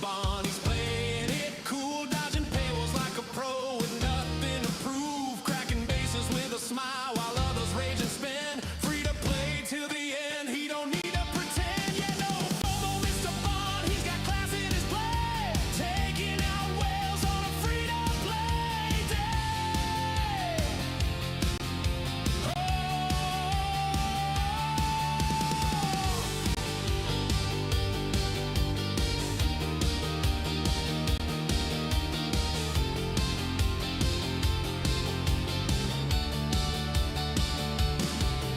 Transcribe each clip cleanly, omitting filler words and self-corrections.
Bond. He's playing it cool, dodging paywalls like a pro with nothing to prove, cracking bases with a smile while others rage and spin. Free to play till the end, he don't need to pretend. Yeah, no FOMO, Mr. Bond, he's got class in his play, taking out whales on a free-to-play day.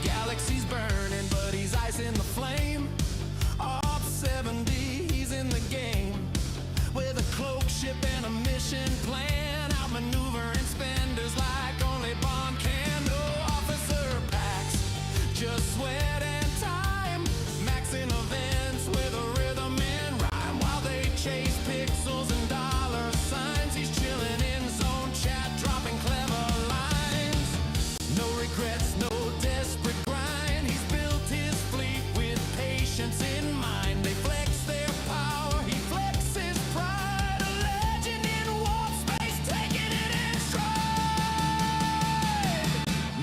Galaxy's burning, but he's ice in the flame. Off 70, he's in the game with a cloak, ship, and a mission plan. Outmaneuvering spenders like only Bond can. No officer packs, just sweat and time. Maxing events with a rhythm and rhyme while they chase pixels and dollar signs. He's chilling in zone chat, dropping clever lines. No regrets, no desperate grind. He's built his fleet with patience in mind. They flex their power, he flexes pride. A legend in warp space, taking it in stride.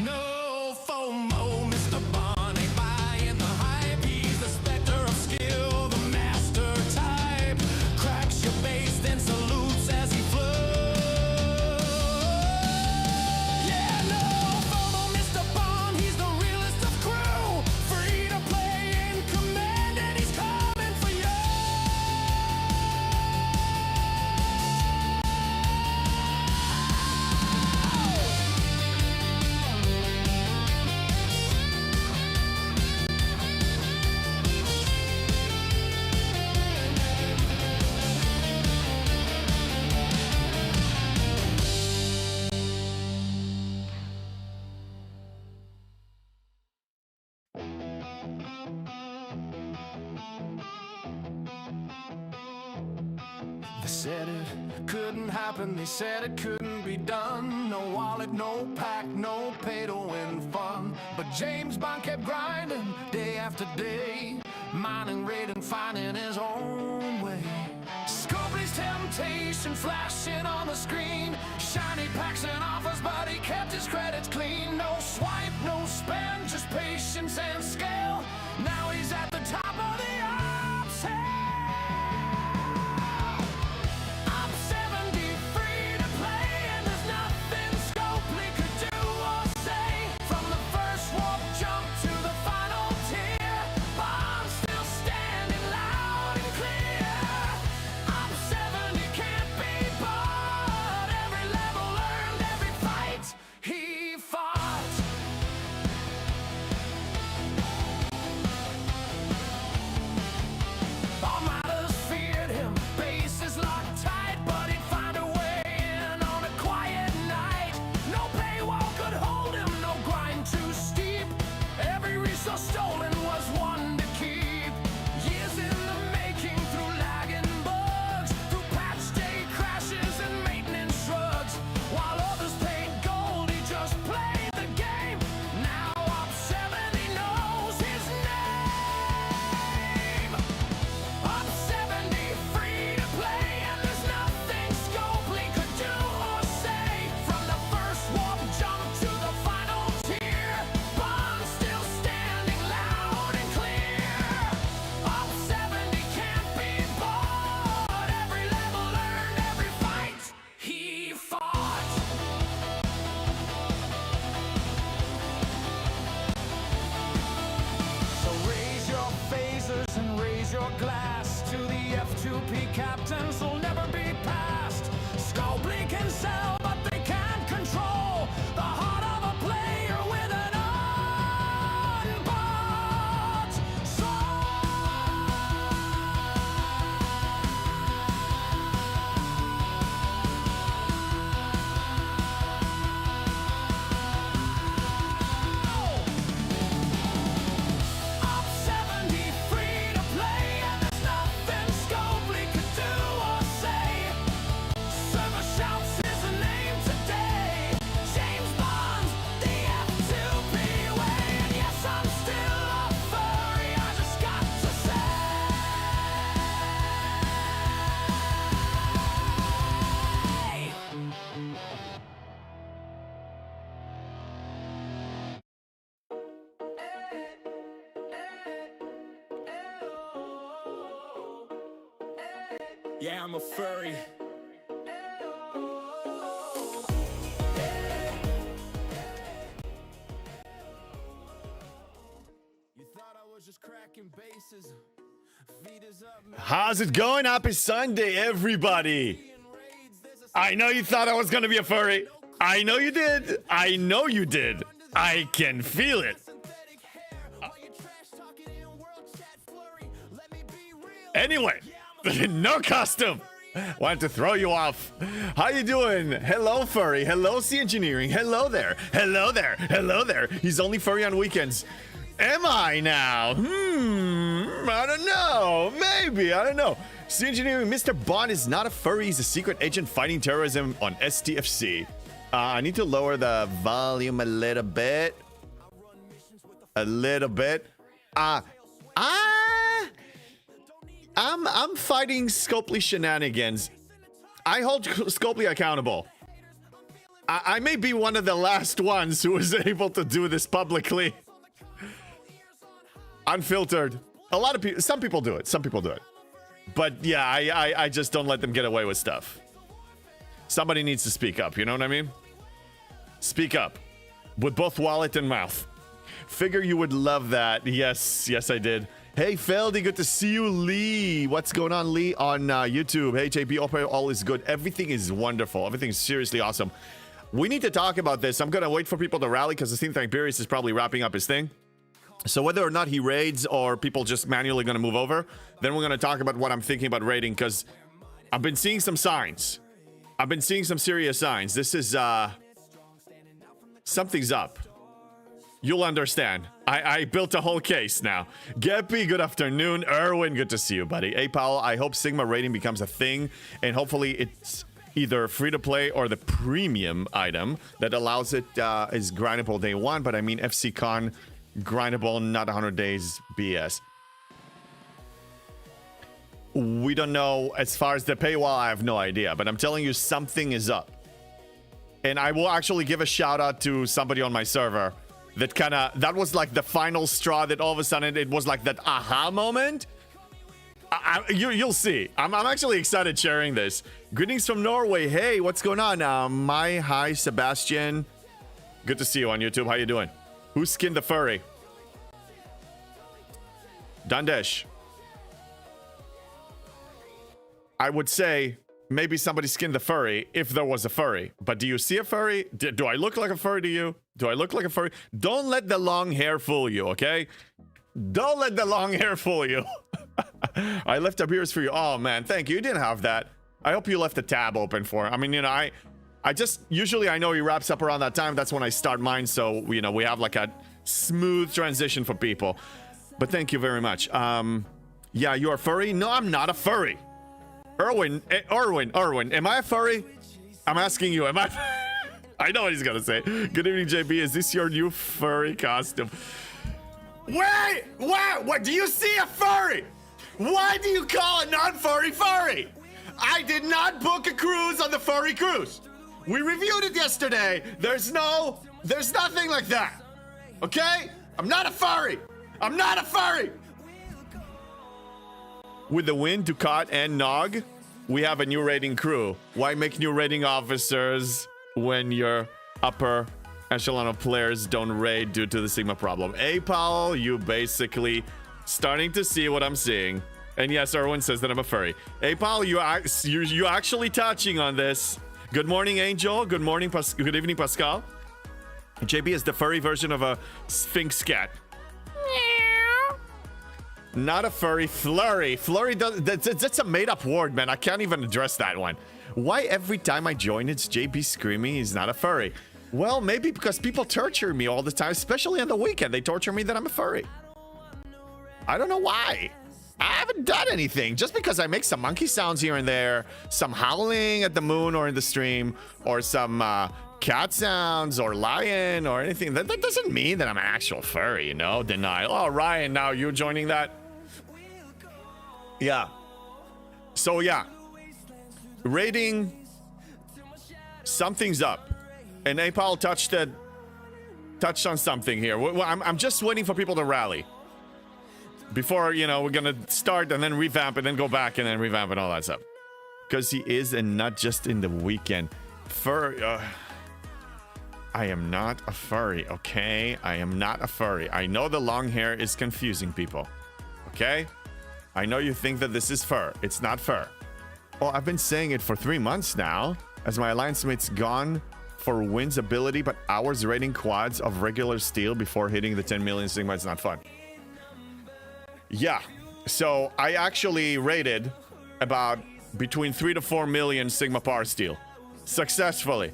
No FOMO, Mr. Bond ain't buying the hype. He's the specter of skill, the master type. Cracks your base, then salutes as he flows. Yeah, no FOMO, Mr. Bond, he's the realest of crew. Free to play in command, and he's coming for you. They said it couldn't happen, they said it couldn't be done. No wallet, no pack, no pay to win fun. But James Bond kept grinding day after day, mining, raiding, finding his own way. Scopely's temptation flashing on the screen, shiny packs and offers, but he kept his credits clean. No swipe, no spend, just patience and scale. Now he's at the top of the ops hill. Op 70 free to play, and there's nothing Scopely could do or say. From the first warp jump to the final tier, Bond still standing loud and clear. Op 70 can't be bought, every level earned, every fight he fought. All miners feared him, bases locked tight, but he'd find a way in on a quiet night. No paywall could hold him, no grind too steep. Every resource stolen was one to keep. Years in the making, through lagging bugs, through patch day crashes and maintenance shrugs. While others paid gold, he just played the game. Now Op 70 knows his name. Op 70 free to play, and there's nothing Scopely could do or say. From the first warp jump to the final tier, Bond still standing loud and clear. Op 70 can't be bought, every level earned, every fight he fought. So raise your phasers and raise your glass to the F2P captains who'll never be passed. Scopely can sell, but they can't control the heart of a player with an unbought Op 70 free to play, and there's nothing Scopely could do or Yeah, I'm a furry. You thought I was just cracking bases. Feet is up, man. How's it going? Happy Sunday, everybody. I know you thought I was gonna be a furry. I know you did. I know you did. I can feel it. Anyway, no costume. Want to throw you off. How you doing? Hello, furry. Hello, Sea Engineering. Hello there. Hello there. Hello there. He's only furry on weekends. Am I now? I don't know. Maybe. I don't know. Sea Engineering, Mr. Bond is not a furry. He's a secret agent fighting terrorism on STFC. I need to lower the volume a little bit. A little bit. I'm fighting Scopely shenanigans. I hold Scopely accountable. I may be one of the last ones who was able to do this publicly. Unfiltered. A lot of people, some people do it. Some people do it. But yeah, I just don't let them get away with stuff. Somebody needs to speak up, you know what I mean? Speak up. With both wallet and mouth. Figure you would love that. Yes, I did. Hey, Feldy, good to see you. Lee, what's going on, Lee, on YouTube? Hey, JP, hope all is good. Everything is wonderful. Everything is seriously awesome. We need to talk about this. I'm going to wait for people to rally because I think Tiberius is probably wrapping up his thing. So whether or not he raids or people just manually going to move over, then we're going to talk about what I'm thinking about raiding because I've been seeing some signs. I've been seeing some serious signs. This is, something's up. You'll understand. I built a whole case now. Geppy, good afternoon. Erwin, good to see you, buddy. Hey, Paul, I hope Sigma rating becomes a thing, and hopefully it's either free-to-play or the premium item that allows it is grindable day one, but I mean FC Con grindable, not 100 days BS. We don't know. As far as the paywall, I have no idea, but I'm telling you something is up. And I will actually give a shout out to somebody on my server that was like the final straw that all of a sudden it was like that aha moment. You'll see. I'm actually excited sharing this. Greetings from Norway. Hey, what's going on? Hi, Sebastian. Good to see you on YouTube. How you doing? Who skinned the furry? Dandesh. I would say maybe somebody skinned the furry if there was a furry. But do you see a furry? Do I look like a furry to you? Do I look like a furry? Don't let the long hair fool you, okay? Don't let the long hair fool you. I left up ears for you. Oh, man, thank you. You didn't have that. I hope you left the tab open for him. I mean, you know, I just, usually I know he wraps up around that time. That's when I start mine. So, you know, we have like a smooth transition for people. But thank you very much. Yeah, you're a furry? No, I'm not a furry. Erwin, am I a furry? I'm asking you, am I? I know what he's gonna say. Good evening, JB. Is this your new furry costume? Wait, what? Do you see a furry? Why do you call a non-furry furry? I did not book a cruise on the furry cruise. We reviewed it yesterday. There's nothing like that. Okay? I'm not a furry. I'm not a furry. With the win, Ducat and Nog, we have a new rating crew. Why make new rating officers when your upper echelon of players don't raid due to the Sigma problem? Hey, Paul, you basically starting to see what I'm seeing. And yes, Erwin says that I'm a furry. Hey, Paul, you actually touching on this. Good morning, Angel. Good morning, good evening, Pascal. JB is the furry version of a Sphinx cat. Not a furry, flurry. Flurry does that's a made-up word, man. I can't even address that one. Why every time I join it's JB screaming he's not a furry? Well, maybe because people torture me all the time, especially on the weekend. They torture me that I'm a furry. I don't know why. I haven't done anything. Just because I make some monkey sounds here and there, some howling at the moon or in the stream, or some cat sounds or lion or anything, that doesn't mean that I'm an actual furry, you know? Denial. Oh, Ryan, now you joining that? Yeah. So, yeah. Rating. Something's up. And Apal touched on something here. I'm just waiting for people to rally. Before, you know, we're going to start and then revamp and then go back and then revamp and all that stuff. because he is, and not just in the weekend. I am not a furry, okay? I am not a furry. I know the long hair is confusing people, okay? I know you think that this is fur. It's not fur. Oh, I've been saying it for 3 months now, as my alliance mate's gone for wins ability, but hours rating quads of regular steel before hitting the 10 million Sigma. It's not fun. Yeah, so I actually rated about between 3 to 4 million Sigma Power Steel successfully.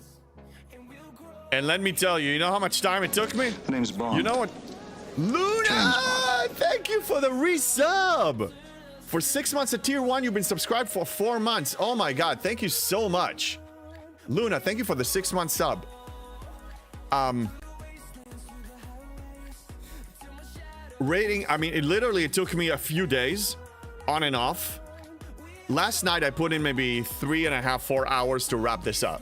And let me tell you, you know how much time it took me? The name's Bond. You know what? Luna! Thank you for the resub! For 6 months at tier 1, you've been subscribed for 4 months. Oh my god, thank you so much. Luna, thank you for the 6-month sub. Rating, I mean, it took me a few days, on and off. Last night, I put in maybe 3.5, 4 hours to wrap this up.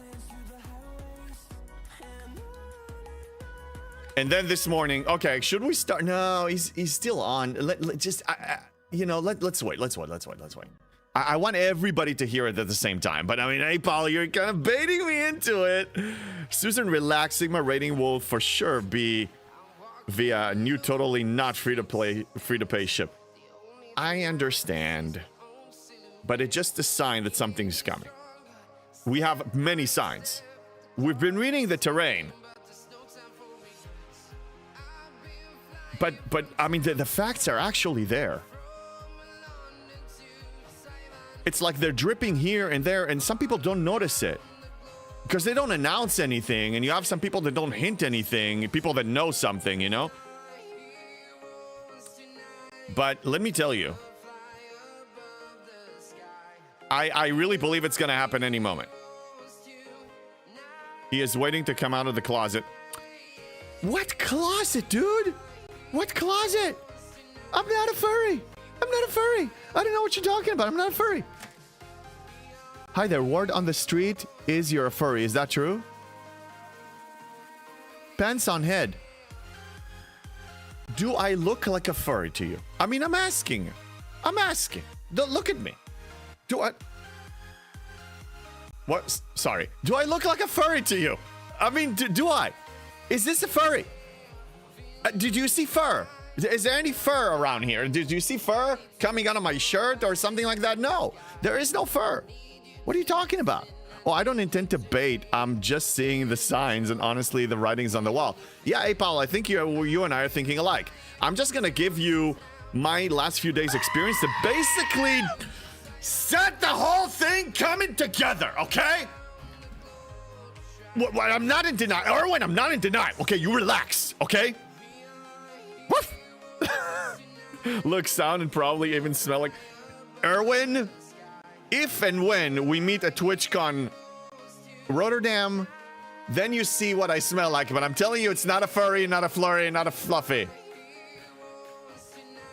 And then this morning, okay, should we start? No, he's still on. Let's wait. I want everybody to hear it at the same time. But I mean, hey, Paul, you're kind of baiting me into it. Susan, relax. Sigma rating will for sure be via new, totally not free to pay ship. I understand, but it's just a sign that something's coming. We have many signs. We've been reading the terrain. But I mean, the facts are actually there. It's like they're dripping here and there, and some people don't notice it because they don't announce anything, and you have some people that don't hint anything, people that know something, you know? But let me tell you, I really believe it's going to happen any moment. He is waiting to come out of the closet. What closet, dude? What closet? I'm not a furry. I'm not a furry. I don't know what you're talking about. I'm not a furry. Hi there. Word on the street is you're a furry. Is that true? Pants on head. Do I look like a furry to you? I mean, I'm asking. Don't look at me. Do I... What? Sorry. Do I look like a furry to you? I mean, do I? Is this a furry? Did you see fur? Is there any fur around here? Did you see fur coming out of my shirt or something like that? No, there is no fur. What are you talking about? Oh, I don't intend to bait. I'm just seeing the signs and honestly the writings on the wall. Yeah, hey, Paul, I think you and I are thinking alike. I'm just going to give you my last few days experience to basically set the whole thing coming together, okay? What, I'm not in denial. Erwin, I'm not in denial. Okay, you relax, okay? Woof. Look, sound, and probably even smell like... Erwin, if and when we meet at TwitchCon Rotterdam, then you see what I smell like. But I'm telling you, it's not a furry, not a flurry, not a fluffy.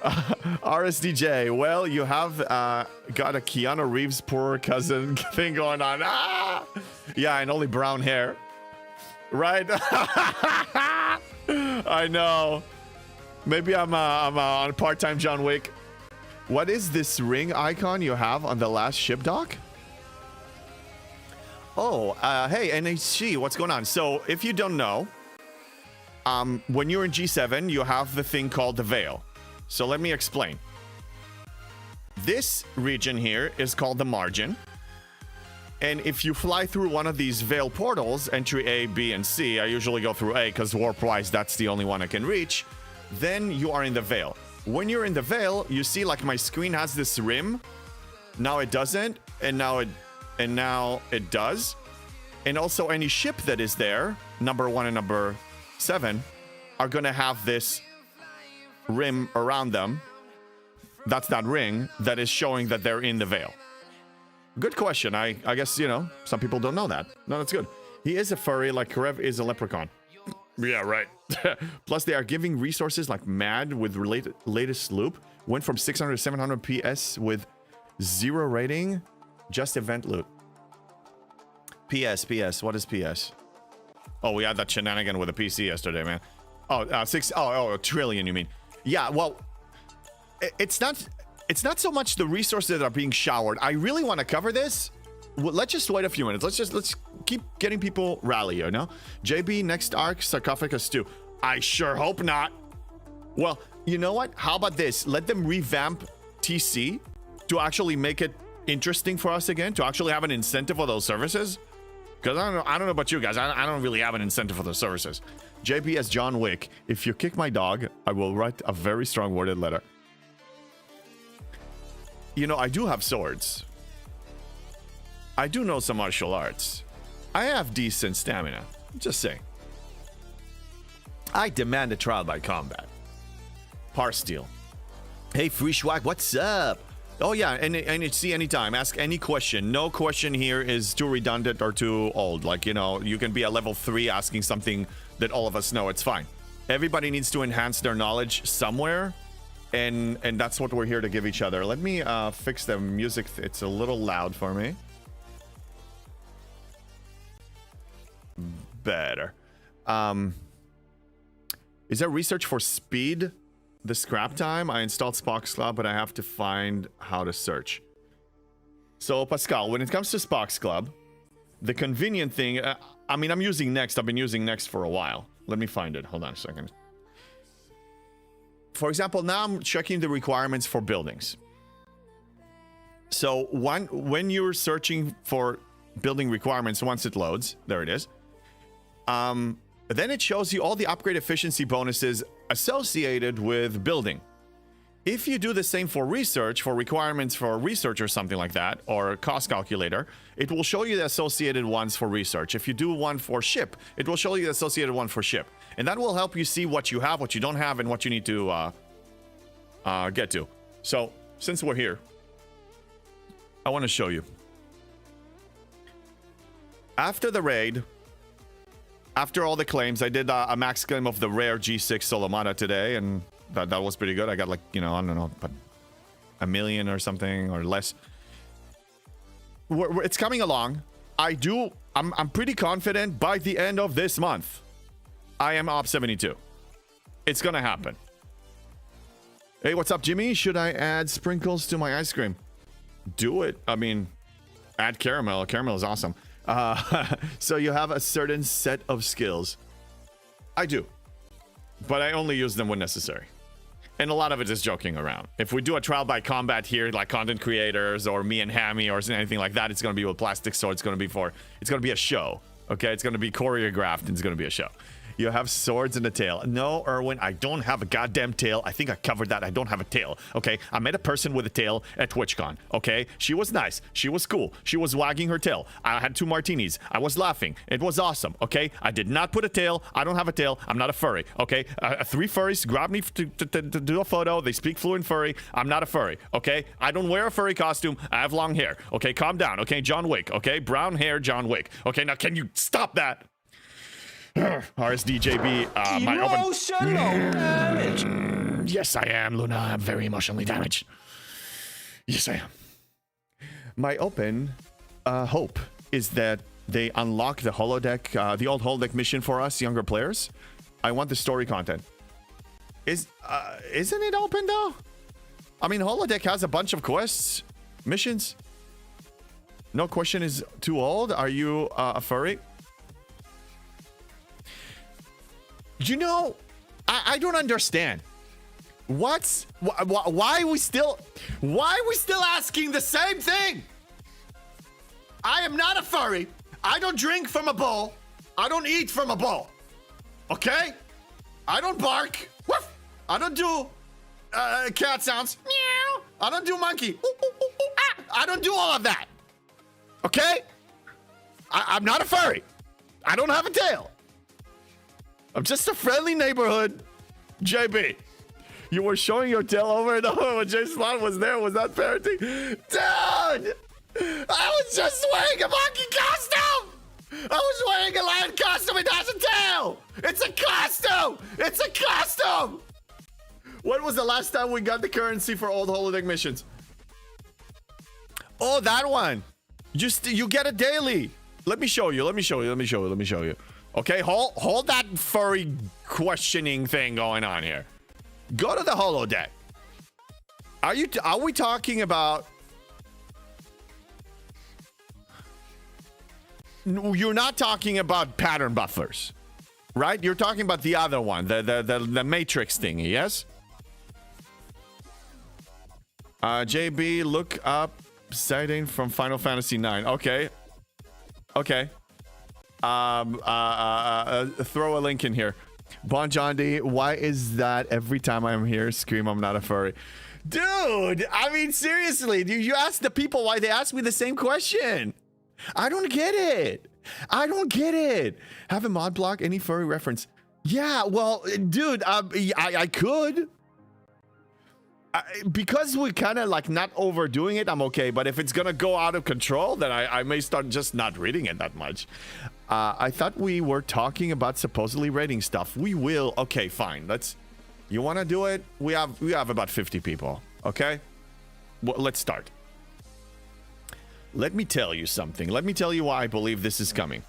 RSDJ, well, you have got a Keanu Reeves poor cousin thing going on. Ah! Yeah, and only brown hair. Right? I know. Maybe I'm on part-time John Wick. What is this ring icon you have on the last ship dock? Oh, hey, NHG, what's going on? So, if you don't know, when you're in G7, you have the thing called the Veil. So let me explain. This region here is called the Margin. And if you fly through one of these Veil portals, entry A, B, and C, I usually go through A because warp-wise, that's the only one I can reach, then you are in the Veil. When you're in the Veil, you see like my screen has this rim. Now it doesn't, and now it does. And also any ship that is there, number 1 and number 7, are gonna have this rim around them. That's that ring that is showing that they're in the Veil. Good question. I guess, you know, some people don't know that. No, that's good. He is a furry like Karev is a leprechaun. Yeah, right. Plus, they are giving resources like mad with latest loop. Went from 600 to 700 PS with 0 rating. Just event loot. PS. What is PS? Oh, we had that shenanigan with a PC yesterday, man. Oh, a trillion, you mean? Yeah, well, it's not so much the resources that are being showered. I really want to cover this well, let's just wait a few minutes. Let's keep getting people rally, you know? JB, next arc, Sarcophagus 2. I sure hope not. Well, you know what? How about this? Let them revamp TC to actually make it interesting for us again, to actually have an incentive for those services. Because I don't know about you guys. I don't really have an incentive for those services. JB as John Wick. If you kick my dog, I will write a very strong worded letter. You know, I do have swords. I do know some martial arts. I have decent stamina. Just saying. I demand a trial by combat. Parsteel. Hey, Free Schwag, what's up? Oh, yeah, and see, anytime. Ask any question. No question here is too redundant or too old. Like, you know, you can be at level 3 asking something that all of us know. It's fine. Everybody needs to enhance their knowledge somewhere. And that's what we're here to give each other. Let me fix the music. It's a little loud for me. Better. Is there research for speed? The scrap time? I installed Spock's Club, but I have to find how to search. So, Pascal, when it comes to Spock's Club, the convenient thing... I mean, I'm using Next. I've been using Next for a while. Let me find it. Hold on a second. For example, now I'm checking the requirements for buildings. So, when you're searching for building requirements, once it loads, there it is. Then it shows you all the upgrade efficiency bonuses associated with building. If you do the same for research, for requirements for research or something like that, or a cost calculator, it will show you the associated ones for research. If you do one for ship, it will show you the associated one for ship. And that will help you see what you have, what you don't have, and what you need to get to. So, since we're here, I want to show you. After the raid... After all the claims, I did a max claim of the rare G6 Solomata today, and that was pretty good. I got like, you know, I don't know, but 1 million or something or less. It's coming along. I'm pretty confident by the end of this month, I am op 72. It's gonna happen. Hey, what's up, Jimmy? Should I add sprinkles to my ice cream? Do it. I mean, add caramel. Caramel is awesome. So you have a certain set of skills. I do. But I only use them when necessary. And a lot of it is joking around. If we do a trial by combat here, like content creators or me and Hammy or anything like that, it's going to be with plastic sword. It's going to be a show. Okay? It's going to be choreographed and it's going to be a show. You have swords and a tail. No, Erwin, I don't have a goddamn tail. I think I covered that. I don't have a tail. Okay? I met a person with a tail at TwitchCon. Okay? She was nice. She was cool. She was wagging her tail. I had 2 martinis. I was laughing. It was awesome. Okay? I did not put a tail. I don't have a tail. I'm not a furry. Okay? 3 furries grabbed me to do a photo. They speak fluent furry. I'm not a furry. Okay? I don't wear a furry costume. I have long hair. Okay? Calm down. Okay? John Wick. Okay? Brown hair John Wick. Okay? Now, can you stop that? RSDJB, my Emotional damage. Yes, I am, Luna. I'm very emotionally damaged. Yes, I am. My open hope is that they unlock the holodeck, the old holodeck mission for us younger players. I want the story content. Isn't it open though? I mean, holodeck has a bunch of quests, missions. No question is too old. Are you a furry? You know, I don't understand. Why are we still asking the same thing? I am not a furry. I don't drink from a bowl. I don't eat from a bowl. Okay? I don't bark. Woof. I don't do cat sounds. Meow. I don't do monkey. Ooh, ooh, ooh, ooh, ah. I don't do all of that. Okay? I'm not a furry. I don't have a tail. I'm just a friendly neighborhood. JB, you were showing your tail over and over when Jay Slot was there. Was that parenting? Dude! I was just wearing a monkey costume! I was wearing a lion costume. It has a tail! It's a costume! It's a costume! When was the last time we got the currency for old holodeck missions? Oh, that one. You get it daily. Let me show you. Okay, hold that furry questioning thing going on here. Go to the holodeck. Are we talking about you're not talking about pattern buffers, right? You're talking about the other one, the matrix thingy, yes? JB, look up setting from Final Fantasy IX. Okay. Okay. Throw a link in here. Bon Jondi, why is that every time I'm here, scream I'm not a furry? Dude, I mean, seriously, you ask the people why they ask me the same question. I don't get it. I don't get it. Have a mod block any furry reference? Yeah, well, dude, I could. Because we're kind of like not overdoing it, I'm okay. But if it's going to go out of control, then I may start just not reading it that much. I thought we were talking about supposedly rating stuff. We will. Okay, fine. You want to do it? We have about 50 people. Okay? Well, let's start. Let me tell you something. Let me tell you why I believe this is coming.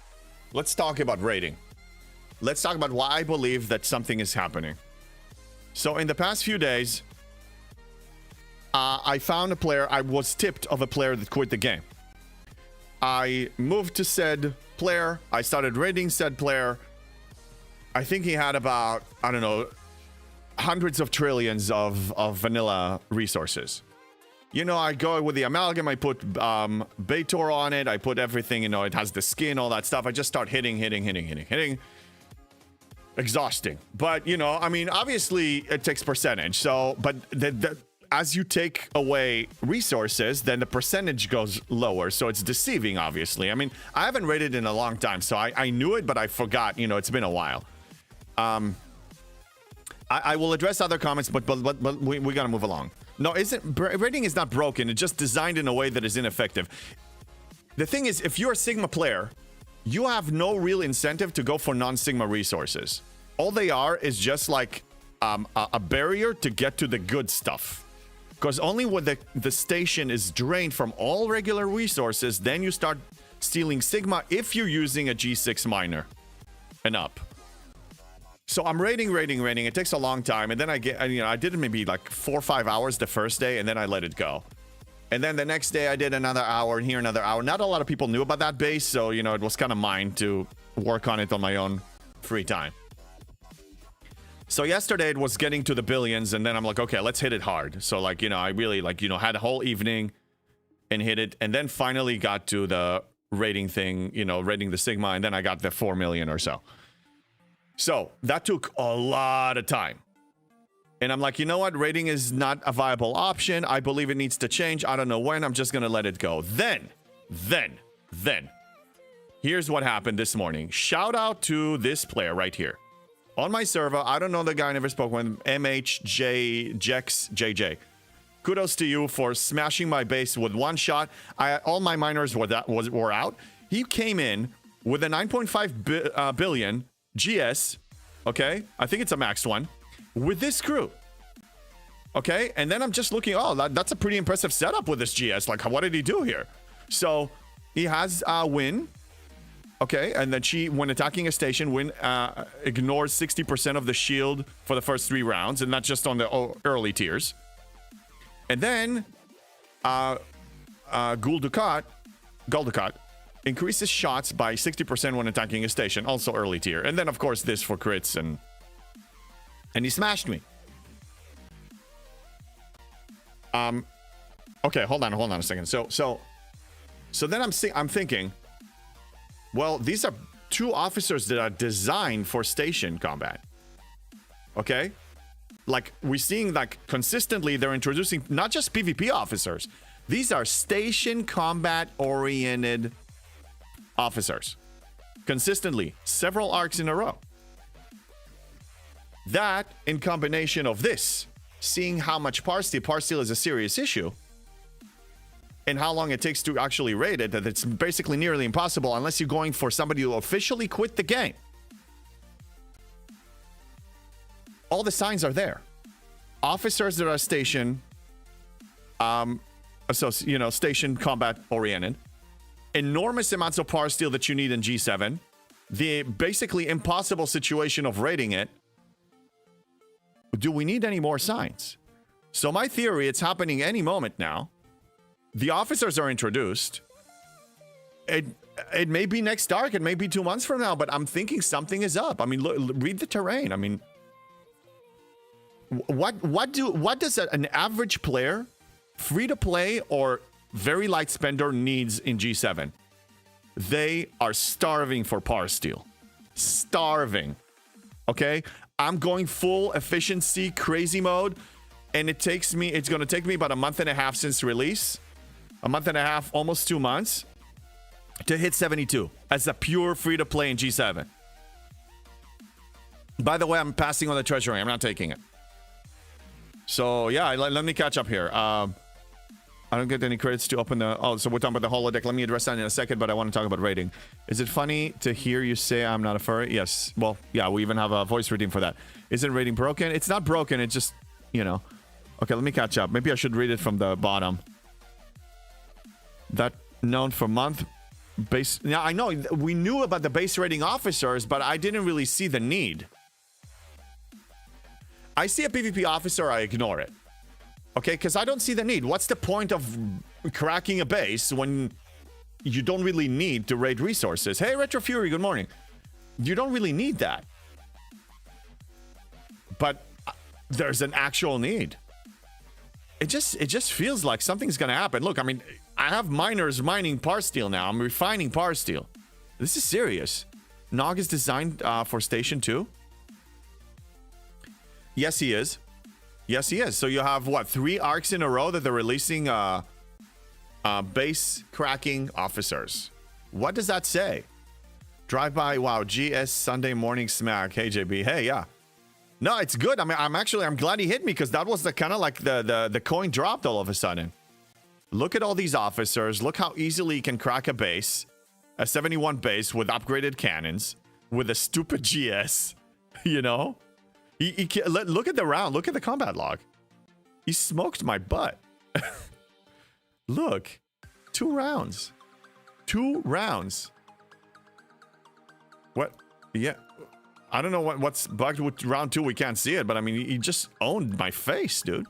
Let's talk about rating. Let's talk about why I believe that something is happening. So in the past few days, I found a player. I was tipped of a player that quit the game. I moved to said player. I started rating said player. I think he had about, I don't know, hundreds of trillions of vanilla resources. You know, I go with the amalgam. I put Baitor on it. I put everything, you know, it has the skin, all that stuff. I just start hitting. Exhausting. But, you know, I mean, obviously it takes percentage. So, but as you take away resources, then the percentage goes lower. So it's deceiving, obviously. I mean, I haven't rated in a long time, so I knew it, but I forgot. You know, it's been a while. I will address other comments, but we got to move along. No, rating is not broken. It's just designed in a way that is ineffective. The thing is, if you're a Sigma player, you have no real incentive to go for non-Sigma resources. All they are is just like a barrier to get to the good stuff. Because only when the station is drained from all regular resources, then you start stealing Sigma if you're using a G6 miner and up. So I'm rating. It takes a long time. And then I did it maybe like 4 or 5 hours the first day, and then I let it go. And then the next day I did another hour, and here another hour. Not a lot of people knew about that base, so, you know, it was kind of mine to work on it on my own free time. So yesterday it was getting to the billions, and then I'm like, okay, let's hit it hard. So, like, you know, I really, like, you know, had a whole evening and hit it, and then finally got to the rating thing, you know, rating the Sigma, and then I got the 4 million or so. So that took a lot of time. And I'm like, you know what? Rating is not a viable option. I believe it needs to change. I don't know when. I'm just going to let it go. Then, here's what happened this morning. Shout out to this player right here. On my server, I don't know the guy, I never spoke with, MHJJJ. Kudos to you for smashing my base with one shot. All my miners were out. He came in with a 9.5 billion GS, okay? I think it's a max one, with this crew. Okay, and then I'm just looking, oh, that's a pretty impressive setup with this GS. Like, what did he do here? So, he has Win. Okay, and then when attacking a station, Win ignores 60% of the shield for the first 3 rounds, and that's just on the early tiers. And then, Gul Dukat increases shots by 60% when attacking a station, also early tier. And then, of course, this for crits, and he smashed me. Okay, hold on a second. So then I'm thinking, well, these are 2 officers that are designed for station combat. Okay? Like, we're seeing, like, consistently they're introducing not just PvP officers. These are station combat-oriented officers. Consistently. Several arcs in a row. That, in combination of this, seeing how much par steal is a serious issue, and how long it takes to actually raid it, that it's basically nearly impossible unless you're going for somebody to officially quit the game. All the signs are there. Officers that are station, station combat oriented, enormous amounts of par steal that you need in G7, the basically impossible situation of raiding it. Do we need any more signs? So my theory, it's happening any moment now. The officers are introduced. it may be next dark, it may be 2 months from now, but I'm thinking something is up. I mean, look, read the terrain. I mean, what does an average player, free to play or very light spender, needs in G7? They are starving for power steal. Starving. Okay? I'm going full efficiency, crazy mode, and it's going to take me about a month and a half since release. A month and a half, almost 2 months, to hit 72 as a pure free-to-play in G7. By the way, I'm passing on the treasury. I'm not taking it. So, yeah, let me catch up here. I don't get any credits to open the... Oh, so we're talking about the holodeck. Let me address that in a second, but I want to talk about rating. Is it funny to hear you say I'm not a furry? Yes. Well, yeah, we even have a voice redeem for that. Isn't rating broken? It's not broken. It's just, you know... Okay, let me catch up. Maybe I should read it from the bottom. That known for month base. Now I know we knew about the base rating officers, but I didn't really see the need. I see a PvP officer, I ignore it. Okay, because I don't see the need. What's the point of cracking a base when you don't really need to raid resources? Hey, Retro Fury, good morning. You don't really need that. But there's an actual need. It just feels like something's gonna happen. Look, I mean, I have miners mining par steel now. I'm refining par steel. This is serious. Nog is designed for Station 2. Yes, he is. Yes, he is. So you have, what, 3 arcs in a row that they're releasing base cracking officers. What does that say? Drive-by, wow, GS Sunday morning smack. Hey, JB. Hey, yeah. No, it's good. I mean, I'm glad he hit me because that was the kind of like the coin dropped all of a sudden. Look at all these officers. Look how easily you can crack a base. A 71 base with upgraded cannons. With a stupid GS. You know? Look at the round. Look at the combat log. He smoked my butt. Look. 2 rounds. 2 rounds. What? Yeah. I don't know what's bugged with round 2. We can't see it. But I mean, he just owned my face, dude.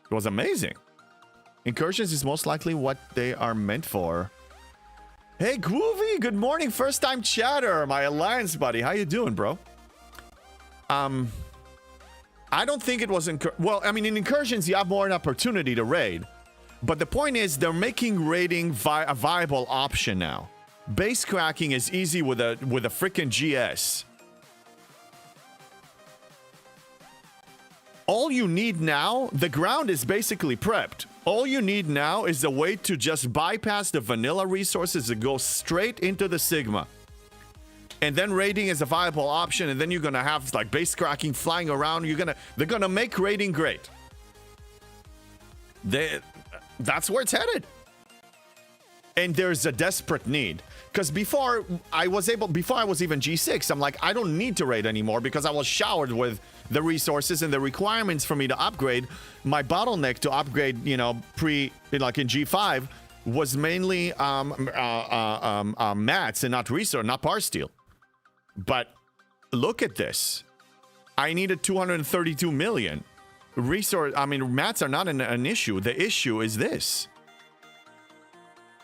It was amazing. Incursions is most likely what they are meant for. Hey, Groovy, good morning. First time chatter, my alliance buddy. How you doing, bro? I don't think it was... Well, I mean, in incursions, you have more an opportunity to raid. But the point is, they're making raiding a viable option now. Base cracking is easy with a freaking GS. All you need now, the ground is basically prepped. All you need now is a way to just bypass the vanilla resources and go straight into the Sigma. And then raiding is a viable option, and then you're gonna have like base cracking flying around. They're gonna make raiding great. That's where it's headed. And there's a desperate need. Because before I was even G6, I'm like, I don't need to raid anymore because I was showered with the resources and the requirements for me to upgrade. My bottleneck to upgrade, you know, like in G5 was mainly mats and not resource, not par steel. But look at this. I needed 232 million. Mats are not an issue. The issue is this.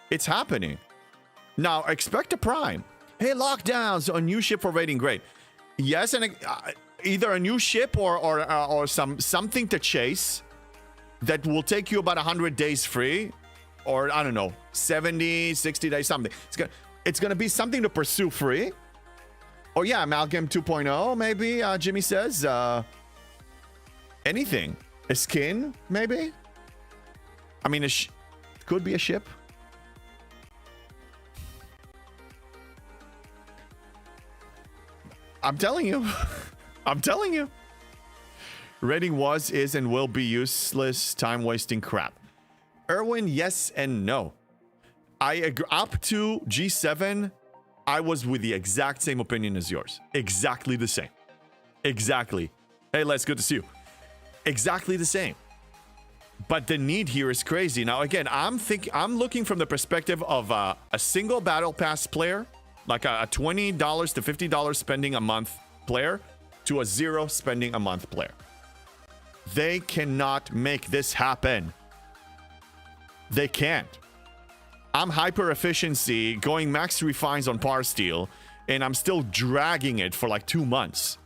It's happening. Now, expect a prime. Hey, lockdowns, a new ship for raiding, great. Yes, and either a new ship or something to chase that will take you about 100 days free, or I don't know, 70, 60 days, something. It's gonna be something to pursue free. Or yeah, Amalgam 2.0, maybe, Jimmy says. Anything. A skin, maybe? I mean, it could be a ship. I'm telling you. I'm telling you. Raiding was, is, and will be useless, time-wasting crap. Erwin, yes and no. I agree. Up to G7, I was with the exact same opinion as yours. Exactly the same. Exactly. Hey, Les, good to see you. Exactly the same. But the need here is crazy. Now, again, I'm looking from the perspective of a single battle pass player, like a $20 to $50 spending a month player, to a 0 spending a month player. They cannot make this happen. They can't. I'm hyper efficiency, going max refines on par steel, and I'm still dragging it for like 2 months.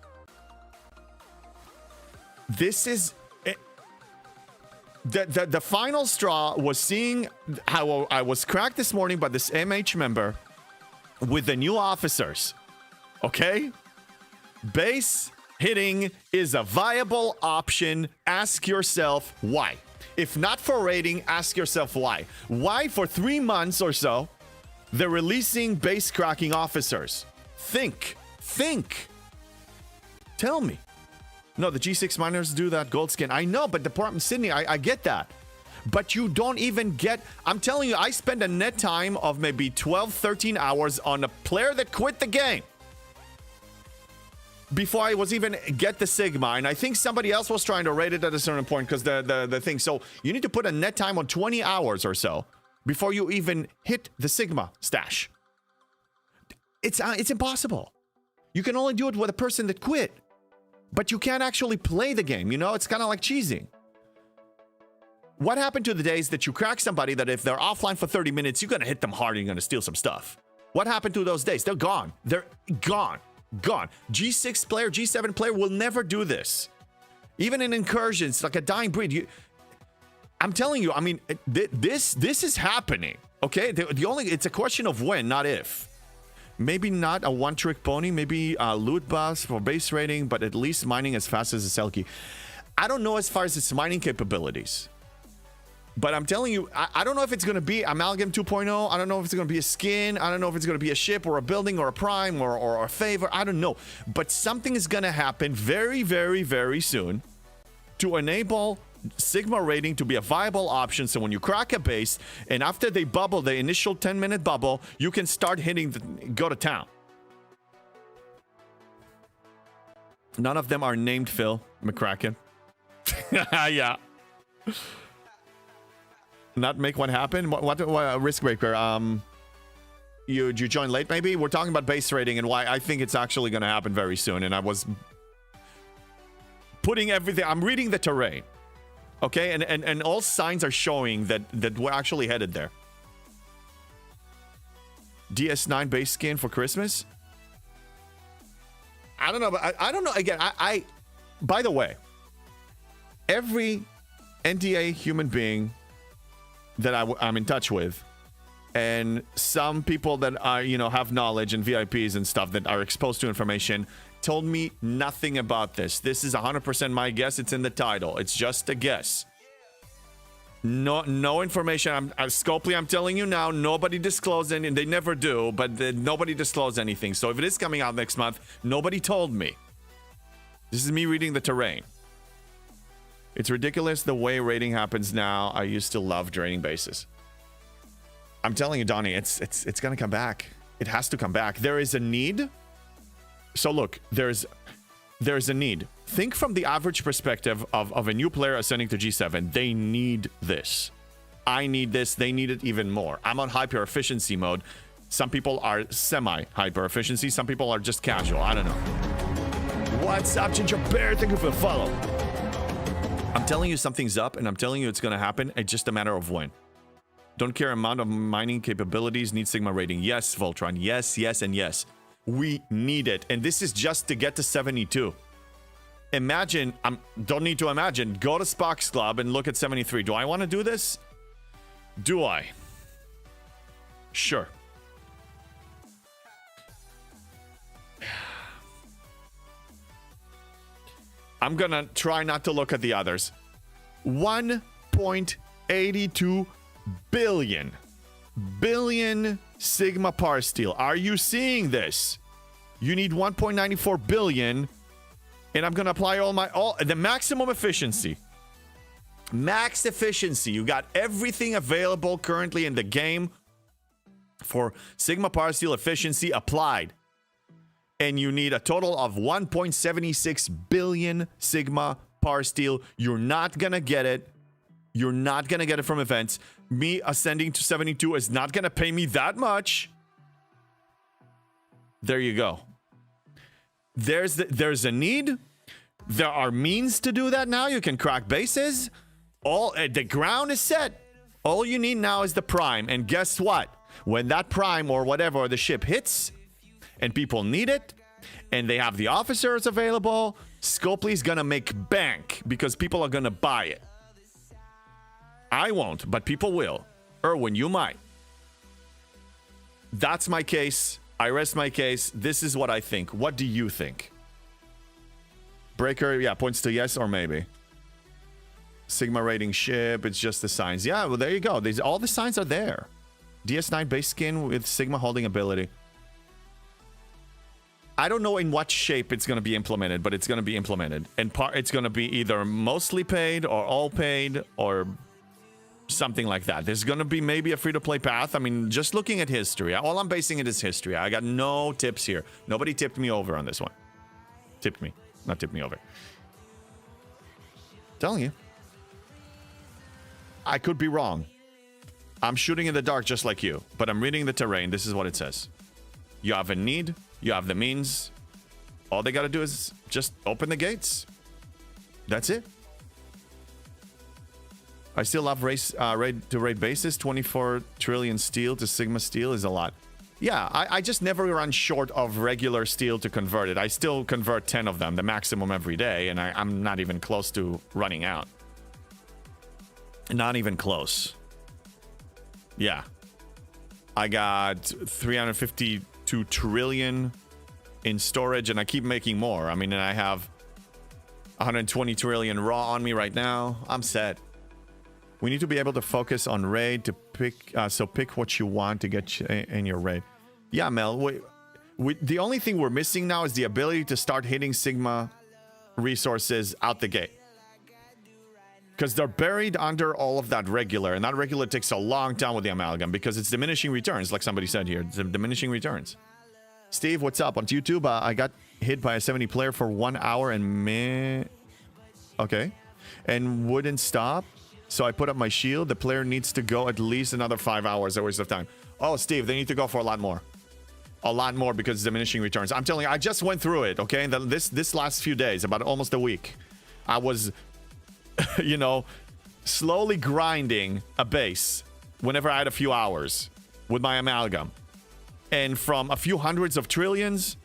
This is the final straw was seeing how I was cracked this morning by this MH member with the new officers. Okay? Base hitting is a viable option. Ask yourself why. If not for rating, ask yourself why. Why for 3 months or so they're releasing base cracking officers? Think. Tell me. No, the G6 miners do that gold skin. I know, but the problem, Sydney, I get that. But you don't even get... I'm telling you, I spend a net time of maybe 12, 13 hours on a player that quit the game before I was even get the Sigma. And I think somebody else was trying to rate it at a certain point because the thing. So you need to put a net time on 20 hours or so before you even hit the Sigma stash. It's impossible. You can only do it with a person that quit. But you can't actually play the game, you know? It's kind of like cheesing. What happened to the days that you crack somebody that if they're offline for 30 minutes, you're going to hit them hard and you're going to steal some stuff? What happened to those days? They're gone. They're gone. G6 player, G7 player will never do this. Even in incursions, like a dying breed. I'm telling you, I mean, this is happening, okay? It's a question of when, not if. Maybe not a one-trick pony, maybe a loot boss for base rating, but at least mining as fast as a Selkie. I don't know as far as its mining capabilities. But I'm telling you, I don't know if it's going to be Amalgam 2.0. I don't know if it's going to be a skin. I don't know if it's going to be a ship or a building or a prime or a favor. I don't know. But something is going to happen very, very, very soon to enable Sigma rating to be a viable option. So when you crack a base and after they bubble, the initial 10-minute bubble, you can start hitting go to town. None of them are named Phil McCracken. Yeah. Not make one happen. What risk breaker? You joined late maybe? We're talking about base rating and why I think it's actually going to happen very soon. And I was putting everything. I'm reading the terrain. Okay, and all signs are showing that we're actually headed there. DS9 base skin for Christmas? I don't know, but I don't know. Again, I by the way, every NDA human being that I'm in touch with, and some people that are, you know, have knowledge and VIPs and stuff that are exposed to information told me nothing about this. This is 100% my guess. It's in the title. It's just a guess. No information. Scopely, I'm telling you now, nobody disclosed any, and they never do, but nobody disclosed anything. So if it is coming out next month, nobody told me. This is me reading the terrain. It's ridiculous the way rating happens now. I used to love draining bases. I'm telling you, Donnie, it's gonna come back. It has to come back. There is a need. So look, there's a need. Think from the average perspective of a new player ascending to G7. They need this. I need this. They need it even more. I'm on hyper efficiency mode. Some people are semi hyper efficiency. Some people are just casual. I don't know. What's up, Ginger Bear? Thank you for the follow. I'm telling you something's up, and I'm telling you it's going to happen. It's just a matter of when. Don't care amount of mining capabilities. Need Sigma rating. Yes, Voltron. Yes, yes, and yes. We need it. And this is just to get to 72. Imagine, don't need to imagine. Go to Spock's Club and look at 73. Do I want to do this? Do I? Sure. I'm gonna try not to look at the others. 1.82 billion Sigma par steel. Are you seeing this? You need 1.94 billion, and I'm gonna apply the maximum efficiency. Max efficiency. You got everything available currently in the game for Sigma par steel efficiency applied. And you need a total of 1.76 billion Sigma par steel. You're not gonna get it. You're not gonna get it from events. Me ascending to 72 is not gonna pay me that much. There you go. There's a need. There are means to do that now. You can crack bases. The ground is set. All you need now is the prime. And guess what? When that prime or whatever the ship hits and people need it and they have the officers available, Scopely's gonna make bank because people are gonna buy it. I won't, but people will. Erwin, you might. That's my case. I rest my case. This is what I think. What do you think? Breaker, yeah, points to yes or maybe. Sigma rating ship, it's just the signs. Yeah, well, there you go. All the signs are there. DS9 base skin with Sigma holding ability. I don't know in what shape it's going to be implemented, but it's going to be implemented. And it's going to be either mostly paid or all paid or something like that. There's going to be maybe a free-to-play path. I mean, just looking at history. All I'm basing it is history. I got no tips here. Nobody tipped me over on this one. Tipped me. Not tipped me over. Telling you. I could be wrong. I'm shooting in the dark just like you, but I'm reading the terrain. This is what it says. You have a need. You have the means. All they got to do is just open the gates. That's it. I still love raid to raid bases. 24 trillion steel to Sigma steel is a lot. Yeah, I just never run short of regular steel to convert it. I still convert 10 of them, the maximum every day, and I'm not even close to running out. Not even close. Yeah. I got 352 trillion in storage, and I keep making more. I mean, and I have 120 trillion raw on me right now. I'm set. We need to be able to focus on raid to pick. So pick what you want to get in your raid. Yeah, Mel. The only thing we're missing now is the ability to start hitting Sigma resources out the gate. Because they're buried under all of that regular, and that regular takes a long time with the amalgam because it's diminishing returns, like somebody said here. It's diminishing returns. Steve, what's up? On YouTube, I got hit by a 70 player for 1 hour and okay. And wouldn't stop. So I put up my shield. The player needs to go at least another 5 hours. A waste of time. Oh, Steve, they need to go for a lot more. A lot more because it's diminishing returns. I'm telling you, I just went through it, okay? This last few days, about almost a week, I was, you know, slowly grinding a base whenever I had a few hours with my amalgam. And from a few hundreds of trillions,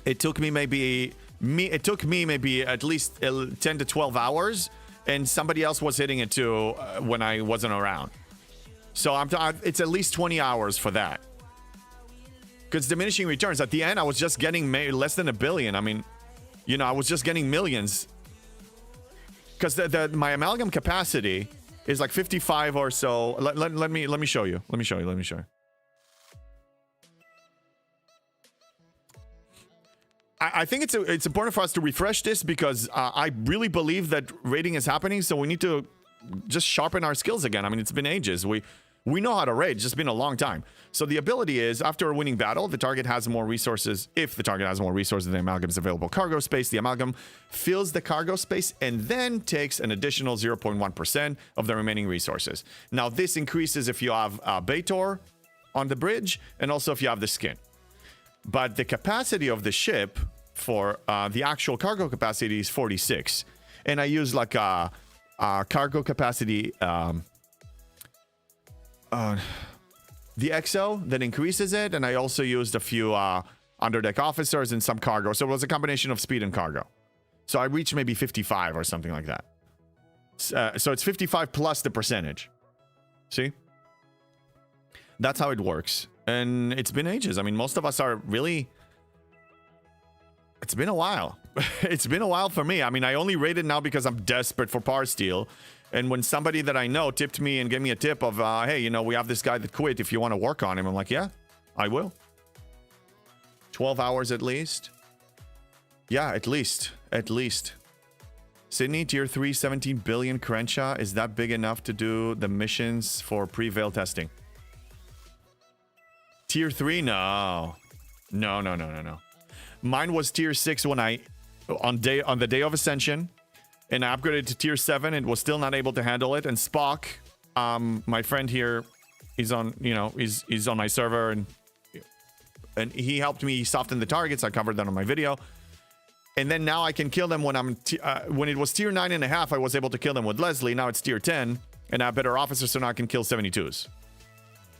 it took me maybe at least 10 to 12 hours, and somebody else was hitting it too when I wasn't around. So it's at least 20 hours for that. Because diminishing returns, at the end, I was just getting less than a billion. I mean, you know, I was just getting millions. Because my amalgam capacity is like 55 or so. Let me show you. Let me show you. I think it's important for us to refresh this because I really believe that raiding is happening. So we need to just sharpen our skills again. I mean, it's been ages. We know how to raid. It's just been a long time. So the ability is, after a winning battle, the target has more resources. If the target has more resources than the amalgam's available cargo space, the amalgam fills the cargo space and then takes an additional 0.1% of the remaining resources. Now, this increases if you have Baitor on the bridge and also if you have the skin. But the capacity of the ship for the actual cargo capacity is 46. And I use like a cargo capacity... the EXO that increases it, and I also used a few underdeck officers and some cargo. So it was a combination of speed and cargo. So I reached maybe 55 or something like that. So it's 55 plus the percentage. See? That's how it works. And it's been ages. I mean, most of us are really... It's been a while. It's been a while for me. I mean, I only raided now because I'm desperate for power steel. And when somebody that I know tipped me and gave me a tip of, hey, you know, we have this guy that quit. If you want to work on him, I'm like, yeah, I will. 12 hours at least. Yeah, at least. At least. Sydney, tier 3, 17 billion Crenshaw. Is that big enough to do the missions for pre-veil testing? Tier 3? No. No. Mine was tier 6 when on the day of Ascension. And I upgraded to tier 7 and was still not able to handle it. And Spock, my friend here, he's on my server and he helped me soften the targets. I covered that on my video. And then now I can kill them when when it was tier 9.5, I was able to kill them with Leslie. Now it's tier 10. and I have better officers, so now I can kill 72s.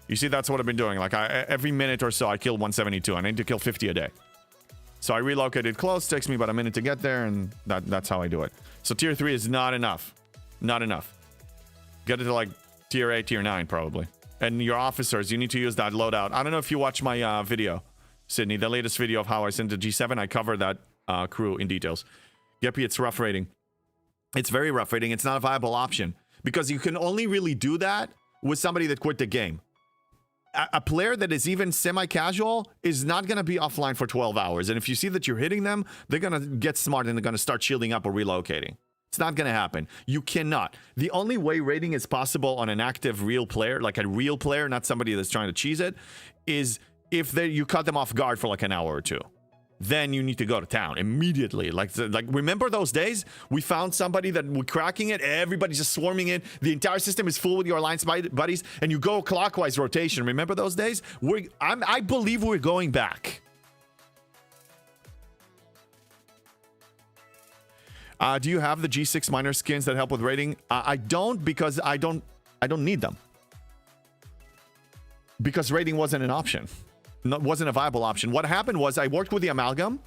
You see, that's what I've been doing. Like, every minute or so, I kill 172. I need to kill 50 a day. So I relocated close. Takes me about a minute to get there, and that's how I do it. So tier 3 is not enough. Not enough. Get it to, like, tier 8, tier 9, probably. And your officers, you need to use that loadout. I don't know if you watch my video, Sydney, the latest video of how I sent the G7. I cover that crew in details. Geppy, it's rough rating. It's very rough rating. It's not a viable option because you can only really do that with somebody that quit the game. A player that is even semi-casual is not going to be offline for 12 hours. And if you see that you're hitting them, they're going to get smart and they're going to start shielding up or relocating. It's not going to happen. You cannot. The only way rating is possible on an active real player, like a real player, not somebody that's trying to cheese it, is if you cut them off guard for like an hour or two. Then you need to go to town immediately. Like remember those days? We found somebody that we're cracking it. Everybody's just swarming in. The entire system is full with your alliance buddies, and you go clockwise rotation. Remember those days? I believe we're going back. Do you have the G6 miner skins that help with rating? I don't, because I don't need them. Because rating wasn't an option. Wasn't a viable option. What happened was I worked with the Amalgam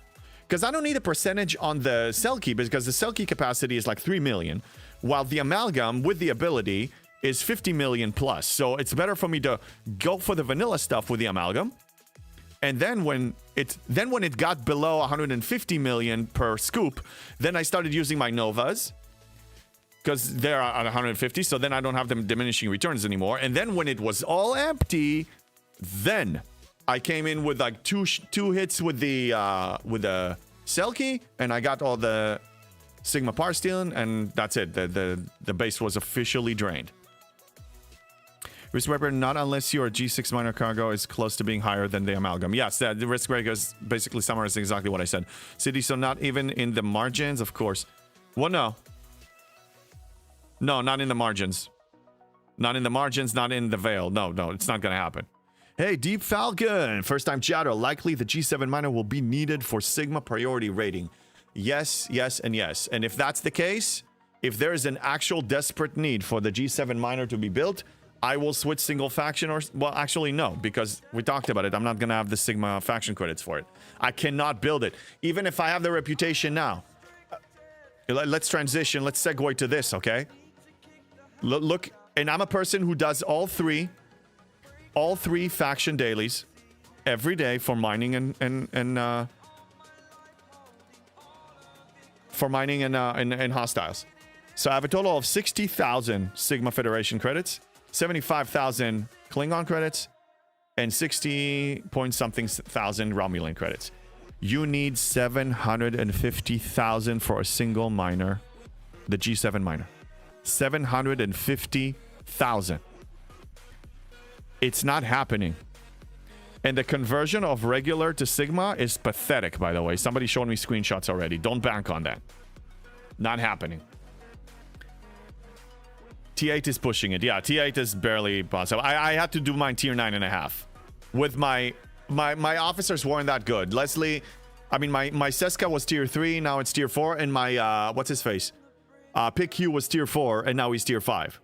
because I don't need a percentage on the cell key because the cell key capacity is like 3 million, while the Amalgam with the ability is 50 million plus. So it's better for me to go for the vanilla stuff with the Amalgam. And then when it got below 150 million per scoop, then I started using my Novas because they're at 150. So then I don't have them diminishing returns anymore. And then when it was all empty, then I came in with like two hits with the cell key, and I got all the Sigma Power Stealing, and that's it. The base was officially drained. Risk breaker, not unless your G6 miner cargo is close to being higher than the Amalgam. Yes, the risk breaker is basically summarizing exactly what I said. City, so not even in the margins, of course. Well, no. No, not in the margins. Not in the margins, not in the veil. No, it's not going to happen. Hey, Deep Falcon, first time chatter. Likely the G7 miner will be needed for Sigma priority rating. Yes, yes, and yes. And if that's the case, if there is an actual desperate need for the G7 miner to be built, I will switch single faction or... Well, actually, no, because we talked about it. I'm not going to have the Sigma faction credits for it. I cannot build it. Even if I have the reputation now. Let's transition. Let's segue to this, okay? Look, and I'm a person who does all three faction dailies every day for mining and hostiles. So I have a total of 60,000 Sigma Federation credits, 75,000 Klingon credits, and 60 point something thousand Romulan credits. You need 750,000 for a single miner, the G7 miner. 750,000. It's not happening. And the conversion of regular to Sigma is pathetic, by the way. Somebody showed me screenshots already. Don't bank on that. Not happening. T8 is pushing it. Yeah, T8 is barely possible. I had to do mine tier 9.5. With my officers weren't that good. Leslie, I mean, my Seska was tier 3, now it's tier 4. And my, what's his face? PickU was tier 4, and now he's tier 5.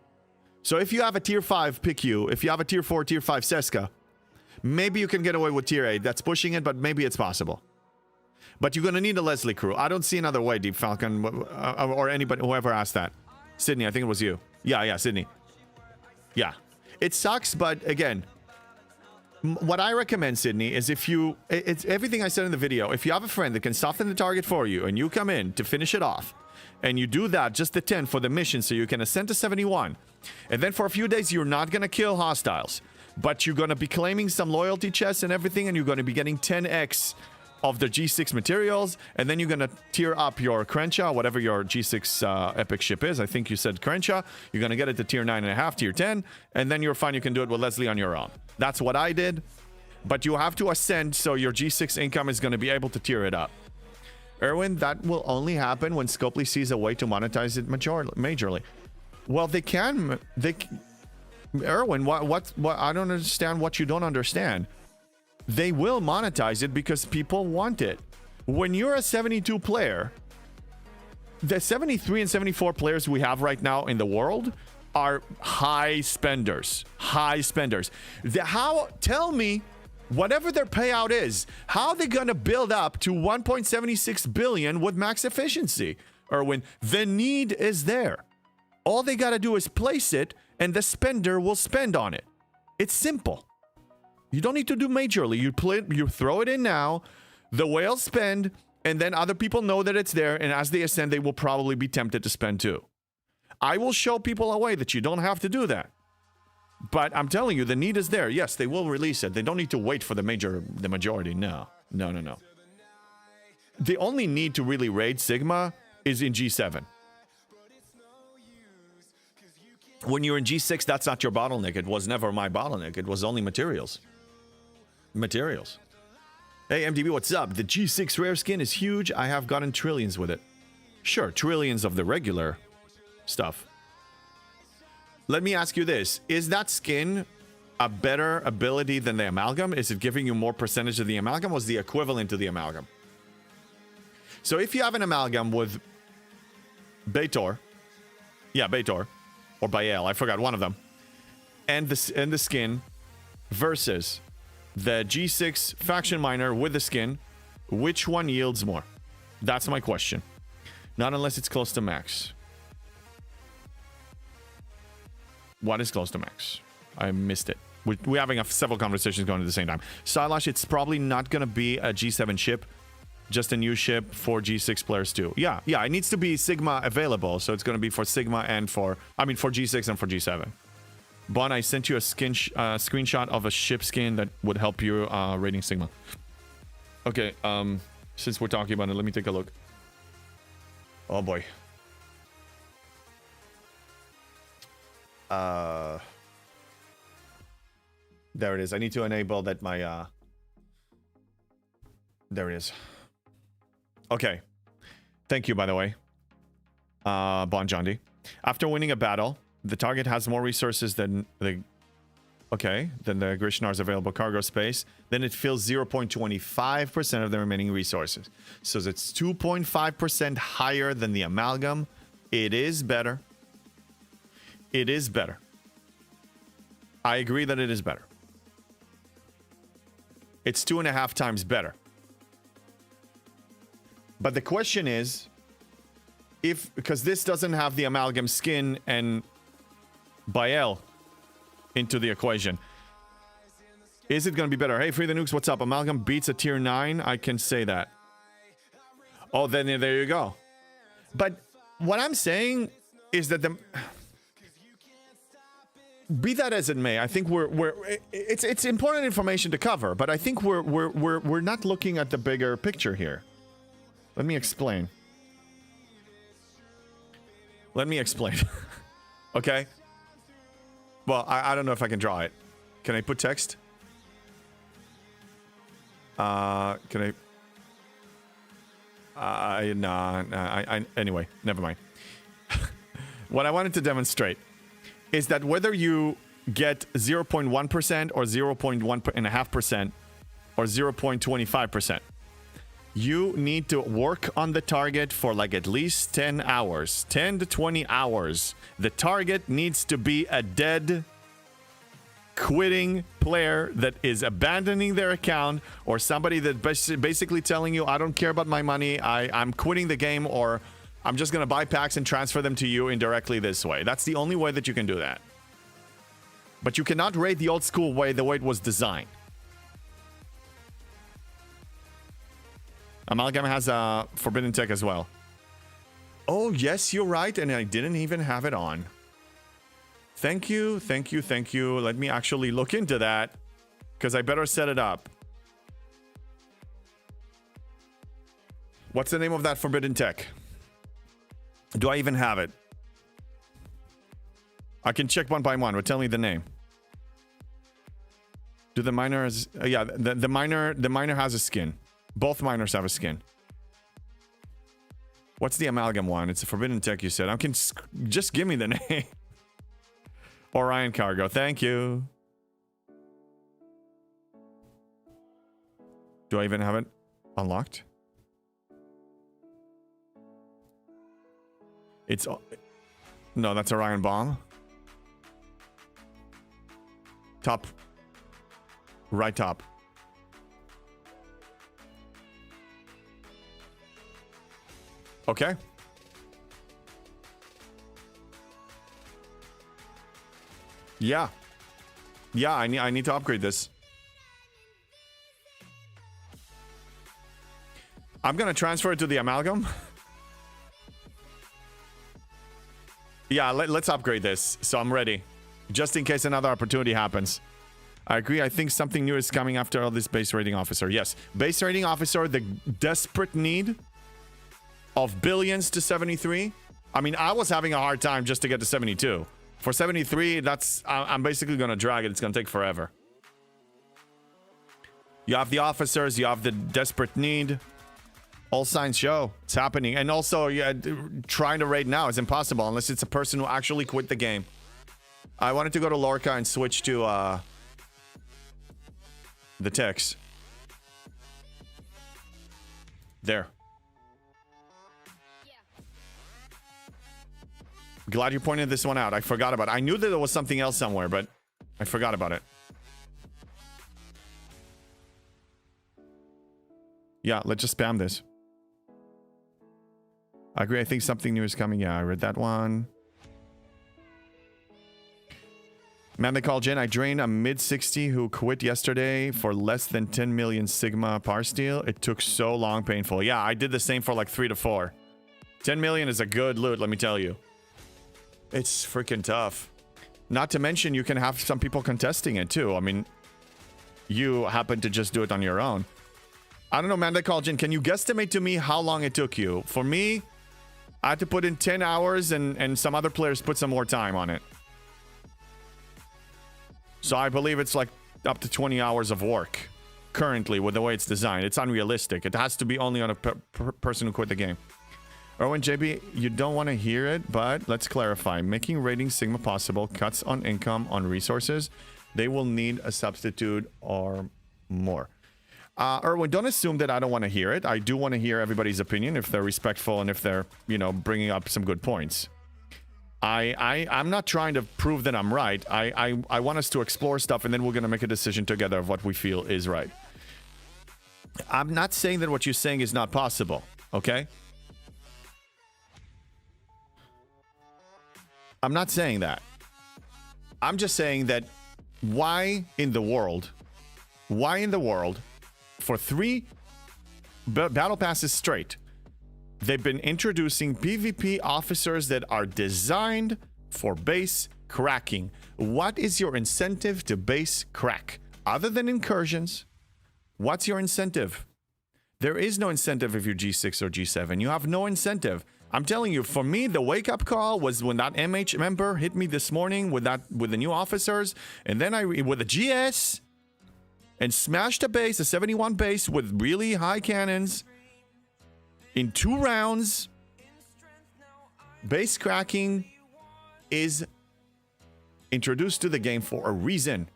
So if you have a tier 5 PickU, if you have a tier 4, tier 5 Seska, maybe you can get away with tier 8. That's pushing it, but maybe it's possible. But you're going to need a Leslie crew. I don't see another way, Deep Falcon, or anybody, whoever asked that. Sydney, I think it was you. Yeah, Sydney. Yeah. It sucks, but again, what I recommend, Sydney, is it's everything I said in the video. If you have a friend that can soften the target for you, and you come in to finish it off, and you do that, just the 10 for the mission, so you can ascend to 71, and then for a few days, you're not going to kill hostiles, but you're going to be claiming some loyalty chests and everything, and you're going to be getting 10x of the G6 materials, and then you're going to tier up your Crenshaw, whatever your G6 epic ship is. I think you said Crenshaw. You're going to get it to tier 9.5, tier 10, and then you're fine. You can do it with Leslie on your own. That's what I did, but you have to ascend, so your G6 income is going to be able to tier it up. Erwin, that will only happen when Scopely sees a way to monetize it majorly. Well, they can. Erwin, what? I don't understand what you don't understand. They will monetize it because people want it. When you're a 72 player, the 73 and 74 players we have right now in the world, are high spenders. High spenders. Tell me, whatever their payout is, how are they going to build up to 1.76 billion with max efficiency? Erwin, the need is there. All they got to do is place it, and the spender will spend on it. It's simple. You don't need to do majorly. You throw it in now, the whales spend, and then other people know that it's there, and as they ascend, they will probably be tempted to spend too. I will show people a way that you don't have to do that. But I'm telling you, the need is there. Yes, they will release it. They don't need to wait for the majority. No. The only need to really raid Sigma is in G7. When you're in G6, that's not your bottleneck. It was never my bottleneck. It was only materials. Materials. Hey, MDB, what's up? The G6 rare skin is huge. I have gotten trillions with it. Sure, trillions of the regular stuff. Let me ask you this. Is that skin a better ability than the amalgam? Is it giving you more percentage of the amalgam? Was the equivalent to the amalgam? So if you have an amalgam with Baitor, Baitor, or Bael, I forgot one of them, and the skin versus the G6 faction miner with the skin, which one yields more? That's my question. Not unless it's close to max. What is close to max? I missed it. We're having several conversations going at the same time. Silash, it's probably not going to be a G7 ship, just a new ship for G6 players too. Yeah, it needs to be Sigma available, so it's going to be for Sigma and for G6 and for G7. Bon, I sent you a screenshot of a ship skin that would help you rating Sigma. Okay, since we're talking about it, let me take a look. Oh boy. There it is. I need to enable that my there it is. Okay. Thank you, by the way. Bon Jondi. After winning a battle, the target has more resources than the Grishnar's available cargo space. Then it fills 0.25% of the remaining resources. So it's 2.5% higher than the amalgam. It is better. It is better. I agree that it is better. It's 2.5 times better. But the question is, because this doesn't have the amalgam skin and Bael into the equation, is it going to be better? Hey, Free the Nukes, what's up? Amalgam beats a tier 9? I can say that. Oh, then there you go. But what I'm saying is that be that as it may, I think it's important information to cover, but I think we're not looking at the bigger picture here. Let me explain. Okay? Well, I don't know if I can draw it. Can I put text? Can I? Nah, anyway, never mind. What I wanted to demonstrate is that whether you get 0.1% or 0.1.5% or 0.25%, you need to work on the target for like at least 10 hours, 10 to 20 hours. The target needs to be a dead, quitting player that is abandoning their account, or somebody that basically telling you, I don't care about my money, I'm quitting the game, or I'm just going to buy packs and transfer them to you indirectly this way. That's the only way that you can do that. But you cannot raid the old school way, the way it was designed. Amalgam has a Forbidden Tech as well. Oh, yes, you're right, and I didn't even have it on. Thank you. Let me actually look into that, because I better set it up. What's the name of that Forbidden Tech? Do I even have it? I can check one by one, but tell me the name. Do the miners... yeah, the miner has a skin. Both miners have a skin. What's the amalgam one? It's a Forbidden Tech, you said. Just give me the name. Orion Cargo. Thank you. Do I even have it unlocked? It's... no, that's Orion Bomb. Top. Right top. Okay. Yeah. Yeah, I need to upgrade this. I'm gonna transfer it to the amalgam. Yeah, let's upgrade this, so I'm ready. Just in case another opportunity happens. I agree, I think something new is coming after all this base rating officer. Yes, base rating officer, the desperate need of billions to 73. I mean, I was having a hard time just to get to 72. For 73, that's... I'm basically gonna drag it, it's gonna take forever. You have the officers, you have the desperate need. All signs show it's happening. And also, yeah, trying to raid now is impossible unless it's a person who actually quit the game. I wanted to go to Lorca and switch to the text. There. Glad you pointed this one out. I forgot about it. I knew that there was something else somewhere, but I forgot about it. Yeah, let's just spam this. I agree. I think something new is coming. Yeah, I read that one. Man, they call Jen. I drained a mid-60 who quit yesterday for less than 10 million Sigma par steel. It took so long, painful. Yeah, I did the same for like 3 to 4. 10 million is a good loot, let me tell you. It's freaking tough. Not to mention, you can have some people contesting it too. I mean, you happen to just do it on your own. I don't know, man, they call Jen. Can you guesstimate to me how long it took you? For me, I had to put in 10 hours and some other players put some more time on it. So I believe it's like up to 20 hours of work currently with the way it's designed. It's unrealistic. It has to be only on a person who quit the game. Erwin, JB, you don't want to hear it, but let's clarify. Making raiding Sigma possible cuts on income on resources. They will need a substitute or more. Erwin, don't assume that I don't want to hear it. I do want to hear everybody's opinion if they're respectful and if they're, you know, bringing up some good points. I'm not trying to prove that I'm right. I want us to explore stuff and then we're going to make a decision together of what we feel is right. I'm not saying that what you're saying is not possible, okay? I'm not saying that. I'm just saying that why in the world, for 3 battle passes straight, they've been introducing PvP officers that are designed for base cracking. What is your incentive to base crack? Other than incursions, what's your incentive? There is no incentive if you're G6 or G7. You have no incentive. I'm telling you, for me, the wake-up call was when that MH member hit me this morning with the new officers, and then with a GS, and smashed a base, a 71 base with really high cannons in 2 rounds. Base cracking is introduced to the game for a reason.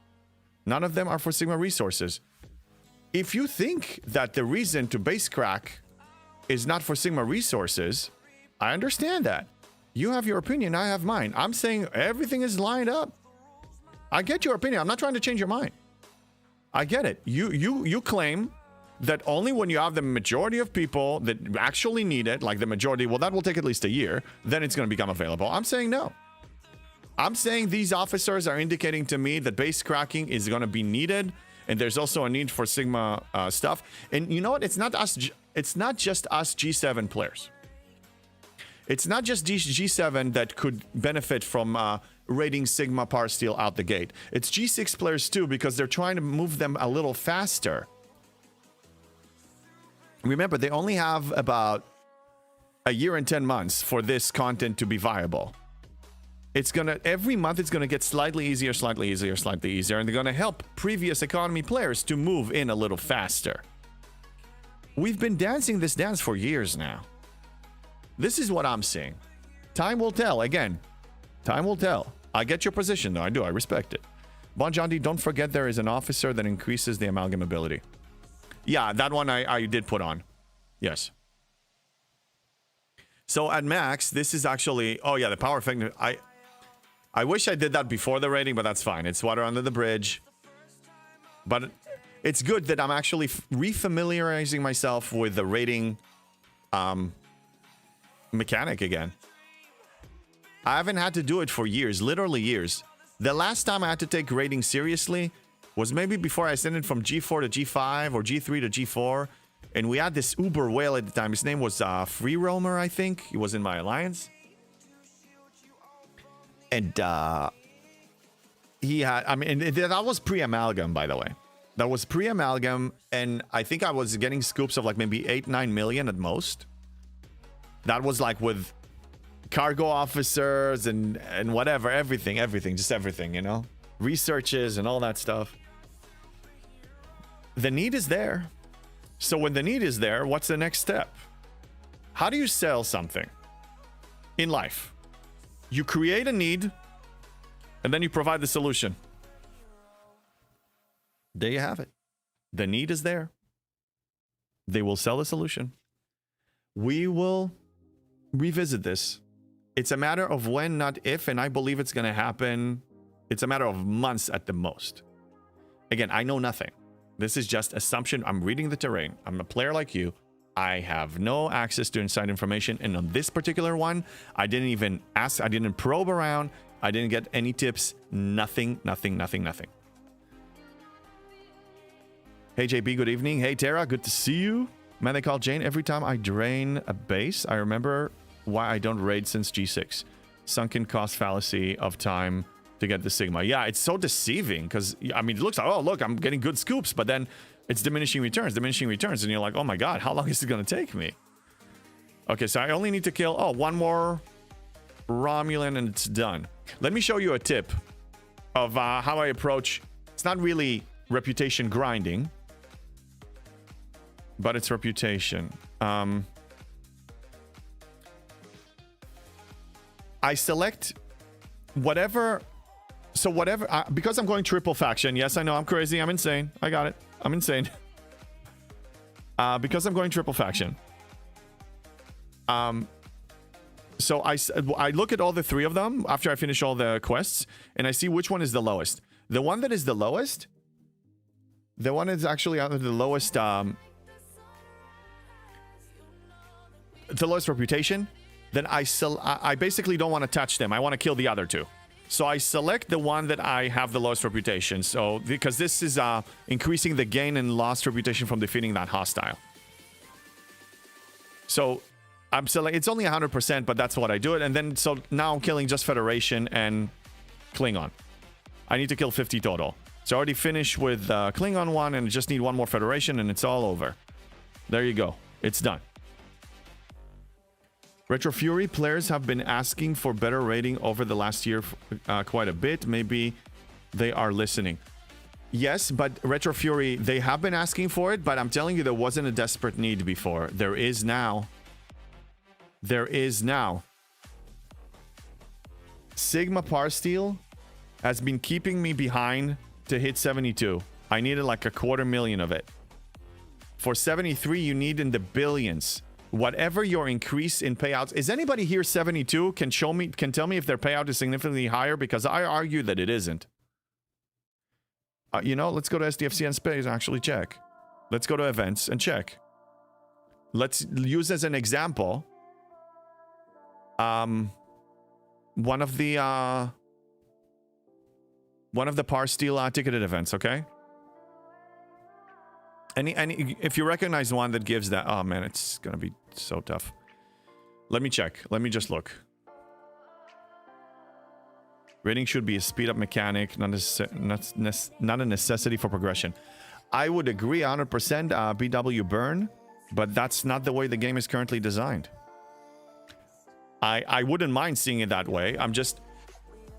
None of them are for Sigma resources. If you think that the reason to base crack is not for Sigma resources, I understand that. You have your opinion, I have mine. I'm saying everything is lined up. I get your opinion. I'm not trying to change your mind. I get it. You claim that only when you have the majority of people that actually need it, like the majority, well, that will take at least a year, then it's going to become available. I'm saying no. I'm saying these officers are indicating to me that base cracking is going to be needed, and there's also a need for Sigma stuff. And you know what? It's not just us G7 players. It's not just G7 that could benefit from raiding Sigma par steel out the gate. It's G6 players too, because they're trying to move them a little faster. Remember, they only have about a year and 10 months for this content to be viable. It's gonna, every month it's gonna get slightly easier, slightly easier, slightly easier, and they're gonna help previous economy players to move in a little faster. We've been dancing this dance for years now. This is what I'm seeing. Time will tell. Again, time will tell. I get your position, though. I do. I respect it. Bonjondi, don't forget there is an officer that increases the amalgam ability. Yeah, that one I did put on. Yes. So at max, this is actually... Oh, yeah, the power effect... I I wish I did that before the rating, but that's fine. It's water under the bridge. But it's good that I'm actually refamiliarizing myself with the rating mechanic again. I haven't had to do it for years, literally years. The last time I had to take rating seriously was maybe before I ascended from G4 to G5 or G3 to G4. And we had this uber whale at the time. His name was Free Roamer, I think. He was in my alliance. And he had, I mean, that was pre-amalgam, by the way. That was pre-amalgam, and I think I was getting scoops of like maybe 8-9 million at most. That was like with cargo officers and whatever, everything, just everything, you know? Researches and all that stuff. The need is there. So when the need is there, what's the next step? How do you sell something in life? You create a need, and then you provide the solution. There you have it. The need is there. They will sell the solution. We will revisit this. It's a matter of when, not if, and I believe it's going to happen. It's a matter of months at the most. Again, I know nothing. This is just assumption. I'm reading the terrain. I'm a player like you. I have no access to inside information. And on this particular one, I didn't even ask. I didn't probe around. I didn't get any tips. Nothing. Hey, JB, good evening. Hey, Tara, good to see you. Man, they call Jane every time I drain a base. I remember why I don't raid since G6. Sunken cost fallacy of time to get the Sigma. Yeah, it's so deceiving because, I mean, it looks like, oh, look, I'm getting good scoops, but then it's diminishing returns, and you're like, oh my god, how long is it going to take me? Okay, so I only need to kill, one more Romulan and it's done. Let me show you a tip of how I approach, it's not really reputation grinding, but it's reputation. I select whatever, because I'm going triple faction, yes, I know, I'm crazy, I'm insane, I got it. I'm insane. Because I'm going triple faction. So I look at all the three of them after I finish all the quests, and I see which one is the lowest. The one that is the lowest, the one that's actually out of the lowest reputation, then I basically don't want to touch them. I want to kill the other two. So I select the one that I have the lowest reputation. So because this is increasing the gain and lost reputation from defeating that hostile. So I'm selecting, it's only 100%, but that's what I do it. And then, so now I'm killing just Federation and Klingon. I need to kill 50 total. So I already finished with Klingon one and just need one more Federation and it's all over. There you go. It's done. Retro Fury players have been asking for better rating over the last year quite a bit. Maybe they are listening. Yes, but Retro Fury, they have been asking for it, but I'm telling you, there wasn't a desperate need before. There is now. There is now. Sigma Parsteel has been keeping me behind to hit 72. I needed like 250,000 of it. For 73, you need in the billions. Whatever your increase in payouts is, anybody here 72 can tell me if their payout is significantly higher, because I argue that it isn't. You know, let's go to SDFC and Space and actually check. Let's go to events and check. Let's use as an example one of the Parsteel ticketed events, okay? Any if you recognize one that gives that, oh man, it's gonna be so tough. Let me check. Let me just look. Rating should be a speed up mechanic, not a necessity for progression. I would agree 100%, BW Burn, but that's not the way the game is currently designed. I wouldn't mind seeing it that way.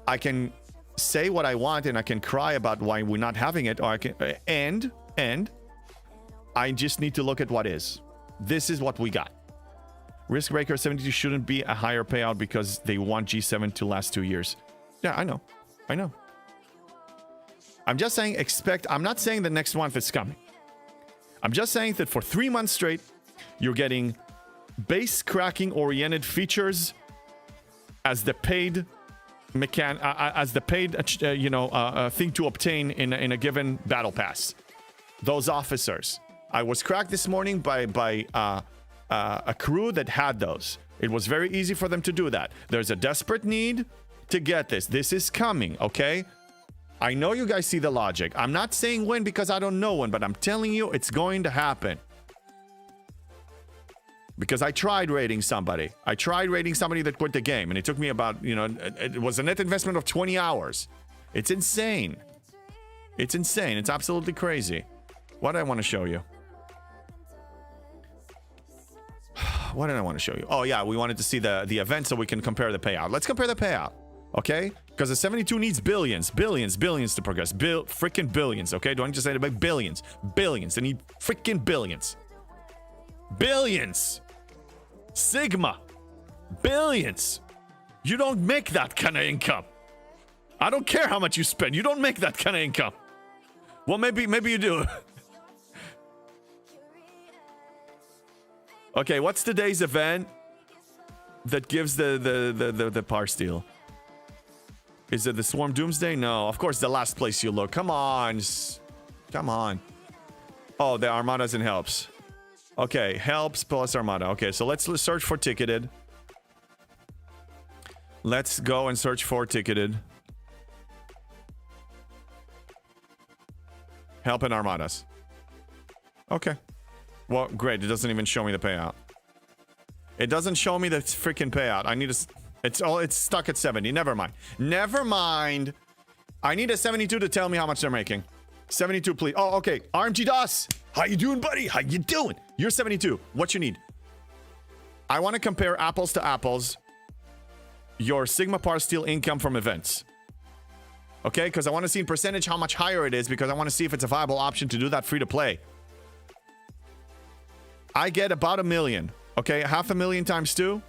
I can say what I want and I can cry about why we're not having it, or I can and I just need to look at what is. This is what we got. Risk Breaker 72 shouldn't be a higher payout because they want G7 to last 2 years. Yeah, I know. I know. I'm just saying I'm not saying the next month is coming. I'm just saying that for 3 months straight, you're getting base cracking oriented features as the paid as the paid thing to obtain in a given battle pass. Those officers. I was cracked this morning by a crew that had those. It was very easy for them to do that. There's a desperate need to get this. This is coming, okay? I know you guys see the logic. I'm not saying when because I don't know when, but I'm telling you it's going to happen. Because I tried raiding somebody. I tried raiding somebody that quit the game, and it took me about, it was a net investment of 20 hours. It's insane. It's insane. It's absolutely crazy. What did I want to show you? What did I want to show you? Oh, yeah, we wanted to see the event so we can compare the payout. Let's compare the payout, okay? Because the 72 needs billions to progress. Freaking billions, okay? Do I need to say it about billions? Billions. They need freaking billions. Billions. Sigma. Billions. You don't make that kind of income. I don't care how much you spend. You don't make that kind of income. Well, maybe you do. Okay, what's today's event that gives the par steal? Is it the Swarm Doomsday? No, of course the last place you look. Come on. Come on. Oh, the Armadas and helps. Okay, helps plus Armada. Okay, so let's search for ticketed. Let's go and search for ticketed. Help and Armadas. Okay. Well, great. It doesn't even show me the payout. It doesn't show me the freaking payout. I need a... It's stuck at 70. Never mind. Never mind. I need a 72 to tell me how much they're making. 72, please. Oh, okay. RMG DOS. How you doing, buddy? How you doing? You're 72. What you need? I want to compare apples to apples. Your Sigma Par Steel income from events. Okay? Because I want to see in percentage how much higher it is, because I want to see if it's a viable option to do that free to play. I get about 1 million. Okay? 500,000 times 2.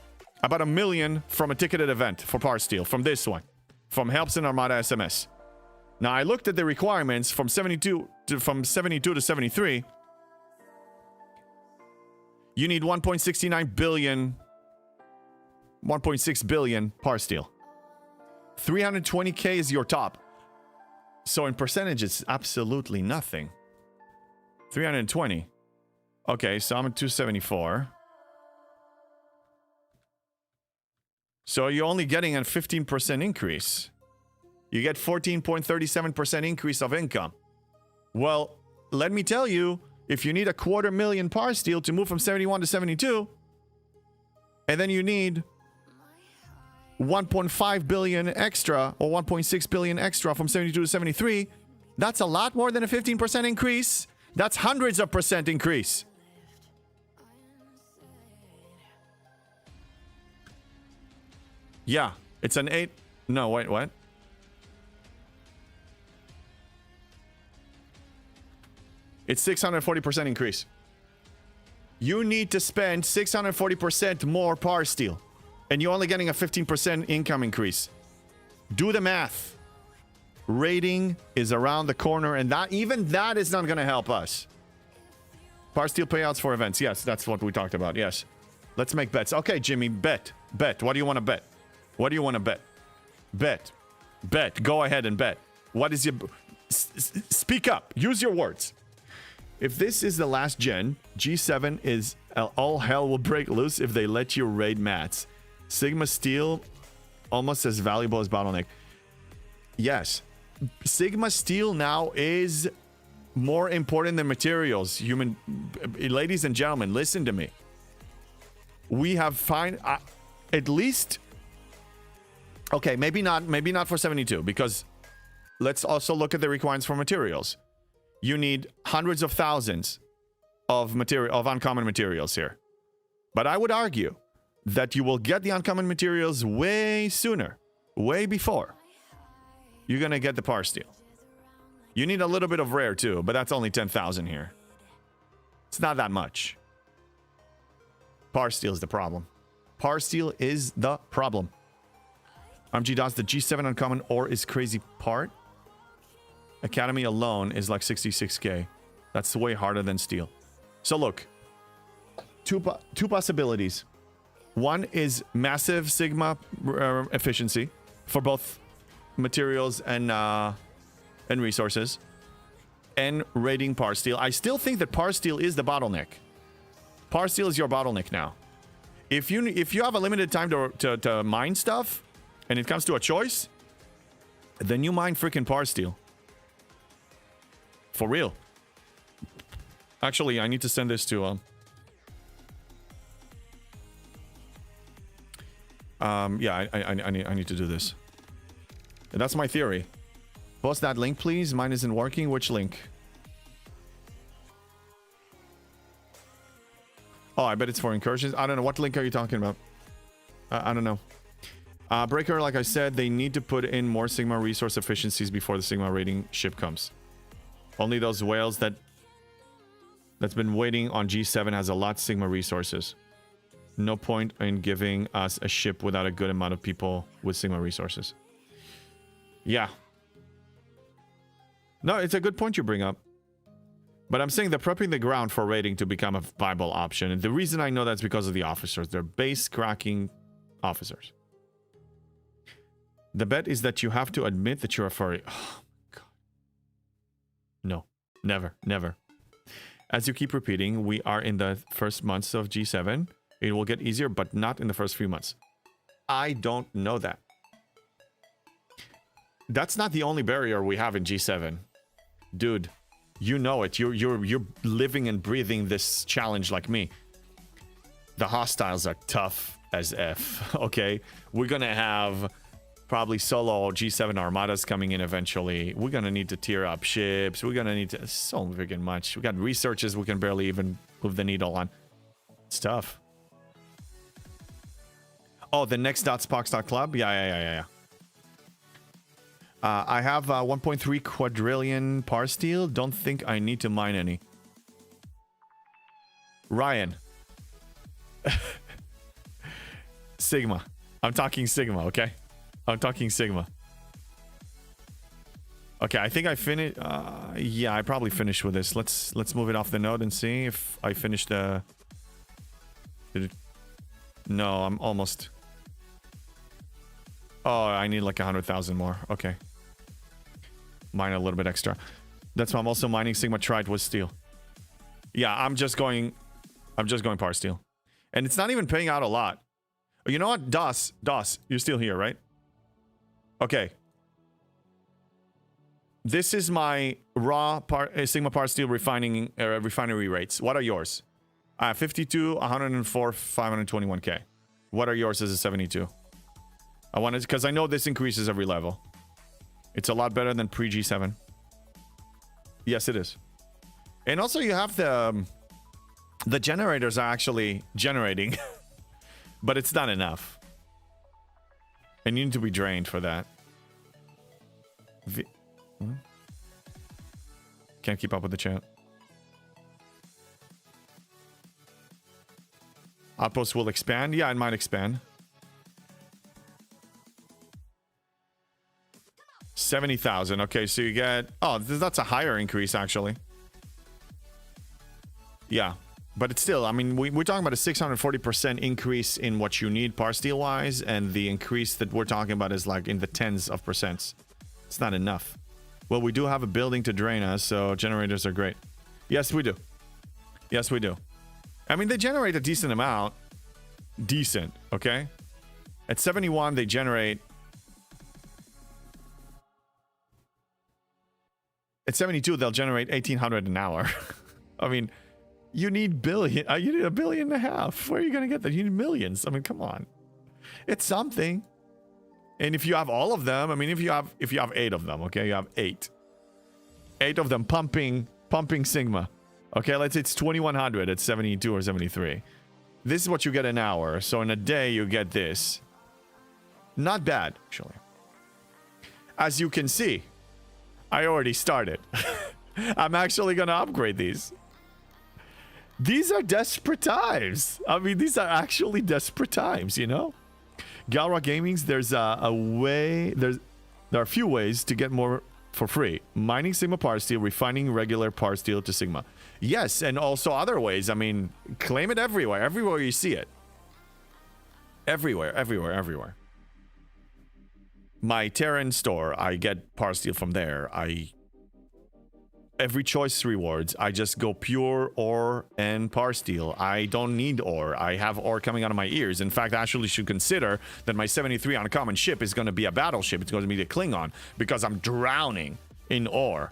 About 1 million from a ticketed event for Par Steel. From this one. From Helps and Armada SMS. Now, I looked at the requirements from 72 to 73. You need 1.69 billion, 1.6 billion Par Steel. 320k is your top. So in percentage, it's absolutely nothing. 320. Okay, so I'm at 274. So you're only getting a 15% increase. You get 14.37% increase of income. Well, let me tell you, if you need 250,000 Par Steel to move from 71 to 72, and then you need 1.5 billion extra, or 1.6 billion extra from 72 to 73, that's a lot more than a 15% increase. That's hundreds of percent increase. Yeah, it's an 8... No, wait, what? It's 640% increase. You need to spend 640% more Par Steel. And you're only getting a 15% income increase. Do the math. Rating is around the corner, and even that is not going to help us. Par Steel payouts for events. Yes, that's what we talked about. Yes. Let's make bets. Okay, Jimmy, bet. Bet. What do you want to bet? What do you want to bet? Bet. Bet. Go ahead and bet. What is your... Speak up. Use your words. If this is the last gen, G7 is all hell will break loose if they let you raid mats. Sigma Steel, almost as valuable as Bottleneck. Yes. Sigma Steel now is more important than materials. Ladies and gentlemen, listen to me. We have at least... Okay, maybe not for 72, because let's also look at the requirements for materials. You need hundreds of thousands of uncommon materials here. But I would argue that you will get the uncommon materials way sooner, way before you're going to get the Par Steel. You need a little bit of rare too, but that's only 10,000 here. It's not that much. Par Steel is the problem. Par Steel is the problem. RMG DOS, the G7 uncommon ore is crazy part. Academy alone is like 66k. That's way harder than Steel. So look, two possibilities. One is massive Sigma efficiency, for both materials and resources, and raiding Parsteel. I still think that Parsteel is the bottleneck. Parsteel is your bottleneck now. If you have a limited time to mine stuff, and it comes to a choice, then you mine freaking Parsteel. For real. Actually, I need to send this to yeah, I need to do this. And that's my theory. Post that link, please. Mine isn't working. Which link? Oh, I bet it's for incursions. I don't know. What link are you talking about? I don't know. Breaker, like I said, they need to put in more Sigma resource efficiencies before the Sigma raiding ship comes. Only those whales that's been waiting on G7 has a lot of Sigma resources. No point in giving us a ship without a good amount of people with Sigma resources. Yeah. No, it's a good point you bring up. But I'm saying they're prepping the ground for raiding to become a viable option. And the reason I know that's because of the officers. They're base cracking officers. The bet is that you have to admit that you're a furry. Oh, God. No, never, never. As you keep repeating, we are in the first months of G7. It will get easier, but not in the first few months. I don't know that. That's not the only barrier we have in G7. Dude, you know it. You're living and breathing this challenge like me. The hostiles are tough as F, okay? We're gonna have probably solo G7 armadas coming in eventually. We're gonna need to tier up ships. We're gonna need to... So freaking much. We got researches we can barely even move the needle on. It's tough. Oh, the next.spox.club? Yeah. I have 1.3 quadrillion Parsteel. Don't think I need to mine any. Ryan. Sigma. I'm talking Sigma, okay? I'm talking Sigma. Okay, I think I finished. Yeah, I probably finished with this. Let's move it off the node and see if I finished the... No, I'm almost... Oh, I need like 100,000 more. Okay. Mine a little bit extra. That's why I'm also mining Sigma Trite with steel. Yeah, I'm just going Parsteel. And it's not even paying out a lot. You know what? DOS, you're still here, right? Okay. This is my raw Sigma Parsteel refinery rates. What are yours? 52, 104, 521k. What are yours as a 72? I wanted, because I know this increases every level. It's a lot better than pre-G7. Yes, it is. And also you have the generators are actually generating, but it's not enough. And you need to be drained for that. Can't keep up with the chat. Outposts will expand. Yeah, it might expand. 70,000. Okay, so you get... Oh, that's a higher increase, actually. Yeah, but it's still... I mean, we're talking about a 640% increase in what you need Parsteel-wise, and the increase that we're talking about is like in the tens of percents. It's not enough. Well, we do have a building to drain us, so generators are great. Yes, we do. Yes, we do. I mean, they generate a decent amount. Decent, okay? At 71, they generate... At 72, they'll generate 1,800 an hour. I mean, you need billion. You need 1.5 billion. Where are you going to get that? You need millions. I mean, come on. It's something. And if you have all of them, I mean, if you have 8 of them, okay, you have 8. 8 of them pumping Sigma. Okay, let's say it's 2,100 at 72 or 73. This is what you get an hour. So in a day, you get this. Not bad, actually. As you can see, I already started. I'm actually going to upgrade these. These are desperate times. I mean, these are actually desperate times, you know? Galra Gaming's, there's a way... There are a few ways to get more for free. Mining Sigma Parsteel, refining regular Parsteel to Sigma. Yes, and also other ways. I mean, claim it everywhere. Everywhere you see it. Everywhere. my Terran store, I get par steel from there. Every choice rewards, I just go pure ore and par steel. I don't need ore. I have ore coming out of my ears. In fact, I actually should consider that my 73 on a common ship is going to be a battleship. It's going to be the Klingon because I'm drowning in ore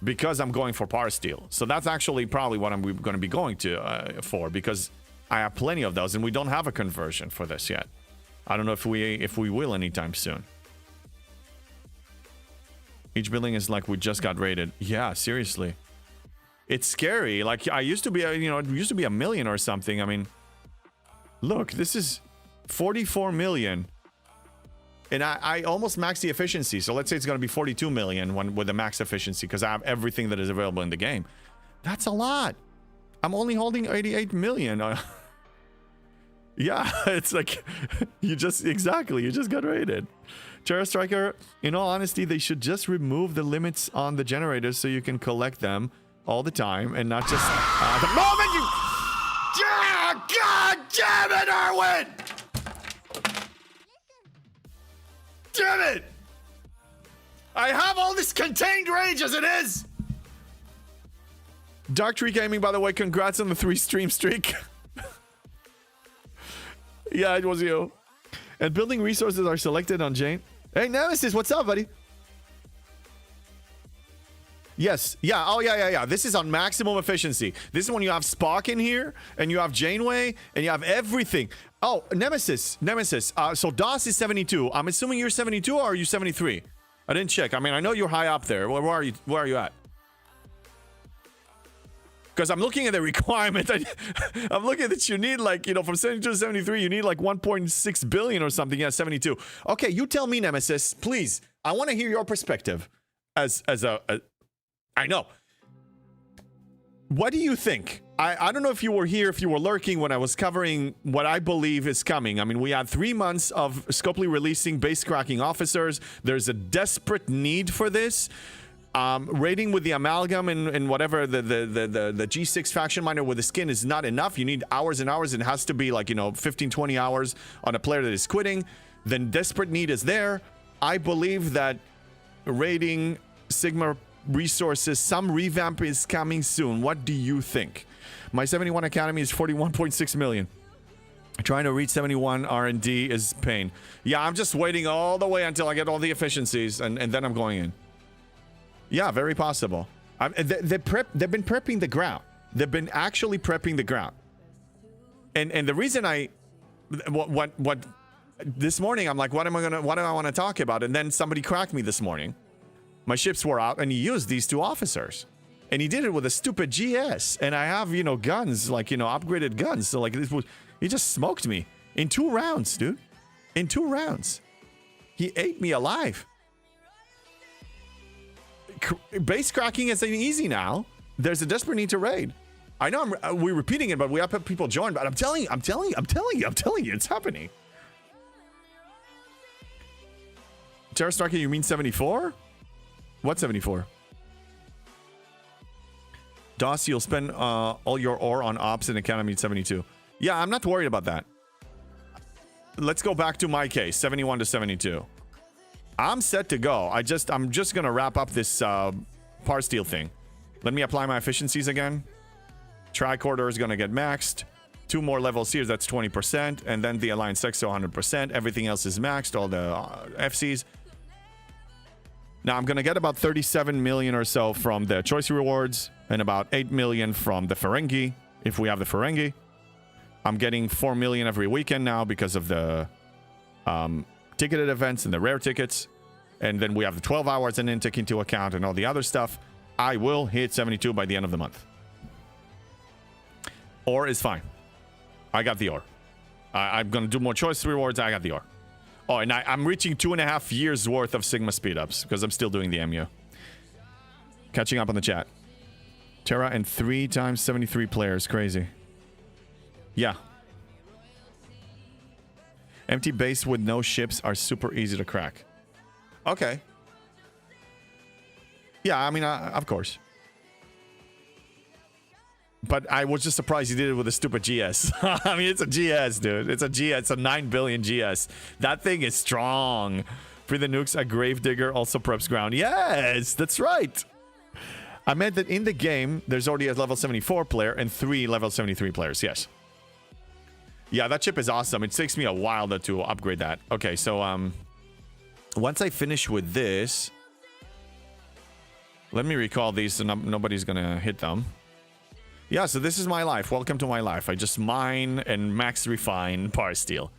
because I'm going for par steel. So that's actually probably what I'm going to be going to for, because I have plenty of those and we don't have a conversion for this yet. I don't know if we will anytime soon. Each building is like we just got raided. Yeah, seriously. It's scary. Like I used to be, it used to be 1 million or something. I mean, look, this is 44 million. And I almost maxed the efficiency. So let's say it's going to be 42 million with the max efficiency because I have everything that is available in the game. That's a lot. I'm only holding 88 million. Yeah, it's like you just got raided. Terra Striker, in all honesty, they should just remove the limits on the generators so you can collect them all the time and not just the moment you. Yeah, God damn it, Arwen! Damn it! I have all this contained rage as it is. Dark Tree Gaming, by the way, congrats on the 3 stream streak. Yeah, it was you. And building resources are selected on Jane. Hey, Nemesis, what's up, buddy? Yes. Yeah. Oh, yeah. This is on maximum efficiency. This is when you have Spock in here, and you have Janeway, and you have everything. Oh, Nemesis. So DOS is 72. I'm assuming you're 72, or are you 73? I didn't check. I mean, I know you're high up there. Where are you at? Because I'm looking at the requirement. I'm looking at that you need like, from 72 to 73, you need like 1.6 billion or something. Yeah, 72. Okay, you tell me, Nemesis, please. I want to hear your perspective as I know. What do you think? I don't know if you were here, if you were lurking when I was covering what I believe is coming. I mean, we had 3 months of Scopely releasing base cracking officers. There's a desperate need for this. Raiding with the amalgam and whatever the G6 faction miner with the skin is not enough. You need hours and hours. It has to be like 15 20 hours on a player that is quitting. Then desperate need is there. I believe that raiding Sigma resources, some revamp is coming soon. What do you think? My 71 academy is 41.6 million. Trying to reach 71 R&D is pain. Yeah, I'm just waiting all the way until I get all the efficiencies and then I'm going in. Yeah, very possible. They've been prepping the ground. They've been actually prepping the ground. And the reason what this morning I'm like, what do I want to talk about? And then somebody cracked me this morning. My ships were out and he used these 2 officers. And he did it with a stupid GS. And I have, guns, like, upgraded guns. So like he just smoked me in 2 rounds, dude. In 2 rounds. He ate me alive. Base cracking is easy now. There's a desperate need to raid. I know we're repeating it, but we have people join. But I'm telling you, it's happening. Terra Striker, you mean 74? What 74? DOS, you'll spend all your ore on ops in Academy 72. Yeah, I'm not worried about that. Let's go back to my case, 71 to 72. I'm set to go. I'm just gonna wrap up this par steel thing. Let me apply my efficiencies again. Tricorder is gonna get maxed. 2 more levels here, that's 20%, and then the Alliance Exo 100%. Everything else is maxed, all the FCs. Now I'm gonna get about 37 million or so from the choice rewards, and about 8 million from the Ferengi, if we have the Ferengi. I'm getting 4 million every weekend now because of the ticketed events and the rare tickets. And then we have the 12 hours and then take into account and all the other stuff. I will hit 72 by the end of the month. Ore is fine. I got the ore. I'm going to do more choice rewards. I got the ore. Oh, and I'm reaching 2.5 years worth of Sigma speed-ups because I'm still doing the MU. Catching up on the chat. Terra and 3 times 73 players. Crazy. Yeah. Empty base with no ships are super easy to crack. Okay. Yeah, I mean, of course. But I was just surprised he did it with a stupid GS. I mean, it's a GS, dude. It's a GS. It's a 9 billion GS. That thing is strong. Free the nukes, a gravedigger also preps ground. Yes, that's right. I meant that in the game, there's already a level 74 player and 3 level 73 players. Yes. Yeah, that chip is awesome. It takes me a while to upgrade that. Okay, so once I finish with this, let me recall these so nobody's gonna hit them. Yeah, so this is my life. Welcome to my life. I just mine and max refine Parsteel.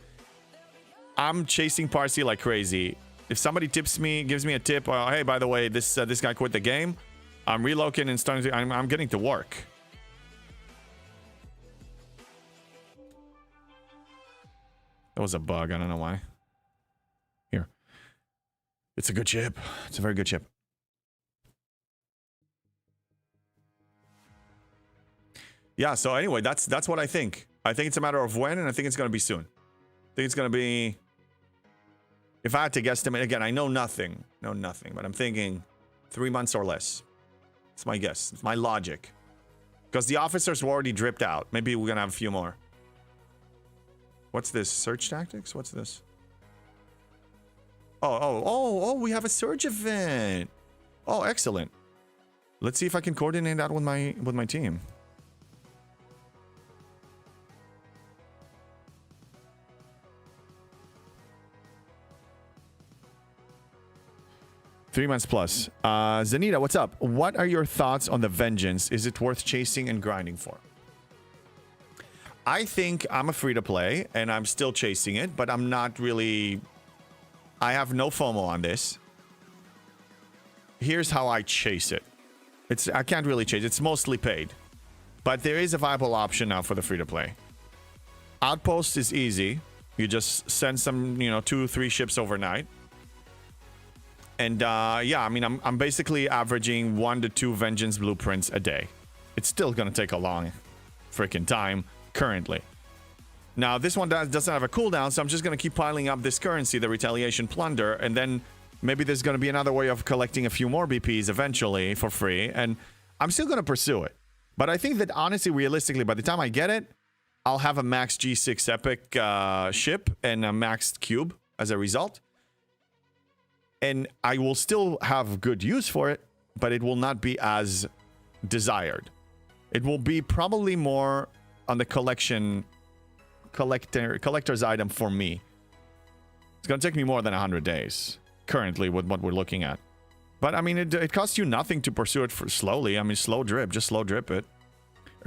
I'm chasing Parsteel like crazy. If somebody tips me, gives me a tip, hey, by the way, this guy quit the game, I'm relocating and starting to, I'm getting to work. That was a bug. I don't know why. Here. It's a good chip. It's a very good chip. Yeah, so anyway, that's what I think. I think it's a matter of when, and I think it's going to be soon. I think it's going to be... If I had to guesstimate, again, I know nothing. Know nothing, but I'm thinking 3 months or less. It's my guess. It's my logic. Because the officers were already dripped out. Maybe we're going to have a few more. What's this? Search tactics? What's this? Oh, we have a surge event. Oh, excellent. Let's see if I can coordinate that with my team. Three months plus. Zanita, what's up? What are your thoughts on the Vengeance? Is it worth chasing and grinding for? I think I'm a free-to-play, and I'm still chasing it, but I'm not really... I have no FOMO on this. Here's how I chase it. I can't really chase. It's mostly paid. But there is a viable option now for the free-to-play. Outpost is easy. You just send some, 2-3 ships overnight. And yeah, I mean, I'm basically averaging 1 to 2 Vengeance blueprints a day. It's still gonna take a long freaking time currently. Now, this one doesn't have a cooldown, so I'm just gonna keep piling up this currency, the Retaliation Plunder, and then maybe there's gonna be another way of collecting a few more BPs eventually for free, and I'm still gonna pursue it. But I think that honestly, realistically, by the time I get it, I'll have a max G6 Epic ship and a maxed cube as a result. And I will still have good use for it, but it will not be as desired. It will be probably more on the collector's item for me. It's going to take me more than 100 days currently with what we're looking at. But I mean, it costs you nothing to pursue it for slowly. I mean, slow drip, just slow drip it.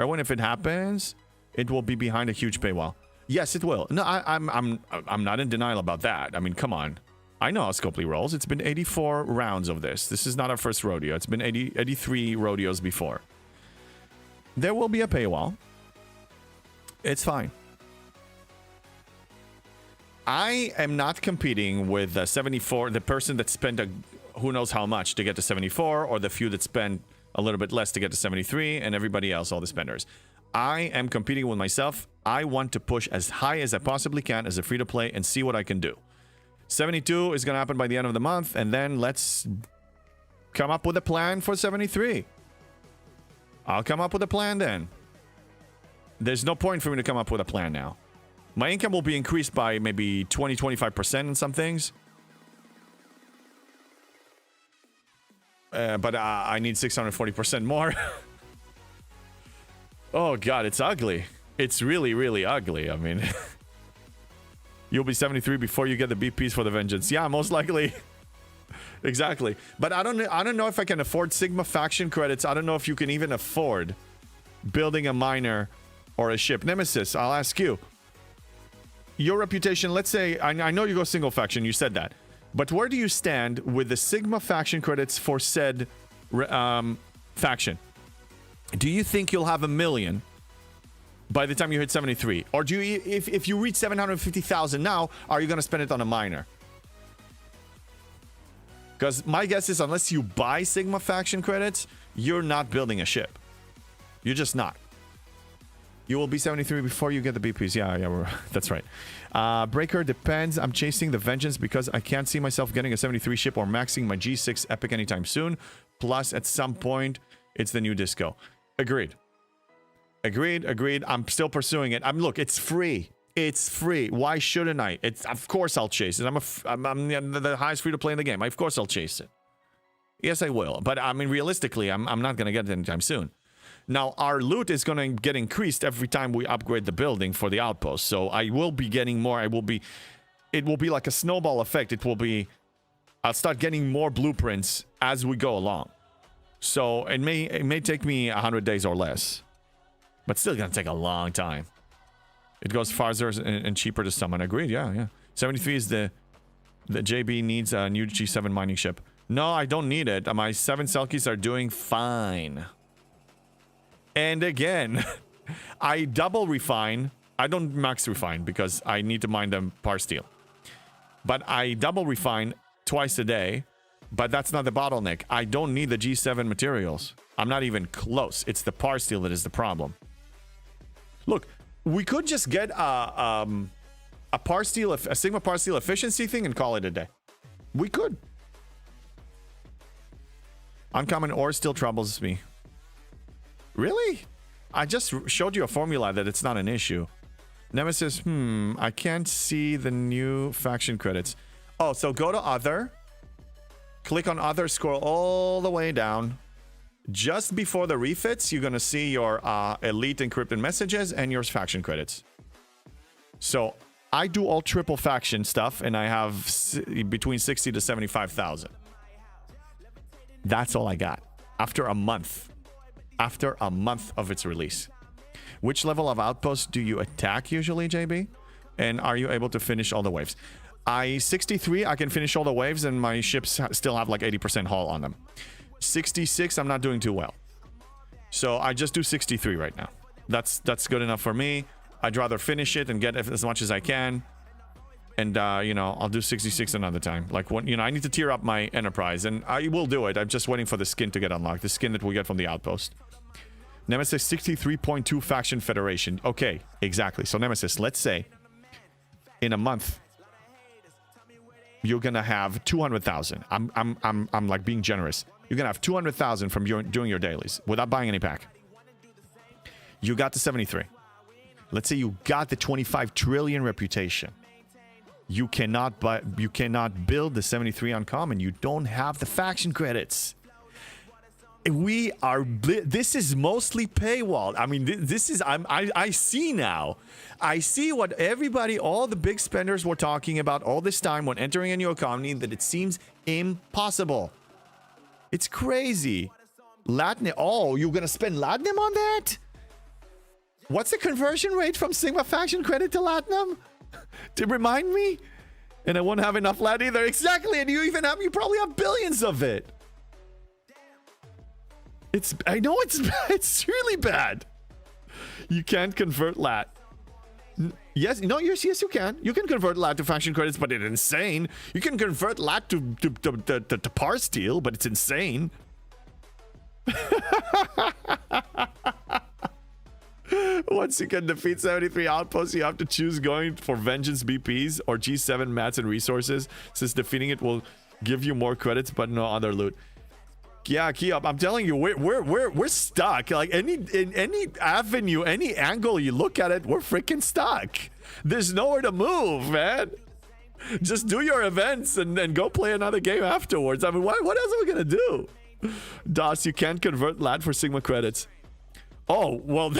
Erwin, if it happens, it will be behind a huge paywall. Yes, it will. No, I'm not in denial about that. I mean, come on. I know how Scopely rolls. It's been 84 rounds of this. This is not our first rodeo. It's been 83 rodeos before. There will be a paywall. It's fine. I am not competing with 74, the person that spent who knows how much to get to 74, or the few that spend a little bit less to get to 73, and everybody else, all the spenders. I am competing with myself. I want to push as high as I possibly can as a free-to-play and see what I can do. 72 is going to happen by the end of the month, and then let's come up with a plan for 73. I'll come up with a plan then. There's no point for me to come up with a plan now. My income will be increased by maybe 20-25% in some things. But I need 640% more. Oh, God, it's ugly. It's really, really ugly. I mean... You'll be 73 before you get the BPs for the Vengeance. Yeah, most likely. Exactly. But I don't know if I can afford Sigma faction credits. I don't know if you can even afford building a miner or a ship. Nemesis, I'll ask you. Your reputation, let's say, I know you go single faction, you said that. But where do you stand with the Sigma faction credits for said faction? Do you think you'll have 1 million by the time you hit 73? Or do you, if you reach 750,000 now, are you going to spend it on a miner? Because my guess is unless you buy Sigma faction credits, you're not building a ship. You're just not. You will be 73 before you get the BPs. Yeah, that's right. Breaker depends. I'm chasing the Vengeance because I can't see myself getting a 73 ship or maxing my G6 Epic anytime soon. Plus, at some point, it's the new disco. Agreed. Agreed. I'm still pursuing it. Look, it's free. It's free. Why shouldn't I? It's of course I'll chase it. I'm the highest free to play in the game. Of course I'll chase it. Yes, I will. But I mean, realistically, I'm not gonna get it anytime soon. Now our loot is gonna get increased every time we upgrade the building for the outpost. So I will be getting more. It will be like a snowball effect. I'll start getting more blueprints as we go along. So it may take me 100 days or less, but still gonna take a long time. It goes farther and cheaper to summon. Agreed. Yeah. 73 is the JB needs a new G7 mining ship. No, I don't need it. My 7 Selkies are doing fine. And again, I double refine. I don't max refine because I need to mine them par steel. But I double refine twice a day. But that's not the bottleneck. I don't need the G7 materials. I'm not even close. It's the par steel that is the problem. Look, we could just get a Sigma par steel efficiency thing and call it a day. We could. Uncommon ore still troubles me. Really? I just showed you a formula that it's not an issue. Nemesis, I can't see the new faction credits. Oh, so go to other. Click on other, scroll all the way down. Just before the refits, you're going to see your elite encrypted messages and your faction credits. So I do all triple faction stuff and I have between 60 to 75,000. That's all I got after a month. After a month of its release. Which level of outpost do you attack usually, JB? And are you able to finish all the waves? 63, I can finish all the waves and my ships still have like 80% hull on them. 66, I'm not doing too well. So I just do 63 right now. That's good enough for me. I'd rather finish it and get as much as I can. And, you know, I'll do 66 another time. Like, when, you know, I need to tier up my Enterprise, and I will do it. I'm just waiting for the skin to get unlocked. The skin that we get from the Outpost. Nemesis 63.2 Faction Federation. Okay, exactly. So, Nemesis, let's say in a month, you're gonna have 200,000. I'm like being generous. You're gonna have 200,000 from doing your dailies without buying any pack. You got the 73. Let's say you got the 25 trillion reputation. You cannot build the 73 uncommon. You don't have the faction credits. This is mostly paywalled. I mean, this is, I see now. I see what everybody, all the big spenders were talking about all this time when entering a new economy, that it seems impossible. It's crazy. Latinum, oh, you're gonna spend Latinum on that? What's the conversion rate from Sigma faction credit to Latinum? To remind me? And I won't have enough lat either. Exactly, and you probably have billions of it. I know it's bad. It's really bad. You can't convert lat. Yes, you can. You can convert lat to faction credits, but it's insane. You can convert lat to par steel, but it's insane. Once you can defeat 73 outposts, you have to choose going for Vengeance BPs or G7 mats and resources, since defeating it will give you more credits but no other loot. Yeah, Keop, I'm telling you, we're stuck. Like in any avenue, any angle you look at it, we're freaking stuck. There's nowhere to move, man. Just do your events and then go play another game afterwards. I mean, what else are we gonna do? DOS, you can't convert lat for Sigma credits. Oh, well,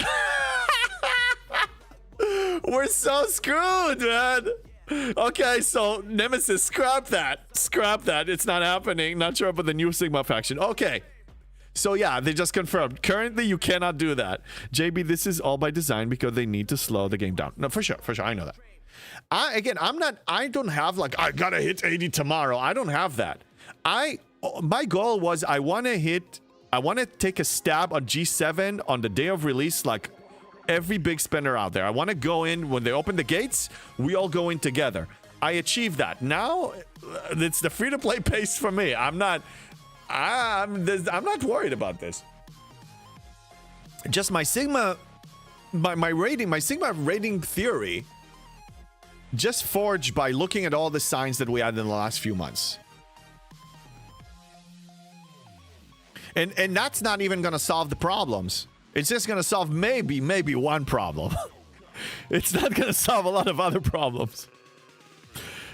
we're so screwed, man. Okay, so Nemesis, scrap that. Scrap that. It's not happening. Not sure about the new Sigma faction. Okay. So yeah, they just confirmed. Currently, you cannot do that. JB, this is all by design because they need to slow the game down. No, for sure. I know that. I don't have like, I gotta hit 80 tomorrow. I don't have that. My goal was I want to take a stab on G7 on the day of release, like every big spender out there. I want to go in when they open the gates. We all go in together. I achieved that. Now it's the free-to-play pace for me. I'm not worried about this. Just my Sigma, my Sigma rating theory, just forged by looking at all the signs that we had in the last few months. And that's not even going to solve the problems. It's just going to solve maybe one problem. It's not gonna solve a lot of other problems.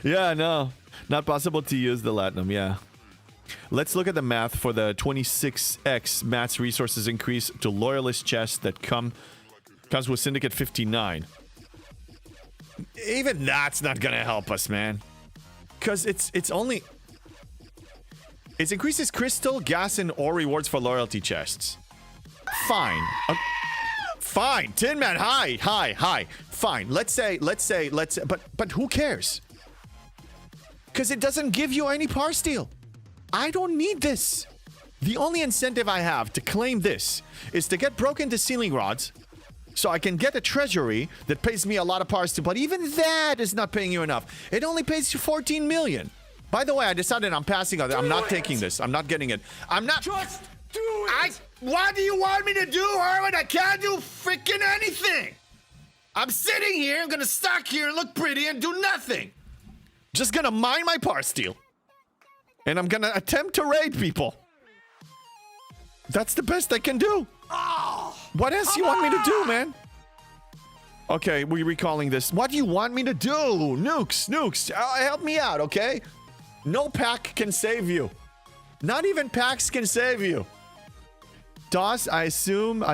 Yeah, no. Not possible to use the Latinum, yeah. Let's look at the math for the 26x Matt's resources increase to Loyalist chest that comes with Syndicate 59. Even that's not gonna help us, man. Because it's only... It increases crystal, gas, and ore rewards for loyalty chests. Fine. Fine. Tin Man, hi. Fine. Let's say, but who cares? Because it doesn't give you any par steel. I don't need this. The only incentive I have to claim this is to get broken to ceiling rods so I can get a treasury that pays me a lot of par steel. But even that is not paying you enough. It only pays you 14 million. By the way, I decided I'm passing on it. I'm not taking this. I'm not getting it. I'm not... Just do it! What do you want me to do, Erwin? I can't do freaking anything! I'm sitting here, I'm gonna stock here and look pretty and do nothing! Just gonna mine my par steel. And I'm gonna attempt to raid people. That's the best I can do. Oh, what else you want me to do, man? Okay, we're recalling this. What do you want me to do? Nukes, help me out, okay? No pack can save you. Not even packs can save you. DOS, I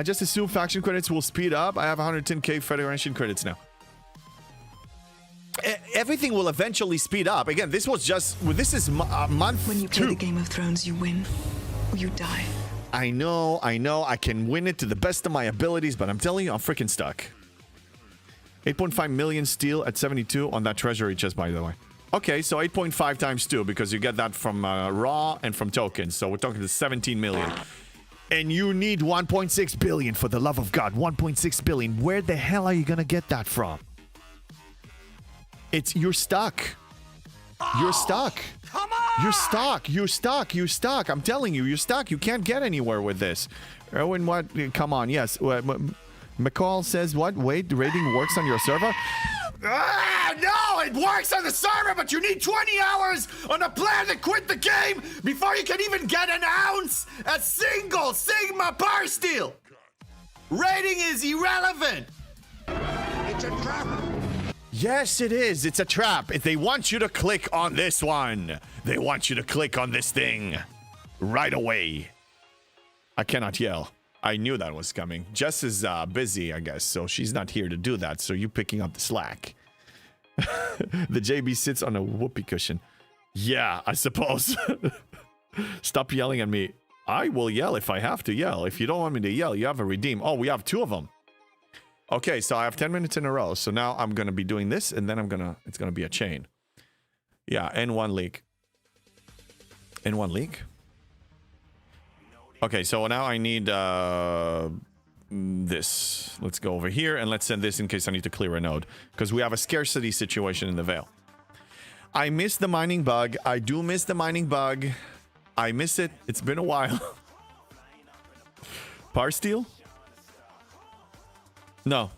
just assume faction credits will speed up. I have 110k Federation credits now. Everything will eventually speed up. Again, this is month 2. When you play the Game of Thrones, you win or you die. I know. I can win it to the best of my abilities, but I'm telling you, I'm freaking stuck. 8.5 million steel at 72 on that treasury chest, by the way. Okay, so 8.5 times 2, because you get that from raw and from tokens. So we're talking to 17 million. And you need 1.6 billion, for the love of God. 1.6 billion. Where the hell are you gonna get that from? You're stuck. You're stuck. come on! You're stuck. I'm telling you, you're stuck. You can't get anywhere with this. Erwin, what? Come on, yes. McCall says, what? Wait, raiding works on your server? No, it works on the server, but you need 20 hours on a plan to quit the game before you can even get an ounce at single Sigma bar steel. Raiding is irrelevant. It's a trap! Yes, it is. It's a trap. They want you to click on this one. They want you to click on this thing right away. I cannot yell. I knew that was coming. Jess is busy, I guess, so she's not here to do that, so you picking up the slack. The JB sits on a whoopee cushion. Yeah, I suppose. Stop yelling at me. I will yell if I have to yell. If you don't want me to yell, you have a redeem. Oh, we have 2 of them. Okay, so I have 10 minutes in a row. So now I'm going to be doing this, and then it's going to be a chain. Yeah, N1 leak. N1 leak? Okay, so now I need this. Let's go over here, and let's send this in case I need to clear a node. Because we have a scarcity situation in the Veil. I miss the mining bug. I do miss the mining bug. I miss it. It's been a while. Par steel? No,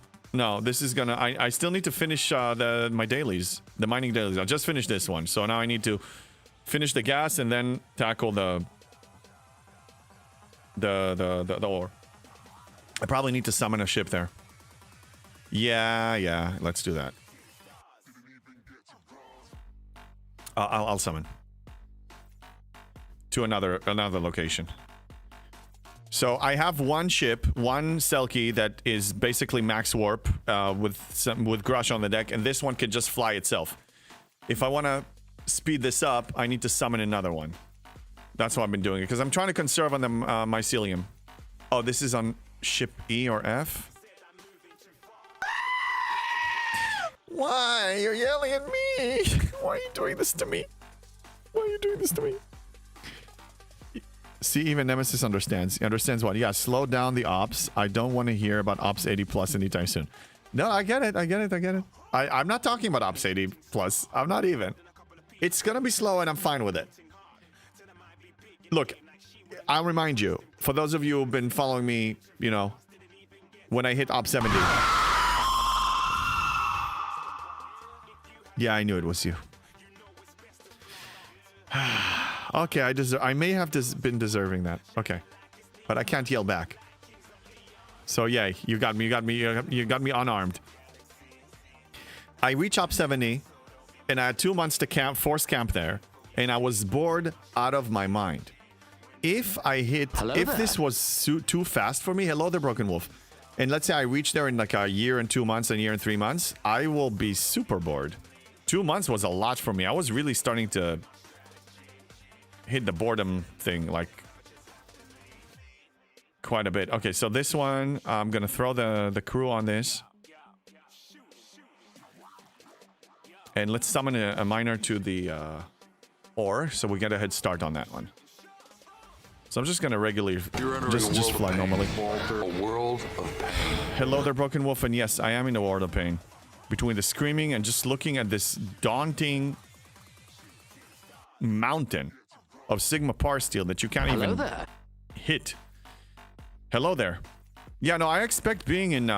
this is gonna... I still need to finish my dailies. The mining dailies. I'll just finish this one. So now I need to finish the gas and then tackle the ore. I probably need to summon a ship there. Yeah, let's do that. I'll summon. To another location. So I have one ship, one Selkie that is basically max warp with Grush on the deck, and this one can just fly itself. If I want to speed this up, I need to summon another one. That's what I've been doing, because I'm trying to conserve on the mycelium. Oh, this is on ship E or F? Why? You're yelling at me! Why are you doing this to me? Why are you doing this to me? See, even Nemesis understands. He understands what? Yeah, slow down the ops. I don't want to hear about ops 80 plus anytime soon. No, I get it. I'm not talking about ops 80 plus. I'm not even. It's gonna be slow and I'm fine with it. Look, I'll remind you, for those of you who've been following me, you know, when I hit op 70. Yeah, I knew it was you. Okay, I may have been deserving that. Okay. But I can't yell back. So yeah, you got me unarmed. I reach up 70, and I had 2 months to camp, force camp there, and I was bored out of my mind. If I hit, if this was too fast for me, hello there, Broken Wolf, and let's say I reach there in like a year and 2 months, a year and 3 months, I will be super bored. 2 months was a lot for me. I was really starting to hit the boredom thing like quite a bit. Okay, so this one, I'm gonna throw the crew on this. And let's summon a miner to the ore, so we get a head start on that one. So I'm just gonna regularly just fly normally. A world of pain. Hello there, Broken Wolf, and yes, I am in a world of pain. Between the screaming and just looking at this daunting mountain of Sigma Par Steel that you can't even hit. Hello there. Yeah, no, I expect being in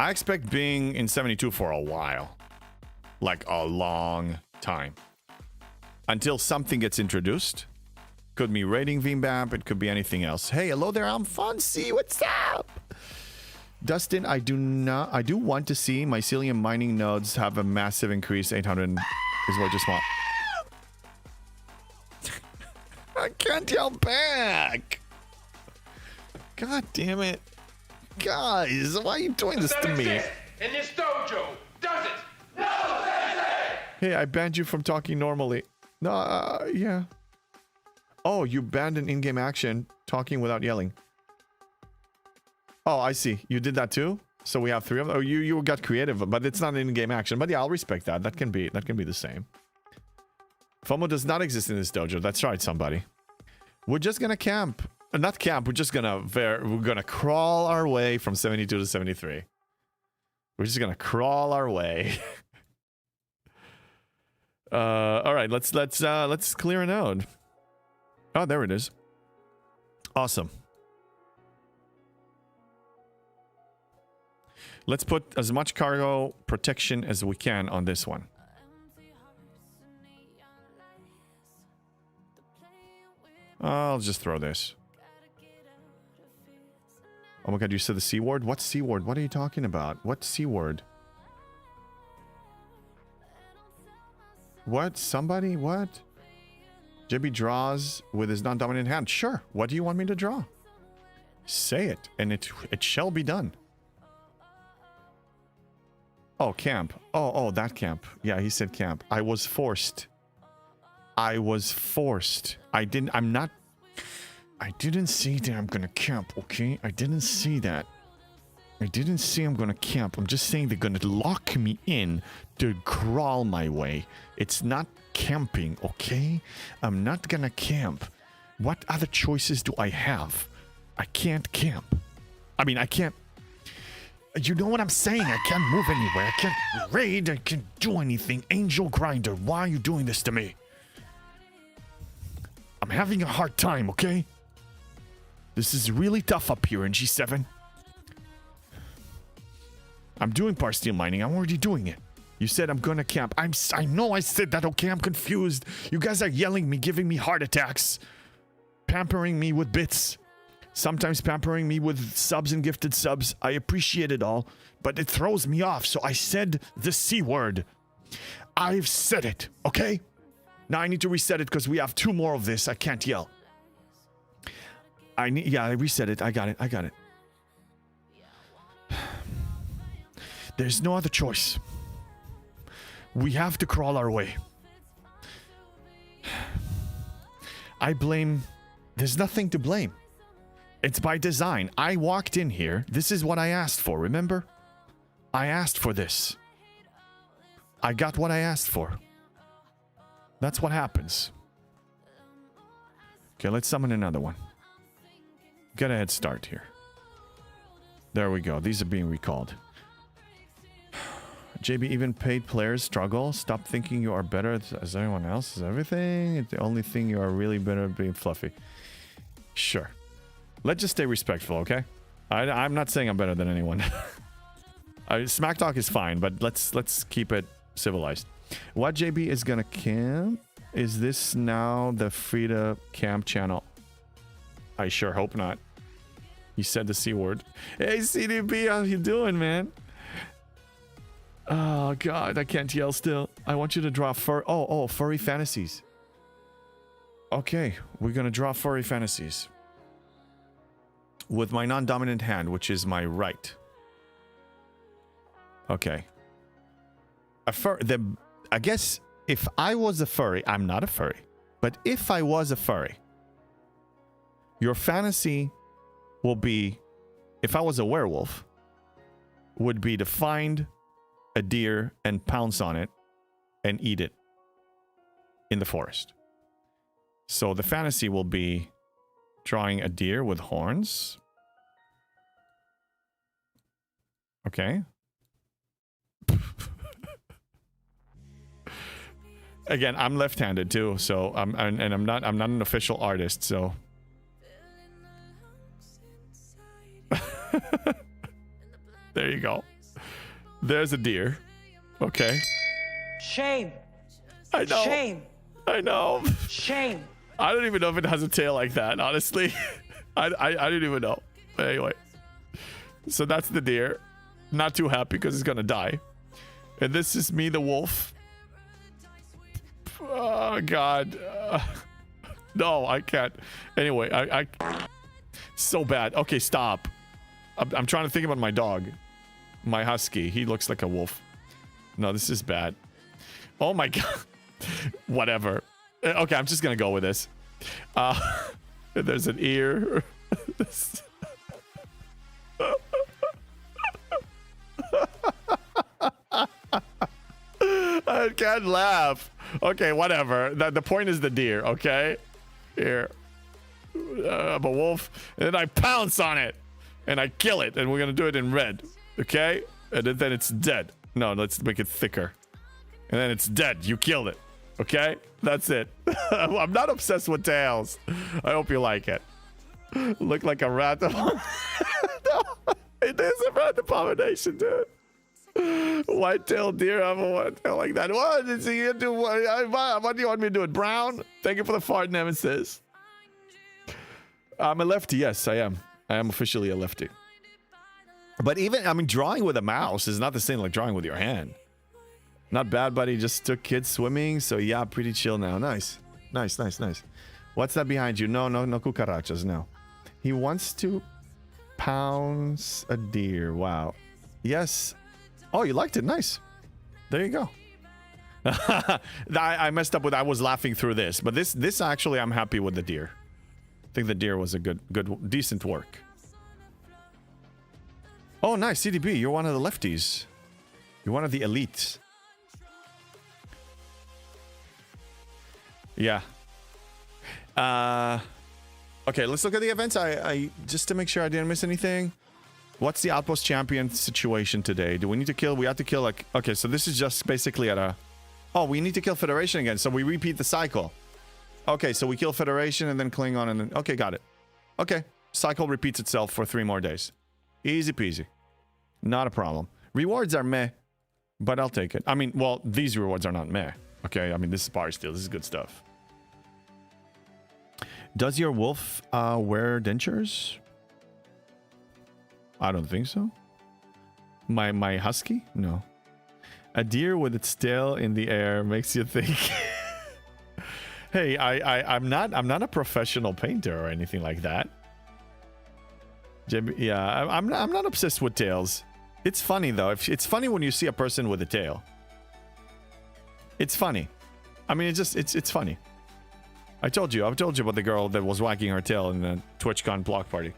I expect being in 72 for a while. Like a long time. Until something gets introduced. Could be raiding VMAP, it could be anything else. Hey, hello there, I'm Fonzie, what's up? Dustin, I do want to see mycelium mining nodes have a massive increase. 800 is what I just want. I can't yell back. God damn it. Guys, why are you doing this to me? In this dojo, does it? No, Sensei! Hey, I banned you from talking normally. No, yeah. Oh, you banned an in-game action, talking without yelling. Oh, I see. You did that too? So we have 3 of them. Oh, you got creative, but it's not an in-game action. But yeah, I'll respect that. That can be the same. FOMO does not exist in this dojo. That's right, somebody. We're just gonna camp. Not camp. We're just gonna crawl our way from 72 to 73. We're just gonna crawl our way. All right. Let's clear a node. Oh, there it is. Awesome. Let's put as much cargo protection as we can on this one. I'll just throw this. Oh my god, you said the C word? What C word? What are you talking about? What C word? What? Somebody? What? JB draws with his non-dominant hand. Sure. What do you want me to draw? Say it, and it shall be done. Oh, camp. Oh, that camp. Yeah, he said camp. I was forced. I didn't say that I'm gonna camp, okay? I didn't see that. I didn't say I'm gonna camp. I'm just saying they're gonna lock me in to crawl my way. It's not camping, okay? I'm not gonna camp. What other choices do I have? I can't camp. I mean, I can't... You know what I'm saying? I can't move anywhere. I can't raid. I can't do anything. Angel Grinder, why are you doing this to me? I'm having a hard time, okay? This is really tough up here in G7. I'm doing Par Steel mining. I'm already doing it. You said I'm gonna camp. I know I said that, okay? I'm confused. You guys are yelling me, giving me heart attacks. Pampering me with bits. Sometimes pampering me with subs and gifted subs. I appreciate it all, but it throws me off. So I said the C word. I've said it, okay? Now I need to reset it because we have 2 more of this. I can't yell. I reset it. I got it. There's no other choice. We have to crawl our way. I blame... There's nothing to blame. It's by design. I walked in here. This is what I asked for, remember? I asked for this. I got what I asked for. That's what happens. Okay, let's summon another one. Get a head start here. There we go. These are being recalled. JB, even paid players struggle. Stop thinking you are better as everyone else is everything. The only thing you are really better at being fluffy. Sure. Let's just stay respectful, okay? I'm not saying I'm better than anyone. Smack talk is fine, but let's keep it civilized. What JB is gonna camp? Is this now the Frida camp channel? I sure hope not. He said the C word. Hey, CDB, how you doing, man? Oh, God, I can't yell still. I want you to draw furry fantasies. Okay, we're going to draw furry fantasies. With my non-dominant hand, which is my right. Okay. I guess if I was a furry, I'm not a furry, but if I was a furry, your fantasy will be, if I was a werewolf, would be to find a deer and pounce on it and eat it in the forest. So the fantasy will be drawing a deer with horns. Okay. Again, I'm left-handed too, so I'm not an official artist, so there you go. There's a deer. Okay. Shame. I know. Shame. I know. Shame. I don't even know if it has a tail like that, honestly. I don't even know. Anyway. So that's the deer. Not too happy because it's gonna die. And this is me, the wolf. Oh, God. No, I can't. Anyway, I so bad. Okay, stop. I'm trying to think about my dog. My husky. He looks like a wolf. No, this is bad. Oh, my God. Whatever. Okay, I'm just going to go with this. There's an ear. I can't laugh. Okay, whatever. The point is the deer, okay? Here. I'm a wolf. And then I pounce on it. And I kill it. And we're going to do it in red. Okay? And then it's dead. No, let's make it thicker. And then it's dead. You killed it. Okay? That's it. I'm not obsessed with tails. I hope you like it. Look like a rat. No, it is a rat abomination, dude. White-tailed deer, I have a white-tail like that. What do you do? What do you want me to do? It brown? Thank you for the fart, Nemesis. I'm a lefty. Yes, I am. I am officially a lefty. But even, I mean, drawing with a mouse is not the same like drawing with your hand. Not bad, buddy. Just took kids swimming. So yeah, pretty chill now. Nice. Nice, nice, nice. What's that behind you? No cucarachas, no. He wants to pounce a deer. Wow. Yes. Oh, you liked it. Nice. There you go. I messed up with, I was laughing through this, but this actually, I'm happy with the deer. I think the deer was a good, decent work. Oh, nice. CDB, you're one of the lefties. You're one of the elites. Yeah. Okay, let's look at the events. I just to make sure I didn't miss anything. What's the Outpost Champion situation today? Do we need to kill? We have to kill like... Okay, so this is just basically at a... Oh, we need to kill Federation again. So we repeat the cycle. Okay, so we kill Federation and then Klingon and then... Okay, got it. Okay, cycle repeats itself for 3 more days. Easy peasy. Not a problem. Rewards are meh, but I'll take it. I mean, well, these rewards are not meh. Okay, I mean, this is Power Steel. This is good stuff. Does your wolf wear dentures? I don't think so. My husky? No. A deer with its tail in the air makes you think. Hey, I'm not a professional painter or anything like that. Yeah, I'm not obsessed with tails. It's funny though. It's funny when you see a person with a tail. It's funny. I mean, it's funny. I've told you about the girl that was wagging her tail in the TwitchCon block party.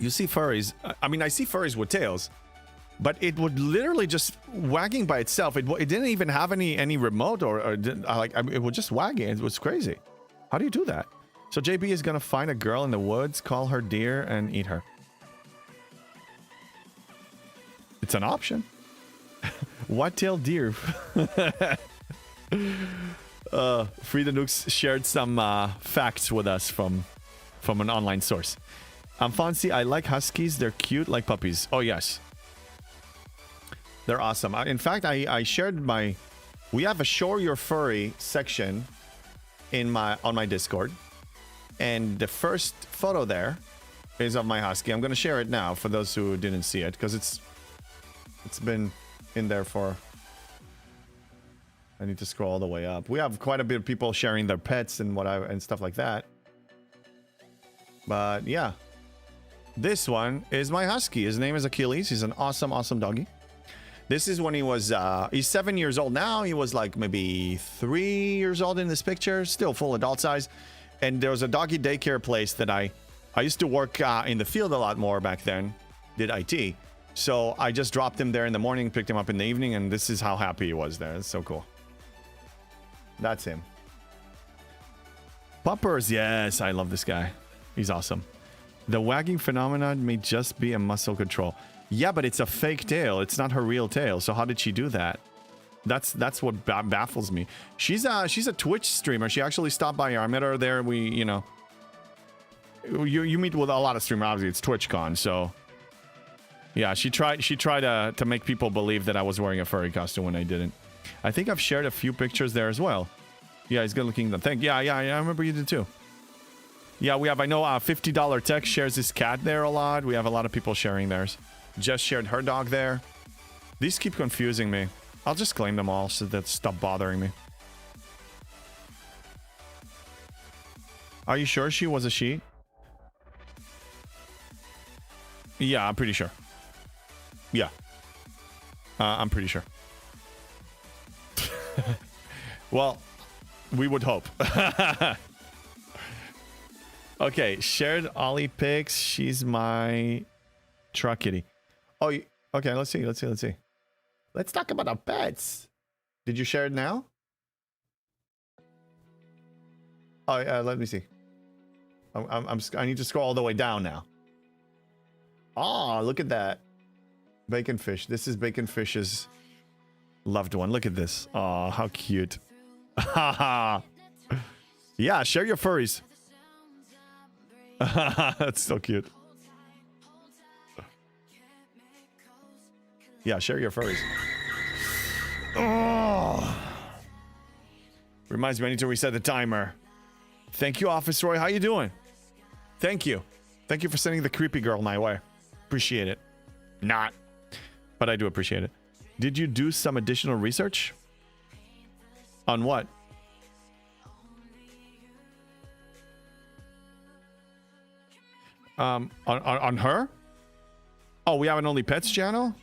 You see furries. I mean, I see furries with tails, but it would literally just wagging by itself. It didn't even have any remote or like it was just wagging. It was crazy. How do you do that? So JB is gonna find a girl in the woods, call her deer, and eat her. It's an option. White-tailed deer. Frida Nukes shared some facts with us from an online source. Fonzie, I like huskies. They're cute like puppies. Oh, yes. They're awesome. In fact, I shared my... We have a Show Your Furry section on my Discord. And the first photo there is of my husky. I'm gonna share it now for those who didn't see it, because it's been in there for... I need to scroll all the way up. We have quite a bit of people sharing their pets and whatever and stuff like that. But yeah, this one is my husky. His name is Achilles. He's an awesome, awesome doggy. This is when he was, he's 7 years old now. He was like maybe 3 years old in this picture, still full adult size. And there was a doggy daycare place that I used to work in the field a lot more back then, did IT. So I just dropped him there in the morning, picked him up in the evening, and this is how happy he was there. It's so cool. That's him. Puppers, yes, I love this guy. He's awesome. The wagging phenomenon may just be a muscle control. Yeah, but it's a fake tail. It's not her real tail. So how did she do that? That's what baffles me. She's a Twitch streamer. She actually stopped by here. I met her there. We, you know, you meet with a lot of streamers. Obviously, it's TwitchCon. So yeah, she tried to make people believe that I was wearing a furry costume when I didn't. I think I've shared a few pictures there as well. Yeah, he's good looking. Yeah, I remember you did too. Yeah, we have, I know, $50 Tech shares his cat there a lot. We have a lot of people sharing theirs. Jess shared her dog there. These keep confusing me. I'll just claim them all so that stop bothering me. Are you sure she was a she? Yeah, I'm pretty sure. Yeah. I'm pretty sure. Well, we would hope. Okay, shared Ollie pics. She's my truck kitty. Oh, okay. Let's see. Let's talk about our pets. Did you share it now? Oh, yeah. Let me see. I need to scroll all the way down now. Oh, look at that. Bacon Fish. This is Bacon Fish's loved one. Look at this. Oh, how cute. Yeah, share your furries. That's so cute. Yeah, share your furries. Oh. Reminds me I need to reset the timer. Thank you, Office Roy. How you doing? Thank you. Thank you for sending the creepy girl my way. Appreciate it. Not. But I do appreciate it. Did you do some additional research? On what? On her? Oh, we have an Only Pets channel?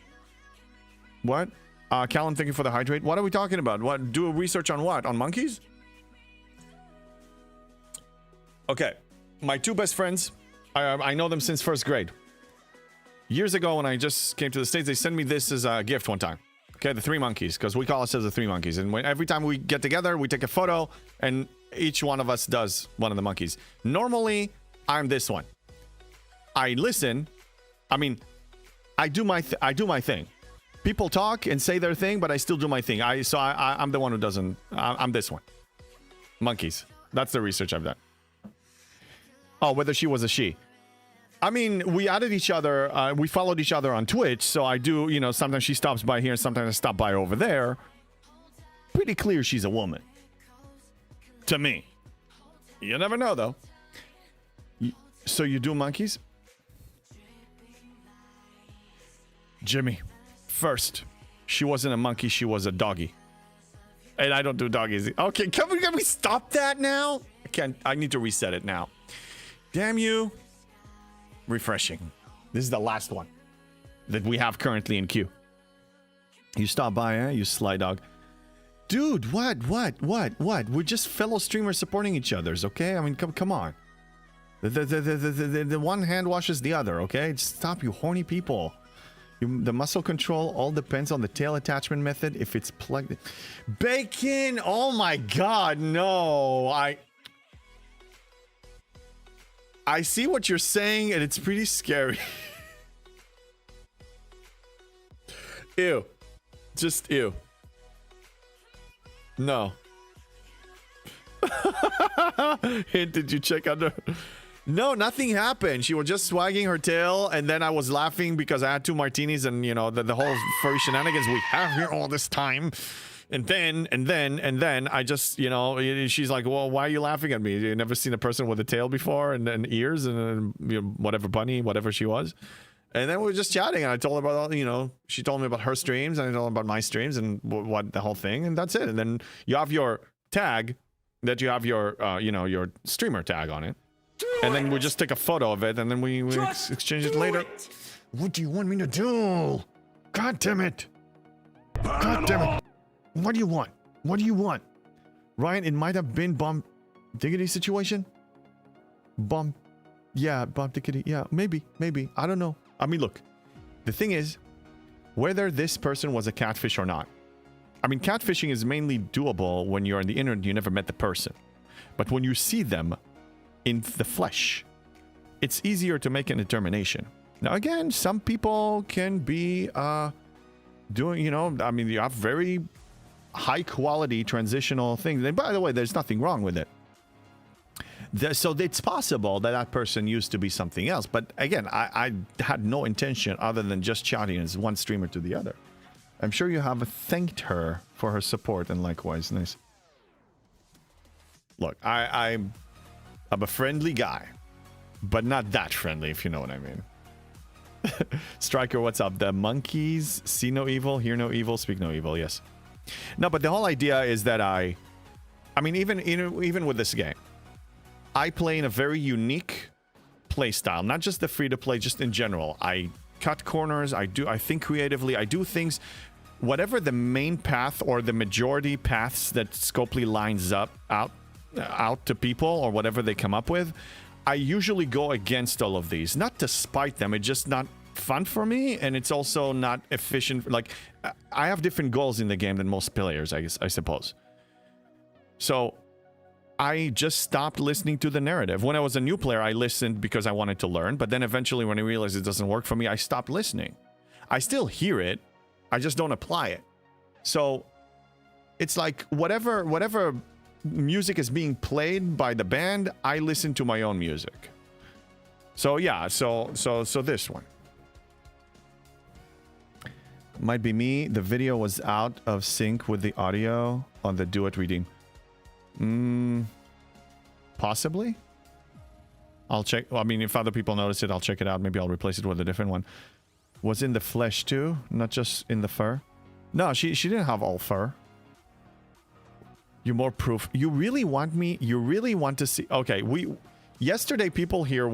What? Callum, thank you for the hydrate. What are we talking about? What? Do a research on what? On monkeys? Okay. My two best friends, I know them since first grade. Years ago when I just came to the States, they sent me this as a gift one time. Okay, the three monkeys, because we call ourselves the three monkeys. And every time we get together, we take a photo, and each one of us does one of the monkeys. Normally, I'm this one. I listen. I mean, I do my thing. People talk and say their thing, but I still do my thing. I'm the one who doesn't. I'm this one. Monkeys. That's the research I've done. Oh, whether she was a she. I mean, we added each other. We followed each other on Twitch. So I do, you know, sometimes she stops by here. Sometimes I stop by over there. Pretty clear she's a woman. To me. You never know, though. So you do monkeys? Jimmy. First, she wasn't a monkey. She was a doggy. And I don't do doggies. Okay, can we stop that now? I need to reset it now. Damn you. Refreshing. This is the last one that we have currently in queue. You stop by, eh? You sly dog. Dude, what? We're just fellow streamers supporting each other's, okay? I mean, come on. The one hand washes the other, okay? Just stop, you horny people. The muscle control all depends on the tail attachment method. If it's plugged in. Bacon! Oh my god, no. I see what you're saying, and it's pretty scary. Ew. Just ew. No. Hint, did you check under? No, nothing happened. She was just swagging her tail, and then I was laughing because I had 2 martinis and, you know, the whole furry shenanigans we have here all this time. And then I just, you know, she's like, well, why are you laughing at me? You never seen a person with a tail before and ears and you know, whatever bunny, whatever she was. And then we were just chatting, and I told her about, you know, she told me about her streams, and I told her about my streams and what the whole thing, and that's it. And then you have your tag that you have your, you know, your streamer tag on it. And then we just take a photo of it, and then we exchange it later. What do you want me to do? God damn it. God damn it. What do you want? What do you want? Ryan, it might have been Bomb Diggity situation? Bomb. Yeah, Bomb Diggity. Yeah, maybe. I don't know. I mean, look. The thing is, whether this person was a catfish or not. I mean, catfishing is mainly doable when you're on the internet and you never met the person. But when you see them in the flesh, it's easier to make a determination. Now, again, some people can be doing, you know, I mean, you have very high quality transitional things. And by the way, there's nothing wrong with it. So it's possible that that person used to be something else. But again, I had no intention other than just chatting as one streamer to the other. I'm sure you have thanked her for her support and likewise. Nice. Look, I'm a friendly guy, but not that friendly, if you know what I mean. Striker, what's up? The monkeys see no evil, hear no evil, speak no evil. Yes. No, but the whole idea is that I mean, even with this game, I play in a very unique play style, not just the free to play, just in general. I cut corners. I think creatively. I do things, whatever the main path or the majority paths that Scopely lines up out to people or whatever they come up with. I usually go against all of these, not to spite them. It's just not fun for me, and it's also not efficient. Like, I have different goals in the game than most players, I suppose. So I just stopped listening to the narrative. When I was a new player, I listened because I wanted to learn, but then eventually when I realized it doesn't work for me, I stopped listening. I still hear it, I just don't apply it. So it's like whatever music is being played by the band, I listen to my own music. So yeah, so this one might be me. The video was out of sync with the audio on the Do It Redeem. Possibly. I'll check. Well, I mean, if other people notice it, I'll check it out. Maybe I'll replace it with a different one. Was in the flesh too, not just in the fur. No, she didn't have all fur. You more proof. You really want me? You really want to see? Okay, yesterday people here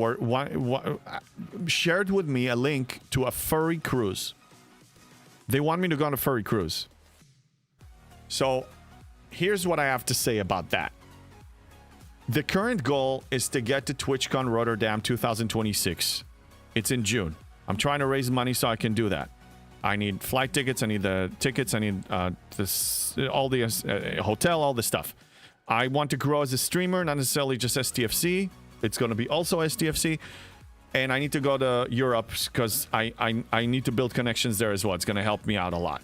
shared with me a link to a furry cruise. They want me to go on a furry cruise. So here's what I have to say about that. The current goal is to get to TwitchCon Rotterdam 2026. It's in June. I'm trying to raise money so I can do that. I need flight tickets. I need the tickets. I need all the hotel, all the stuff. I want to grow as a streamer, not necessarily just STFC. It's going to be also STFC. And I need to go to Europe because I need to build connections there as well. It's going to help me out a lot.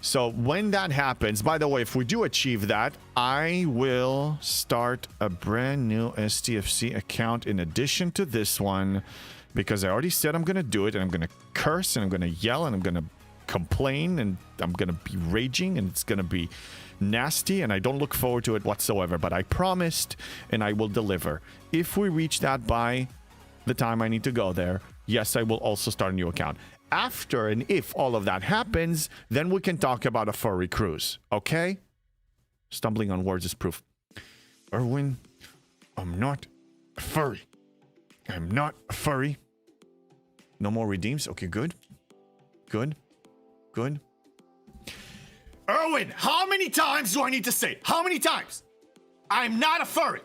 So when that happens, by the way, if we do achieve that, I will start a brand new STFC account in addition to this one, because I already said I'm going to do it, and I'm going to curse, and I'm going to yell, and I'm going to complain, and I'm going to be raging, and it's going to be nasty, and I don't look forward to it whatsoever, but I promised, and I will deliver. If we reach that by the time I need to go there, yes, I will also start a new account. After and if all of that happens, then we can talk about a furry cruise, okay? Stumbling on words is proof. Erwin, I'm not a furry. I'm not a furry. No more redeems? Okay, good. Good. Erwin, how many times do I need to say? How many times? I'm not a furry.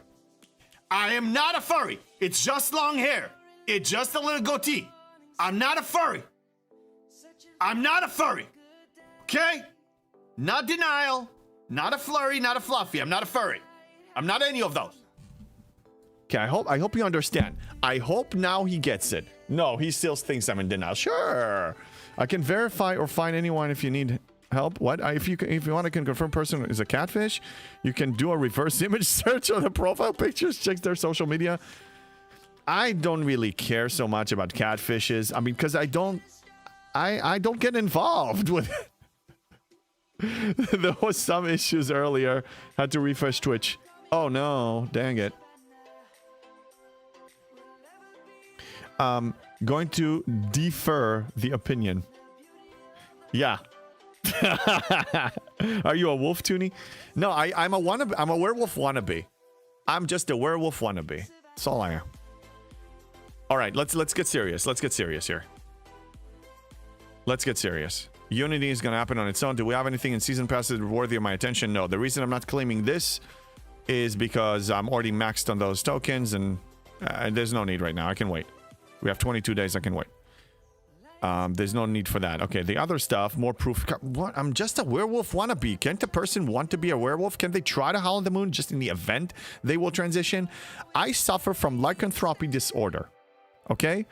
I am not a furry. It's just long hair. It's just a little goatee. I'm not a furry. I'm not a furry. Okay? Not denial. Not a flurry. Not a fluffy. I'm not a furry. I'm not any of those. Okay, I hope you understand. I hope now he gets it. No, he still thinks I'm in denial. Sure. I can verify or find anyone if you need help. What? If you want to confirm person is a catfish, you can do a reverse image search on the profile pictures, check their social media. I don't really care so much about catfishes. I mean, because I don't get involved with it. There was some issues earlier. Had to refresh Twitch. Oh no, dang it. Going to defer the opinion. Yeah. Are you a wolf, Toonie? No, I'm a wannabe. I'm a werewolf wannabe. I'm just a werewolf wannabe. That's all I am. All right, let's get serious. Let's get serious here. Let's get serious. Unity is going to happen on its own. Do we have anything in season passes worthy of my attention? No. The reason I'm not claiming this is because I'm already maxed on those tokens, and there's no need right now. I can wait. We have 22 days. I can wait. There's no need for that. Okay, the other stuff, more proof. What? I'm just a werewolf wannabe. Can't a person want to be a werewolf? Can they try to Howl the Moon just in the event they will transition? I suffer from lycanthropy disorder. Okay?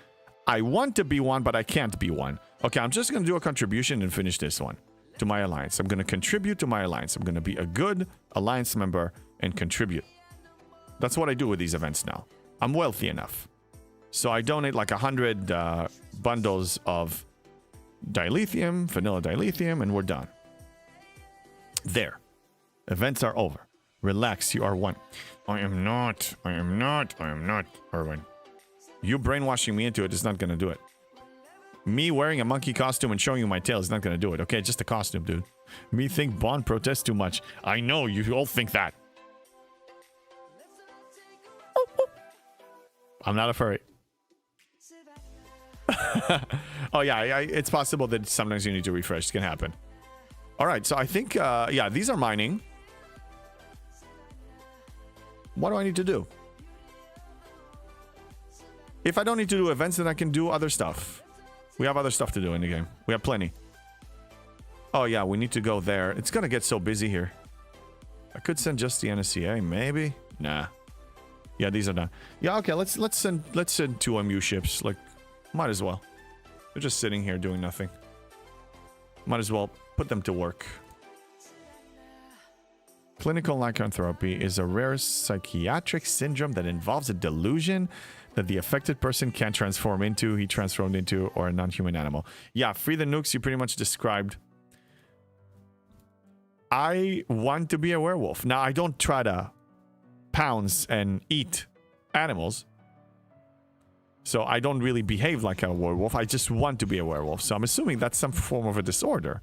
I want to be one, but I can't be one. Okay, I'm just going to do a contribution and finish this one to my alliance. I'm going to contribute to my alliance. I'm going to be a good alliance member and contribute. That's what I do with these events now. I'm wealthy enough. So I donate like 100 bundles of dilithium, vanilla dilithium, and we're done. There. Events are over. Relax, you are one. I am not, Erwin. You brainwashing me into it is not going to do it. Me wearing a monkey costume and showing you my tail is not going to do it. Okay, just a costume, dude. Me think Bond protests too much. I know, you all think that. I'm not a furry. Oh yeah, it's possible that sometimes you need to refresh. It can happen. All right, so I think yeah, these are mining. What do I need to do? If I don't need to do events, then I can do other stuff. We have other stuff to do in the game. We have plenty. Oh yeah, we need to go there. It's gonna get so busy here. I could send just the NSCA, maybe. Nah. Yeah, these are done. Yeah, okay. Let's send 2 MU ships. Like, might as well. They're just sitting here doing nothing. Might as well put them to work. Clinical lycanthropy is a rare psychiatric syndrome that involves a delusion that the affected person can't transform into, he transformed into, or a non-human animal. Yeah, Free the Nukes you pretty much described. I want to be a werewolf. Now, I don't try to pounce and eat animals. So I don't really behave like a werewolf. I just want to be a werewolf. So I'm assuming that's some form of a disorder.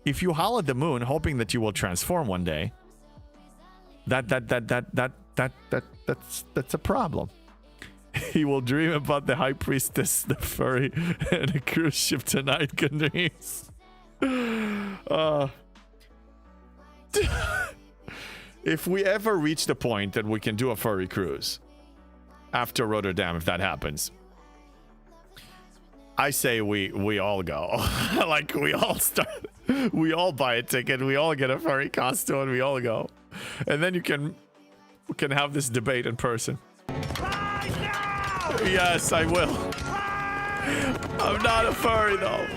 If you howl at the moon hoping that you will transform one day, that's a problem. He will dream about the high priestess, the furry, and a cruise ship tonight. Good dreams. If we ever reach the point that we can do a furry cruise after Rotterdam, if that happens, I say we all go. Like, we all buy a ticket, we all get a furry costume, and we all go. And then we can have this debate in person. Yes, I will. I'm not a furry though.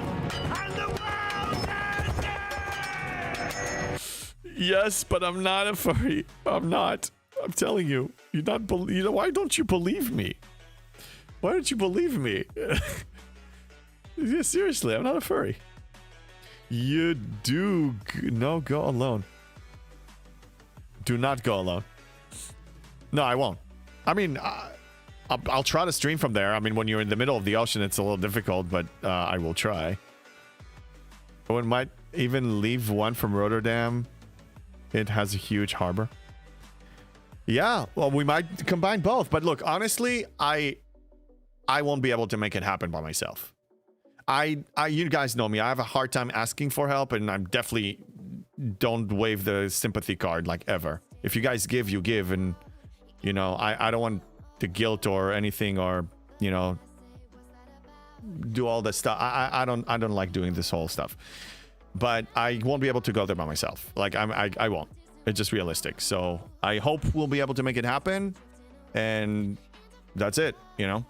Yes, but I'm not a furry. I'm not. I'm telling you. Why don't you believe me? Why don't you believe me? Yeah, seriously, I'm not a furry. You do. No, go alone. Do not go alone. No, I won't. I mean, I'll try to stream from there. I mean, when you're in the middle of the ocean, it's a little difficult, but I will try. One might even leave one from Rotterdam. It has a huge harbor. Yeah, well, we might combine both. But look, honestly, I won't be able to make it happen by myself. You guys know me. I have a hard time asking for help, and I'm definitely don't wave the sympathy card like ever. If you guys give, you give, and you know, I don't want the guilt or anything, or you know, do all this stuff. I don't like doing this whole stuff. But I won't be able to go there by myself. Like I won't. It's just realistic. So I hope we'll be able to make it happen, and that's it. You know,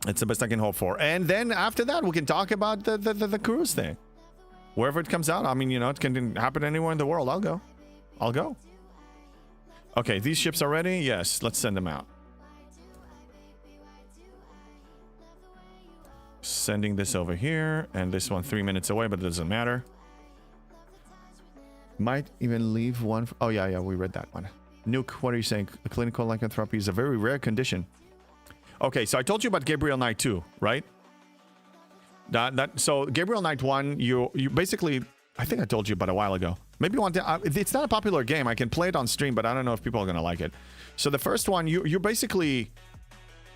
it's the best I can hope for. And then after that, we can talk about the cruise thing, wherever it comes out. I mean, you know, it can happen anywhere in the world. I'll go. Okay, these ships are ready. Yes, let's send them out. Sending this over here, and this one 3 minutes away, but it doesn't matter. Might even leave one. Oh, yeah, we read that one. Nuke, what are you saying? Clinical lycanthropy is a very rare condition. Okay, so I told you about Gabriel Knight 2, right? So Gabriel Knight 1, you basically, I think I told you about a while ago. Maybe you want to, it's not a popular game. I can play it on stream, but I don't know if people are going to like it. So the first one, you basically,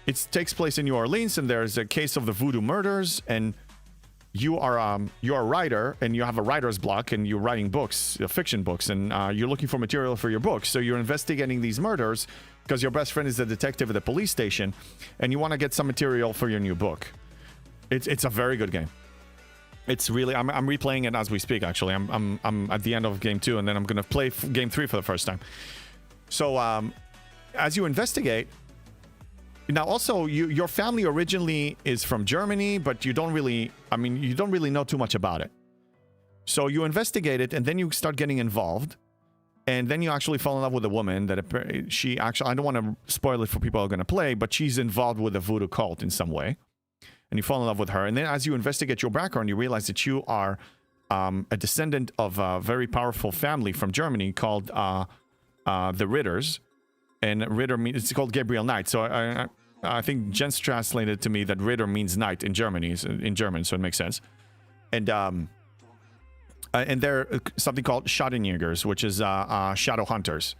it takes place in New Orleans, and there's a case of the voodoo murders, and you're a writer, and you have a writer's block, and you're writing books, fiction books, and you're looking for material for your books. So you're investigating these murders because your best friend is a detective at the police station, and you want to get some material for your new book. It's a very good game. It's really, I'm replaying it as we speak. Actually, I'm at the end of game 2, and then I'm gonna play game 3 for the first time. So as you investigate. Now, also, your family originally is from Germany, but you don't really know too much about it. So you investigate it, and then you start getting involved, and then you actually fall in love with a woman that she actually, I don't want to spoil it for people who are going to play, but she's involved with a voodoo cult in some way, and you fall in love with her. And then as you investigate your background, you realize that you are a descendant of a very powerful family from Germany called the Ritters. And Ritter means, it's called Gabriel Knight. So I think Jens translated to me that Ritter means knight in German, so it makes sense. And they're something called Schattenjägers, which is shadow hunters.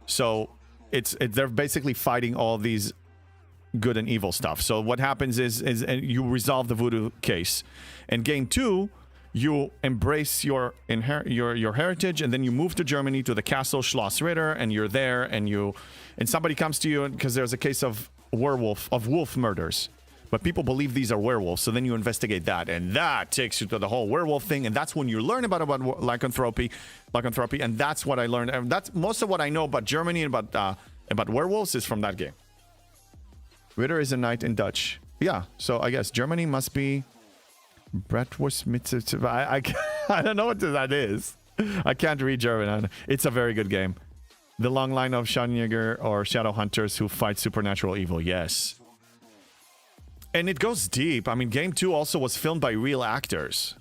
So they're basically fighting all these good and evil stuff. So what happens is you resolve the voodoo case. In game 2, you embrace your heritage, and then you move to Germany to the castle Schloss Ritter, and you're there, and somebody comes to you because there's a case of wolf murders, but people believe these are werewolves. So then you investigate that, and that takes you to the whole werewolf thing, and that's when you learn about lycanthropy, and that's what I learned. And that's most of what I know about Germany and about werewolves is from that game. Ritter is a knight in Dutch. Yeah, so I guess Germany must be. Bratwurst. I don't know what that is. I can't read German. It's a very good game. The long line of Schattenjäger or shadow hunters who fight supernatural evil. Yes. And it goes deep. I mean, game 2 also was filmed by real actors.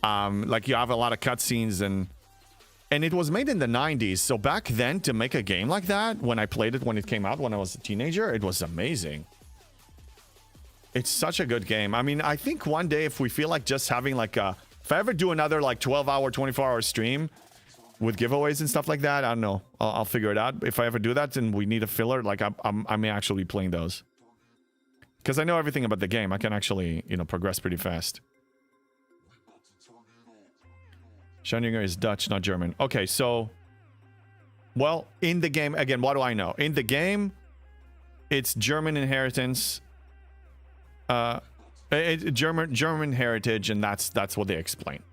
Like you have a lot of cutscenes, and it was made in the 90s. So back then, to make a game like that, when I played it when it came out when I was a teenager, it was amazing. It's such a good game. I mean, I think one day if we feel like just having like if I ever do another like 12-hour, 24-hour stream with giveaways and stuff like that, I don't know. I'll figure it out. If I ever do that and we need a filler, like I may actually be playing those. Because I know everything about the game. I can actually, progress pretty fast. Schattenjäger is Dutch, not German. Okay, so... Well, in the game, again, what do I know? In the game, it's German inheritance... German heritage, and that's what they explain.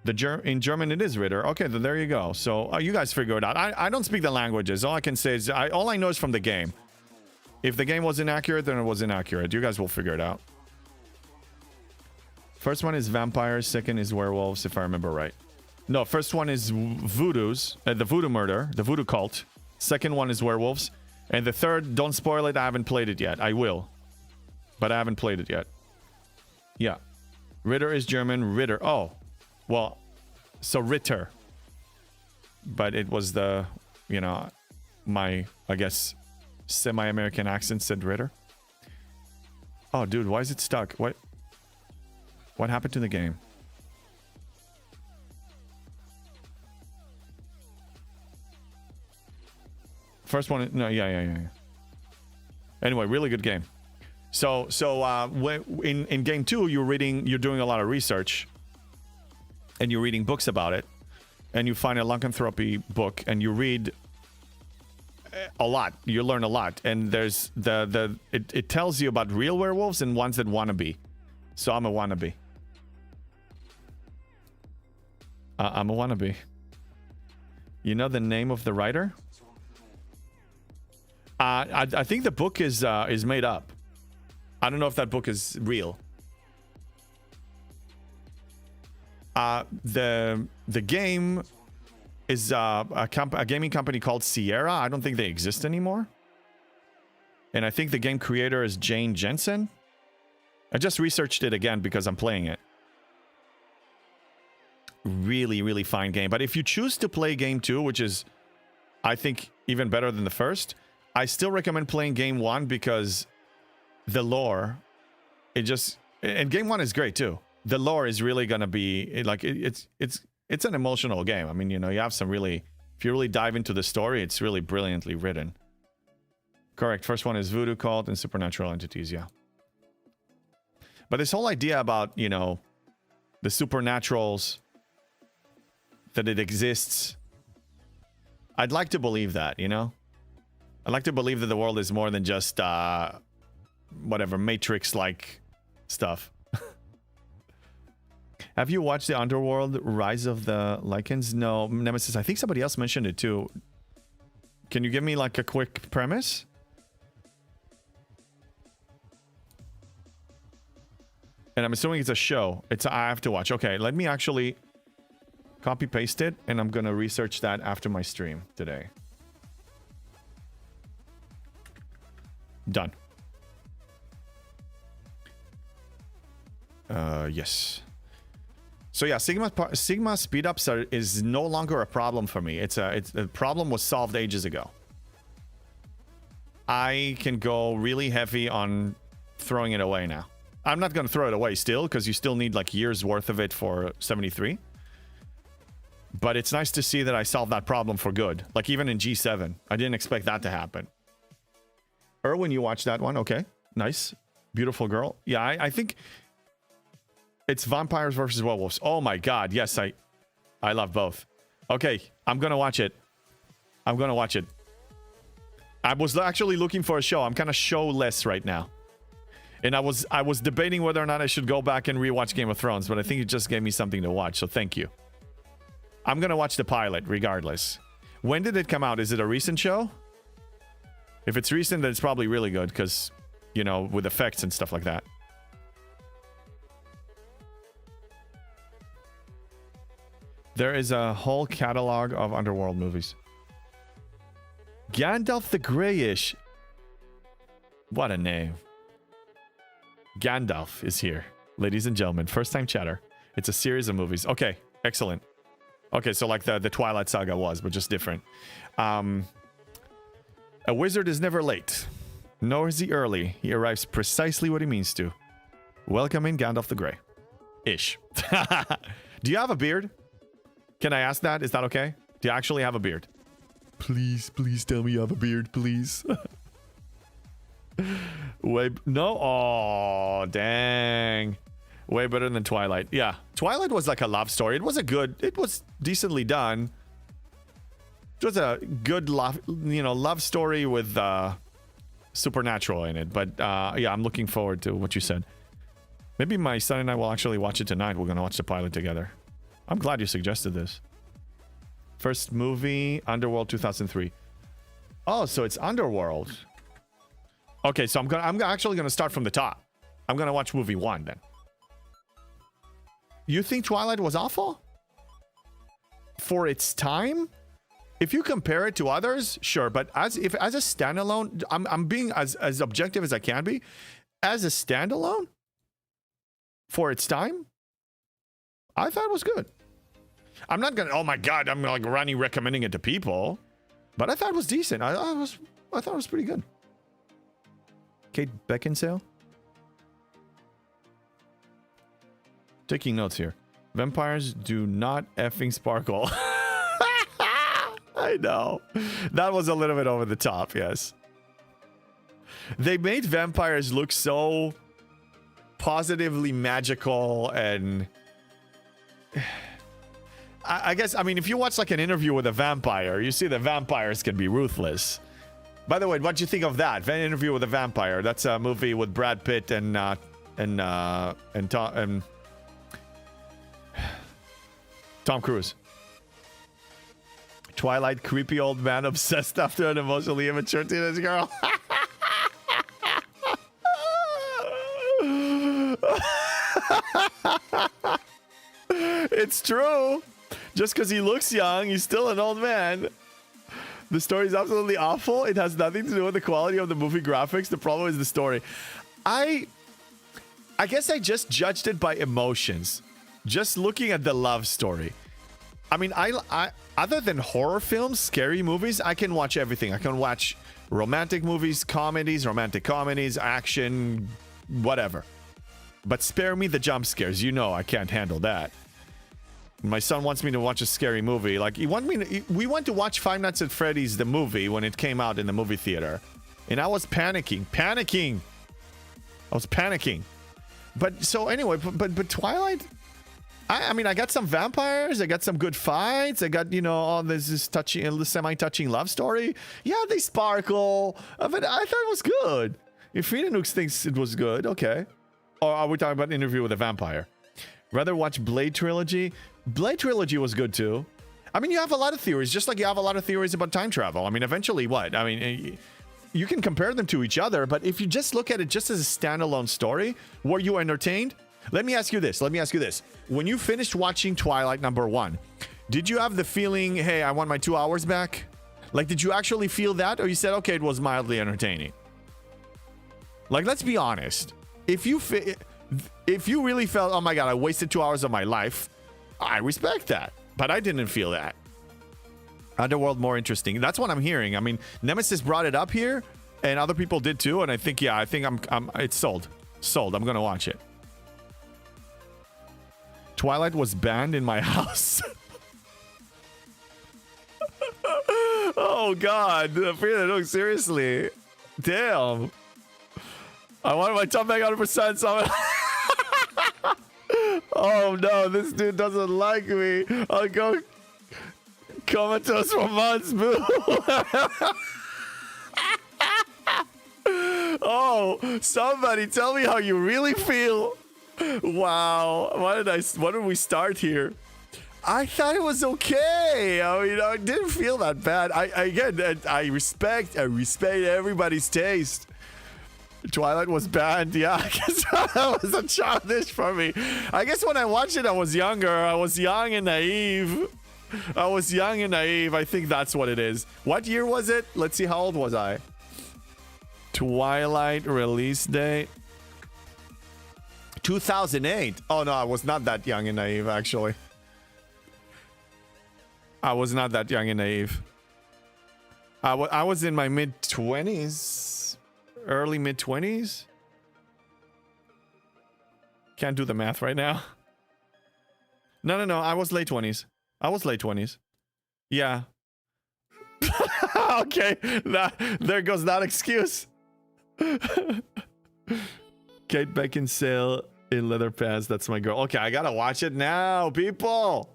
In German it is Ritter. Okay, then there you go. So you guys figure it out. I don't speak the languages. All I can say is all I know is from the game. If the game was inaccurate, then it was inaccurate. You guys will figure it out. First one is vampires. Second is werewolves, if I remember right. No, first one is voodoos. The voodoo murder, the voodoo cult. Second one is werewolves. And the third, don't spoil it, I haven't played it yet. I will. But I haven't played it yet. Yeah. Ritter is German. Ritter. Oh. Well, so Ritter. But it was the, my, I guess, semi-American accent said Ritter. Oh, dude, why is it stuck? What happened to the game? First one, no, yeah. Anyway, really good game. So in game 2, you're doing a lot of research, and you're reading books about it, and you find a lycanthropy book, and you read a lot. You learn a lot, and there's it tells you about real werewolves and ones that wanna be. So I'm a wannabe. I'm a wannabe. You know the name of the writer? I think the book is made up. I don't know if that book is real. The game is a gaming company called Sierra. I don't think they exist anymore. And I think the game creator is Jane Jensen. I just researched it again because I'm playing it. really, really fine game. But if you choose to play game 2, which is, I think, even better than the first, I still recommend playing game 1 because the lore, and game 1 is great too. The lore is really gonna be like it's an emotional game. I mean, you have some really, if you really dive into the story, it's really brilliantly written. Correct. First one is voodoo cult and supernatural entities. Yeah. But this whole idea about, the supernaturals, that it exists, I'd like to believe that, I'd like to believe that the world is more than just, whatever, Matrix-like stuff. Have you watched the Underworld Rise of the Lycans? No, Nemesis. I think somebody else mentioned it too. Can you give me like a quick premise? And I'm assuming it's a show. I have to watch. Okay, let me actually copy paste it, and I'm gonna research that after my stream today. Done. Yes. So yeah, Sigma speedups is no longer a problem for me. The problem was solved ages ago. I can go really heavy on throwing it away now. I'm not going to throw it away still, because you still need like years worth of it for 73. But it's nice to see that I solved that problem for good. Like even in G7, I didn't expect that to happen. Erwin, you watched that one? Okay, nice. Beautiful girl. Yeah, I think it's vampires versus werewolves. Oh my god, yes, I love both. Okay, I'm going to watch it. I was actually looking for a show. I'm kind of showless right now. And I was debating whether or not I should go back and rewatch Game of Thrones, but I think it just gave me something to watch, so thank you. I'm gonna watch the pilot regardless. When did it come out? Is it a recent show? If it's recent, then it's probably really good, because, with effects and stuff like that. There is a whole catalog of Underworld movies. Gandalf the Greyish. What a name. Gandalf is here, ladies and gentlemen. First time chatter. It's a series of movies. Okay, excellent. Okay, so like the Twilight Saga was, but just different. A wizard is never late, nor is he early. He arrives precisely what he means to. Welcome in Gandalf the Grey. Ish. Do you have a beard? Can I ask that? Is that okay? Do you actually have a beard? Please tell me you have a beard, please. No? Oh, dang. Way better than Twilight. Yeah, Twilight was like a love story. It was decently done. It was a good love story with supernatural in it. But yeah, I'm looking forward to what you said. Maybe my son and I will actually watch it tonight. We're gonna watch the pilot together. I'm glad you suggested this. First movie, Underworld 2003. Oh, so it's Underworld. Okay, so I'm actually gonna start from the top. I'm gonna watch movie 1 then. You think Twilight was awful? For its time? If you compare it to others, sure, but as a standalone, I'm being as objective as I can be. As a standalone, for its time, I thought it was good. I'm not gonna, oh my god, I'm like running recommending it to people, but I thought it was decent. I thought it was pretty good. Kate Beckinsale? Taking notes here. Vampires do not effing sparkle. I know. That was a little bit over the top, yes. They made vampires look so positively magical, and I guess, I mean, if you watch like an interview with a vampire, you see that vampires can be ruthless. By the way, what'd you think of that? An Interview with a Vampire. That's a movie with Brad Pitt and Tom Cruise. Twilight, creepy old man obsessed after an emotionally immature teenage girl. It's true. Just because he looks young, he's still an old man. The story is absolutely awful. It has nothing to do with the quality of the movie graphics. The problem is the story. I guess I just judged it by emotions. just looking at the love story. I mean, I other than horror films, scary movies, I can watch everything. I can watch romantic movies, comedies, romantic comedies, action, whatever. But spare me the jump scares. You know I can't handle that. My son wants me to watch a scary movie. Like, we went to watch Five Nights at Freddy's, the movie, when it came out in the movie theater. And I was panicking. I was panicking. But, so anyway, but Twilight... I mean, I got some vampires. I got some good fights. I got, you know, all this touching, semi-touching love story. Yeah, they sparkle. But I thought it was good. If Phoenix thinks it was good, okay. Or are we talking about Interview with a Vampire? Rather watch Blade Trilogy. Blade Trilogy was good too. I mean, you have a lot of theories, just like you have a lot of theories about time travel. I mean, eventually what? I mean, you can compare them to each other, but if you just look at it just as a standalone story, were you entertained? Let me ask you this. When you finished watching Twilight #1, did you have the feeling, hey, I want my 2 hours back? Like, did you actually feel that? Or you said, okay, it was mildly entertaining? Like, let's be honest. If you really felt, oh my God, I wasted 2 hours of my life, I respect that. But I didn't feel that. Underworld more interesting. That's what I'm hearing. I mean, Nemesis brought it up here, and other people did too. And I think, yeah, it's sold. I'm gonna watch it. Twilight was banned in my house. Oh God, seriously, damn. I want my top back 100%. So oh no, this dude doesn't like me. I'll go comatose for months, boo. Oh, somebody tell me how you really feel. Wow, why did we start here? I thought it was okay. I mean, I didn't feel that bad. I respect everybody's taste. Twilight was banned. Yeah, I guess that was a childish for me. I guess when I watched it, I was younger. I was young and naive. I think that's what it is. What year was it? Let's see, how old was I? Twilight release date 2008. Oh no, I was not that young and naive, actually. I was not that young and naive. I was in my mid-20s. Early mid-20s. Can't do the math right now. No. I was late 20s. Yeah. Okay. There goes that excuse. Kate Beckinsale in leather pants. That's my girl. Okay, I gotta watch it now, people.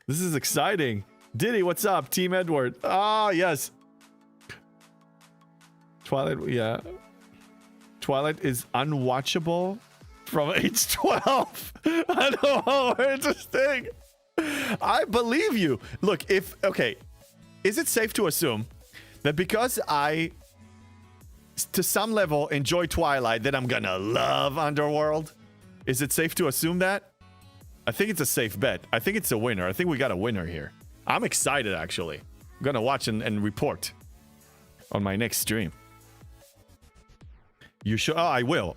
This is exciting. Diddy, what's up? Team Edward. Ah, yes. Twilight, yeah. Twilight is unwatchable from age 12. I know, interesting. I believe you. Look, okay, is it safe to assume that because I, to some level, enjoy Twilight, that I'm gonna love Underworld? Is it safe to assume that? I think it's a safe bet. I think it's a winner. I think we got a winner here. I'm excited, actually. I'm gonna watch and report on my next stream. You should. Oh, I will.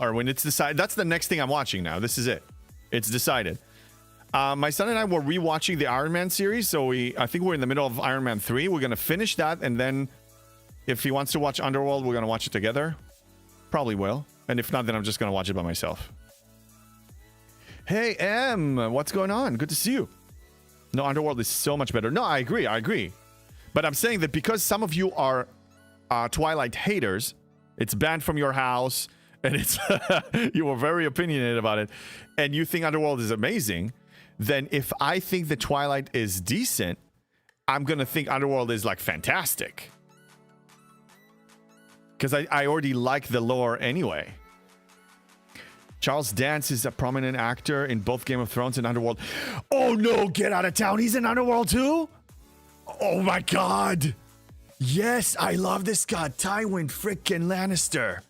Erwin, it's decided. That's the next thing I'm watching now. This is it. It's decided. My son and I were rewatching the Iron Man series, so I think we're in the middle of Iron Man 3. We're gonna finish that, and then if he wants to watch Underworld, we're gonna watch it together. Probably will. And if not, then I'm just gonna watch it by myself. Hey, M, what's going on? Good to see you. No, Underworld is so much better. No, I agree. But I'm saying that because some of you are Twilight haters, it's banned from your house, and it's you were very opinionated about it, and you think Underworld is amazing, then if I think that Twilight is decent, I'm gonna think Underworld is like fantastic. Because I already like the lore anyway. Charles Dance is a prominent actor in both Game of Thrones and Underworld. Oh no, get out of town. He's in Underworld too? Oh my God. Yes, I love this guy. Tywin frickin' Lannister.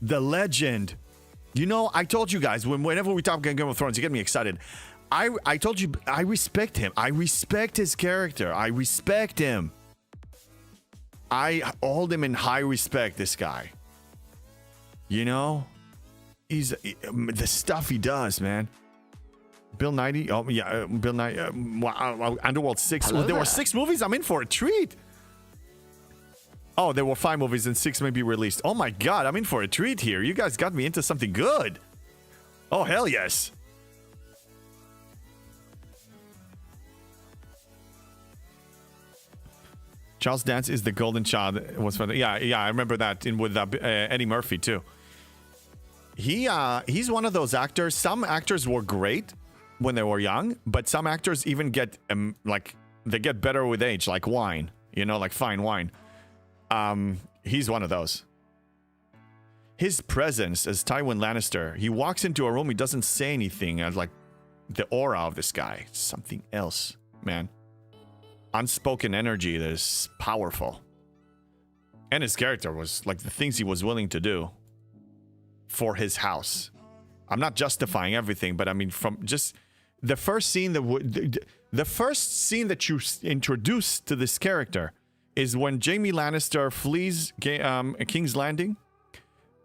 The legend. You know, I told you guys, whenever we talk Game of Thrones, you get me excited. I told you, I respect him. I respect his character. I respect him. I hold him in high respect, this guy. You know? He's the stuff he does, man. Bill Nighy. Oh yeah, Bill Nighy. Wow, Underworld 6. Hello There were there. 6 movies. I'm in for a treat. Oh, there were 5 movies and 6 may be released. Oh my god, I'm in for a treat here. You guys got me into something good. Oh hell yes. Charles Dance is the golden child. It was fun. Yeah, I remember that in with Eddie Murphy too. He's one of those actors. Some actors were great when they were young, but some actors even get like they get better with age, like wine. You know, like fine wine. He's one of those. His presence as Tywin Lannister, he walks into a room, he doesn't say anything. And like the aura of this guy, something else, man. Unspoken energy that is powerful. And his character was like the things he was willing to do for his house. I'm not justifying everything, but I mean, from just the first scene the first scene that you introduce to this character is when Jaime Lannister flees King's Landing,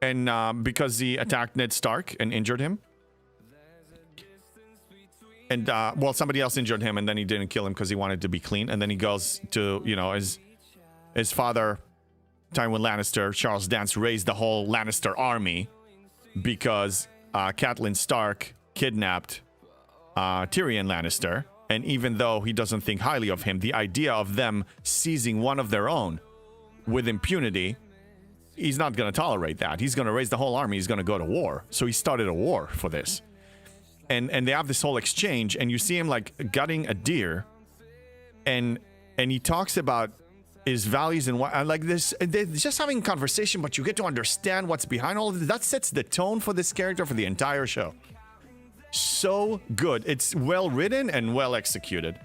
and because he attacked Ned Stark and injured him. And, well, somebody else injured him, and then he didn't kill him because he wanted to be clean. And then he goes to, you know, his father, Tywin Lannister, Charles Dance, raised the whole Lannister army because Catelyn Stark kidnapped Tyrion Lannister. And even though he doesn't think highly of him, the idea of them seizing one of their own with impunity, he's not going to tolerate that. He's going to raise the whole army. He's going to go to war. So he started a war for this. And they have this whole exchange, and you see him like gutting a deer, and he talks about his values and what, like this. They're just having a conversation, but you get to understand what's behind all of this. That sets the tone for this character for the entire show. So good. It's well written and well executed.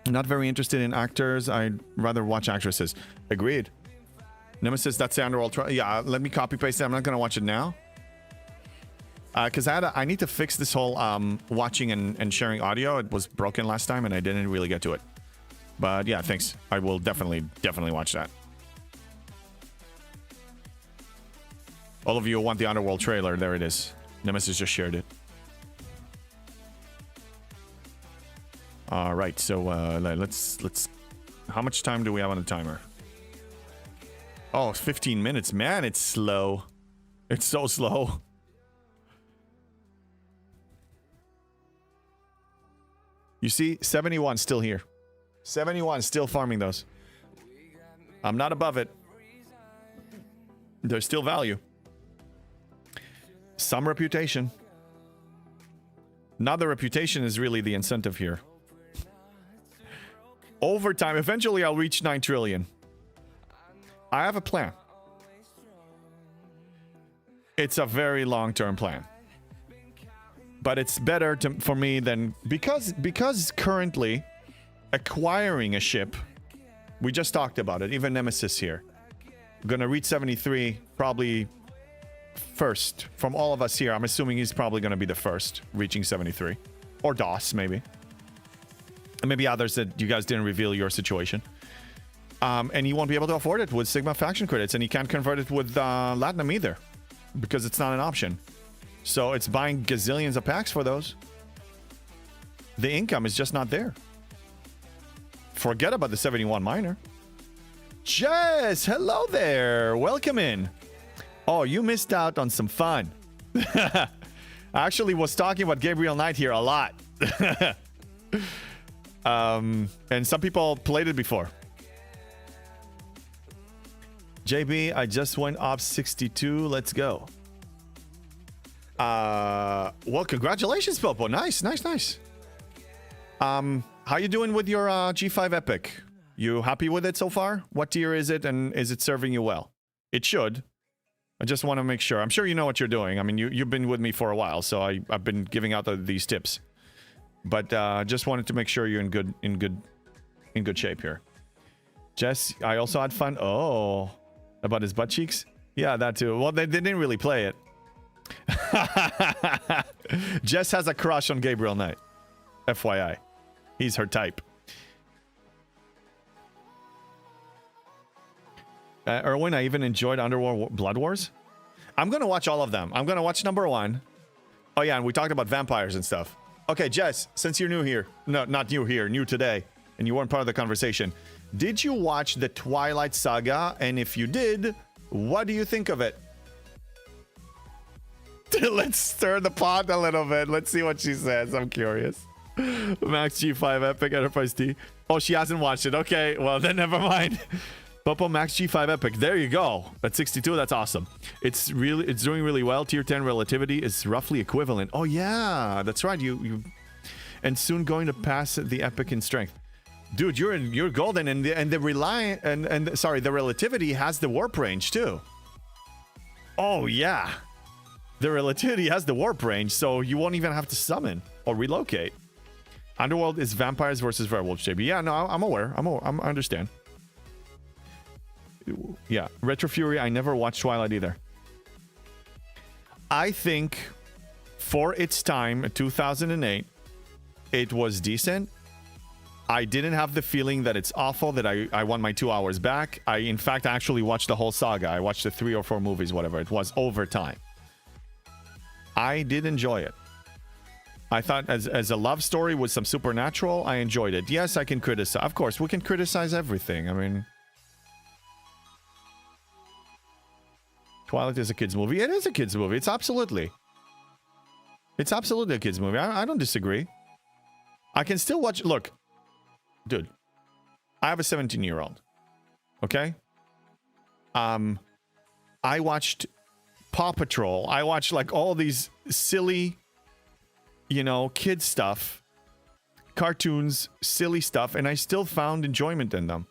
Not very interested in actors. I'd rather watch actresses. Agreed. Nemesis, that's the Underworld. Yeah, let me copy paste it. I'm not gonna watch it now. Because I need to fix this whole watching and sharing audio. It was broken last time, and I didn't really get to it. But yeah, thanks. I will definitely watch that. All of you want the Underworld trailer. There it is. Nemesis just shared it. All right, so let's. How much time do we have on the timer? Oh, 15 minutes. Man, it's slow. It's so slow. You see, 71 still here. 71 still farming those. I'm not above it. There's still value. Some reputation. Not the reputation is really the incentive here. Over time, eventually I'll reach 9 trillion. I have a plan. It's a very long-term plan. But it's better for me than... Because currently, acquiring a ship... We just talked about it, even Nemesis here. Gonna reach 73, probably first. From all of us here, I'm assuming he's probably gonna be the first, reaching 73. Or DOS, maybe. And maybe others that you guys didn't reveal your situation. And he won't be able to afford it with Sigma faction credits, and he can't convert it with Latinum either. Because it's not an option. So it's buying gazillions of packs for those. The income is just not there. Forget about the 71 miner. Jess, hello there. Welcome in. Oh, you missed out on some fun. I actually was talking about Gabriel Knight here a lot. And some people played it before. JB, I just went up 62. Let's go. Well, congratulations, Popo. Nice. How you doing with your G5 Epic? You happy with it so far? What tier is it, and is it serving you well? It should. I just want to make sure. I'm sure you know what you're doing. I mean, you've been with me for a while, so I've been giving out these tips. But just wanted to make sure you're in good shape here. Jess, I also had fun. Oh, about his butt cheeks? Yeah, that too. Well, they didn't really play it. Jess has a crush on Gabriel Knight. FYI. He's her type. Erwin, I even enjoyed Underworld Blood Wars. I'm going to watch all of them. I'm going to watch number 1. Oh, yeah, and we talked about vampires and stuff. Okay, Jess, since you're new here. No, not new here, new today. And you weren't part of the conversation. Did you watch the Twilight Saga? And if you did, what do you think of it? Let's stir the pot a little bit. Let's see what she says. I'm curious. Max G5 Epic Enterprise D. Oh, she hasn't watched it. Okay, well, then never mind. Popo Max G5 Epic. There you go. At 62, that's awesome. It's doing really well. Tier 10 relativity is roughly equivalent. Oh yeah, that's right. You and soon going to pass the Epic in strength. Dude, you're golden, and the relativity has the warp range too. Oh yeah. The relativity has the warp range, so you won't even have to summon or relocate. Underworld is vampires versus werewolves, JB. Yeah, no, I'm aware. I understand. Yeah, Retro Fury, I never watched Twilight either. I think for its time, 2008, it was decent. I didn't have the feeling that it's awful, that I want my 2 hours back. I, in fact, actually watched the whole saga. I watched the 3 or 4 movies, whatever. It was over time. I did enjoy it. I thought as a love story with some supernatural, I enjoyed it. Yes, I can criticize. Of course, we can criticize everything. I mean, Twilight is a kid's movie. It is a kid's movie. It's absolutely a kid's movie. I don't disagree. I can still watch. Look, dude, I have a 17-year-old. Okay. I watched Paw Patrol. I watched like all these silly, kid stuff, cartoons, silly stuff, and I still found enjoyment in them.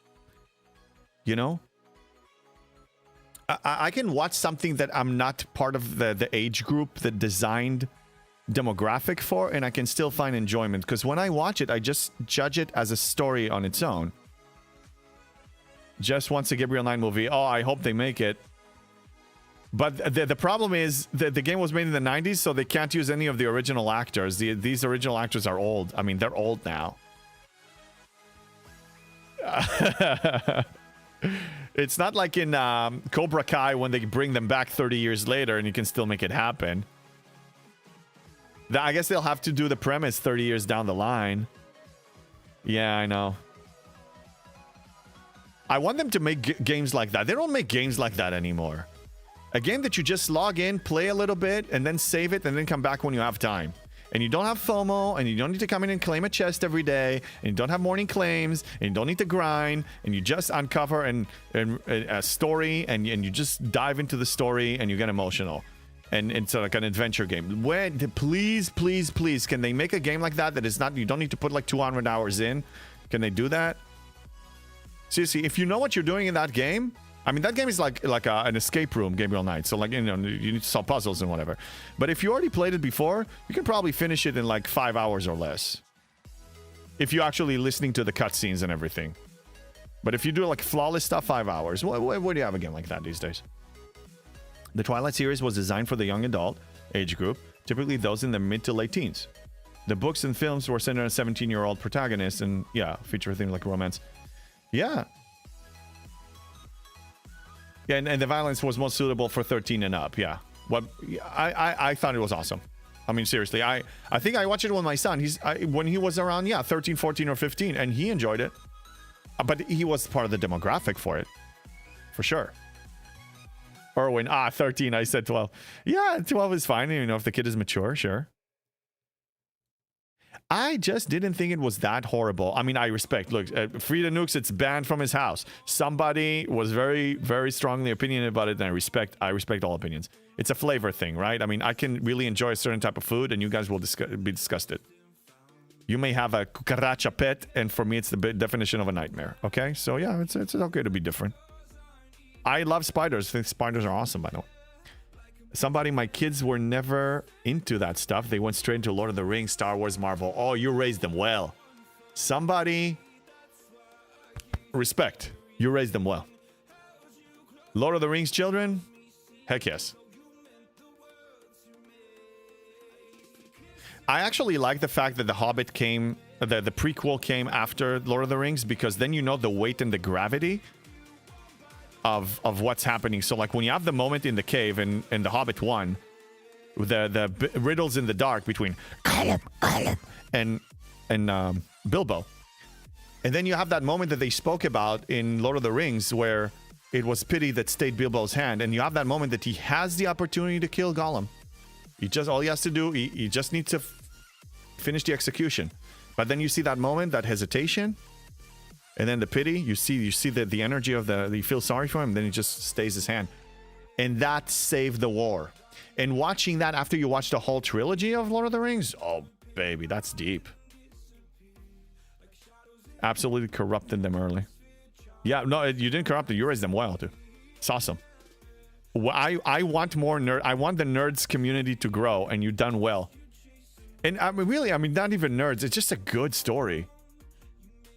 I can watch something that I'm not part of the age group, the designed demographic for, and I can still find enjoyment. Because when I watch it, I just judge it as a story on its own. Just wants a Gabriel 9 movie. Oh, I hope they make it. But the problem is the game was made in the 90s, so they can't use any of the original actors. These original actors are old. I mean, they're old now. It's not like in Cobra Kai when they bring them back 30 years later and you can still make it happen. I guess they'll have to do the premise 30 years down the line. Yeah, I know. I want them to make games like that. They don't make games like that anymore. A game that you just log in, play a little bit, and then save it, and then come back when you have time. And you don't have FOMO, and you don't need to come in and claim a chest every day, and you don't have morning claims, and you don't need to grind, and you just uncover a story, and you just dive into the story, and you get emotional. And it's like an adventure game. Please, can they make a game like that is not, you don't need to put like 200 hours in? Can they do that? Seriously, if you know what you're doing in that game, I mean, that game is like an escape room, Gabriel Knight. So, like, you need to solve puzzles and whatever. But if you already played it before, you can probably finish it in like 5 hours or less. If you're actually listening to the cutscenes and everything. But if you do like flawless stuff, 5 hours. Where do you have a game like that these days? The Twilight series was designed for the young adult age group, typically those in the mid to late teens. The books and films were centered on 17-year-old protagonists and, yeah, feature things like romance. Yeah. Yeah, and the violence was most suitable for 13 and up. Yeah, I thought it was awesome. I mean, seriously, I think I watched it with my son. When he was around, 13, 14, or 15, and he enjoyed it. But he was part of the demographic for it, for sure. Erwin, 13. I said 12. Yeah, 12 is fine. If the kid is mature, sure. I just didn't think it was that horrible. I mean, I respect. Look, Frida Nukes, it's banned from his house. Somebody was very, very strongly opinionated about it, and I respect all opinions. It's a flavor thing, right? I mean, I can really enjoy a certain type of food, and you guys will be disgusted. You may have a cucaracha pet, and for me, it's the definition of a nightmare. Okay? So, yeah, it's okay to be different. I love spiders. I think spiders are awesome, by the way. My kids were never into that stuff. They went straight into Lord of the Rings, Star Wars, Marvel. Oh, you raised them well. Somebody, respect. You raised them well. Lord of the Rings children? Heck yes. I actually like the fact that The Hobbit came, the prequel came after Lord of the Rings, because then you know the weight and the gravity of what's happening. So like when you have the moment in the cave in The Hobbit 1, the riddles in the dark between Gollum and Bilbo. And then you have that moment that they spoke about in Lord of the Rings where it was pity that stayed Bilbo's hand, and you have that moment that he has the opportunity to kill Gollum. All he has to do, he just needs to finish the execution. But then you see that moment, that hesitation, and then the pity. You see the energy of you feel sorry for him, then he just stays his hand. And that saved the war. And watching that after you watch the whole trilogy of Lord of the Rings, oh baby, that's deep. Absolutely corrupted them early. Yeah, no, you didn't corrupt them. You raised them well, dude. It's awesome. I want more nerd. I want the nerds community to grow, and you've done well. And I mean, really, not even nerds. It's just a good story.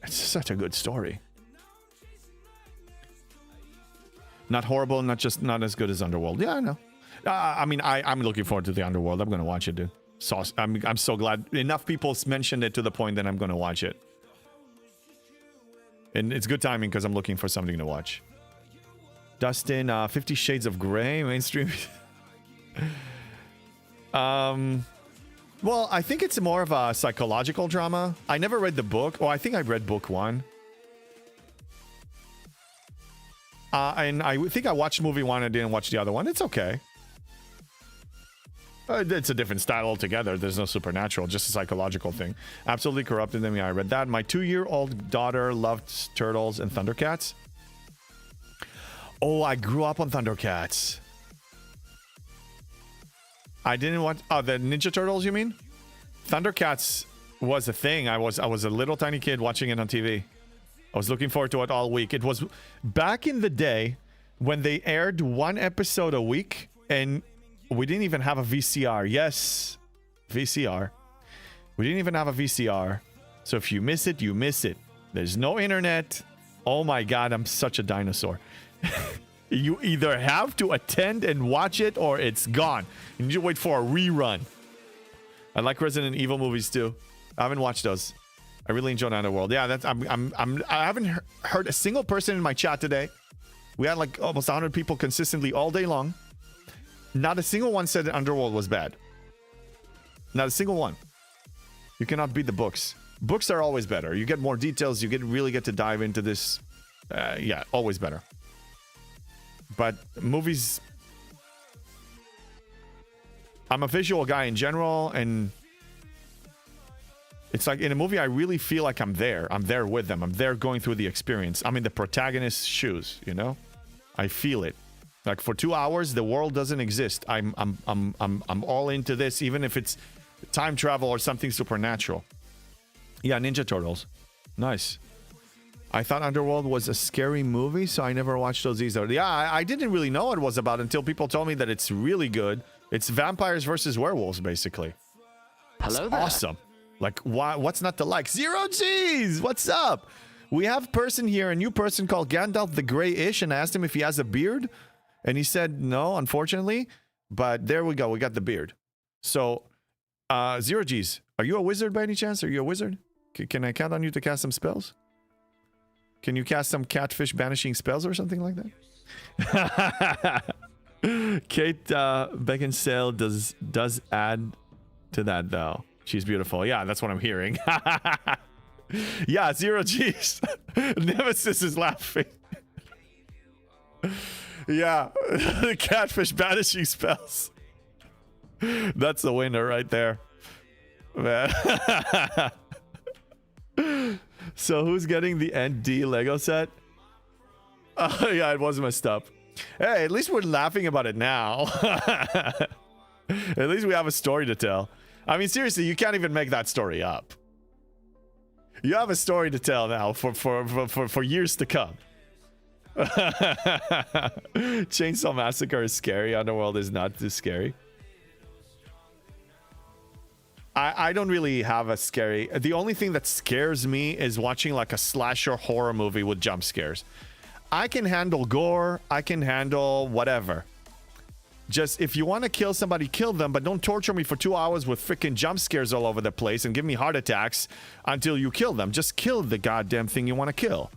It's such a good story. Not horrible, not as good as Underworld. Yeah, I know. I'm looking forward to the Underworld. I'm gonna watch it, dude. I'm so glad enough people mentioned it to the point that I'm gonna watch it. And it's good timing because I'm looking for something to watch. Dustin, 50 Shades of Grey, mainstream. Well, I think it's more of a psychological drama. I never read the book. Oh, I think I read book 1. And I think I watched movie 1 and didn't watch the other one. It's okay. It's a different style altogether. There's no supernatural, just a psychological thing. Absolutely corrupted them. Yeah, I read that. My 2-year-old daughter loved Turtles and Thundercats. Oh, I grew up on Thundercats. I didn't watch... Oh, the Ninja Turtles, you mean? Thundercats was a thing. I was a little tiny kid watching it on TV. I was looking forward to it all week. It was back in the day when they aired 1 episode a week, and we didn't even have a VCR. Yes, VCR. We didn't even have a VCR. So if you miss it, you miss it. There's no internet. Oh my God, I'm such a dinosaur. You either have to attend and watch it or it's gone. You need to wait for a rerun. I like Resident Evil movies too. I haven't watched those. I really enjoyed Underworld. Yeah, that's I haven't heard a single person in my chat today. We had like almost 100 people consistently all day long. Not a single one said that Underworld was bad. Not a single one. You cannot beat the books. Books are always better. You get more details. You really get to dive into this. Yeah, always better. But movies... I'm a visual guy in general, and it's like in a movie I really feel like I'm there. I'm there with them. I'm there going through the experience. I'm in the protagonist's shoes, you know? I feel it. Like for 2 hours, the world doesn't exist. I'm all into this, even if it's time travel or something supernatural. Yeah, Ninja Turtles. Nice. I thought Underworld was a scary movie, so I never watched those either. Yeah, I didn't really know what it was about until people told me that it's really good. It's vampires versus werewolves, basically. Hello there. Awesome. Like, what's not to like? Zero G's! What's up? We have person here, a new person called Gandalf the Grey-ish, and I asked him if he has a beard. And he said no, unfortunately. But there we go. We got the beard. So, Zero G's. Are you a wizard by any chance? Are you a wizard? Can I count on you to cast some spells? Can you cast some catfish banishing spells or something like that? Kate Beckinsale does add to that, though. She's beautiful. Yeah, that's what I'm hearing. Yeah, Zero G's. Nemesis is laughing. Yeah, the catfish banishing spells. That's the winner right there. Man. So who's getting the ND Lego set? Oh, yeah, it was messed up. Hey, at least we're laughing about it now. At least we have a story to tell. I mean, seriously, you can't even make that story up. You have a story to tell now for years to come. Chainsaw Massacre is scary. Underworld is not too scary. I don't really have a scary... The only thing that scares me is watching like a slasher horror movie with jump scares. I can handle gore. I can handle whatever. Just if you want to kill somebody, kill them, but don't torture me for 2 hours with freaking jump scares all over the place and give me heart attacks until you kill them. Just kill the goddamn thing you want to kill.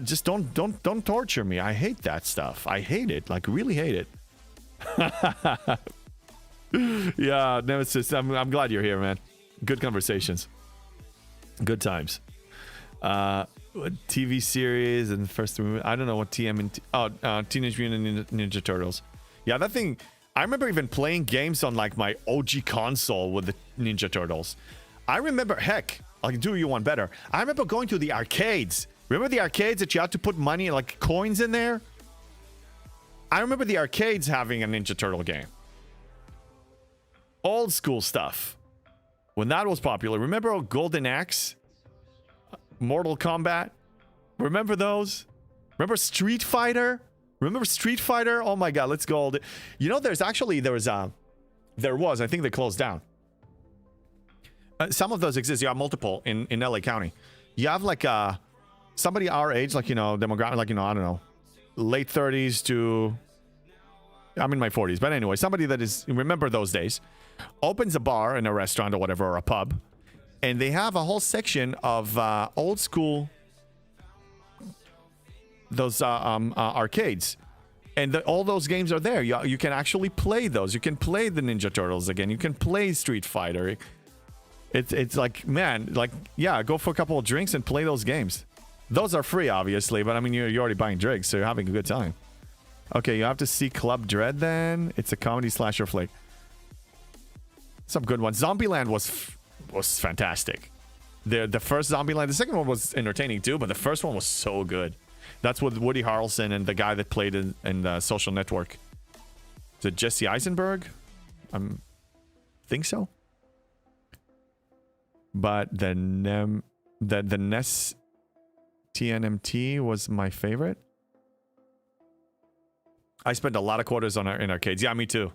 Just don't torture me. I hate that stuff. I hate it. Like, really hate it. Yeah, Nemesis, I'm glad you're here, man. Good conversations. Good times. TV series and first movie. I don't know what Teenage Mutant Ninja Turtles. Yeah, that thing. I remember even playing games on like my OG console with the Ninja Turtles. I remember, heck, I'll do you one better. I remember going to the arcades. Remember the arcades that you had to put money, like coins in there? I remember the arcades having a Ninja Turtle game. Old school stuff. When that was popular. Remember Golden Axe? Mortal Kombat? Remember those? Remember Street Fighter? Remember Street Fighter? Oh my god, let's go. You know, there was, I think they closed down. Some of those exist. You have multiple in LA County. You have like somebody our age, like, you know, demographic, like, you know, I don't know, late 30s to, I'm in my 40s. But anyway, somebody that is, remember those days, opens a bar in a restaurant or whatever, or a pub, and they have a whole section of old school, those arcades. And all those games are there. You can actually play those. You can play the Ninja Turtles again. You can play Street Fighter. It's like, man, like, yeah, go for a couple of drinks and play those games. Those are free, obviously, but I mean, you're already buying drinks, so you're having a good time. Okay, you have to see Club Dread then. It's a comedy slasher flick. Some good ones. Zombieland was fantastic. The first Zombieland, the second one was entertaining too, but the first one was so good. That's with Woody Harrelson and the guy that played in the Social Network. Is it Jesse Eisenberg? Think so. But the NES TNMT was my favorite. I spent a lot of quarters in arcades. Yeah, me too.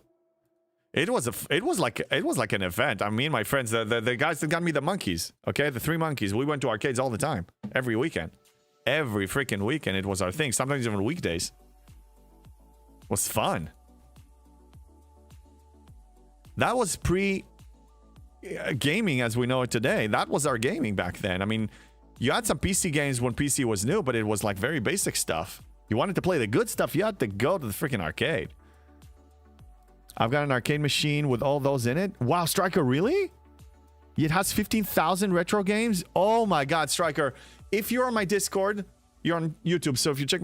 It was like an event. I mean, my friends, the guys that got me the monkeys, okay, the 3 monkeys. We went to arcades all the time, every weekend, every freaking weekend. It was our thing. Sometimes even weekdays. It was fun. That was pre gaming as we know it today. That was our gaming back then. I mean, you had some PC games when PC was new, but it was like very basic stuff. You wanted to play the good stuff, you had to go to the freaking arcade. I've got an arcade machine with all those in it. Wow, Striker, really? It has 15,000 retro games? Oh my god, Striker. If you're on my Discord, you're on YouTube, so if you check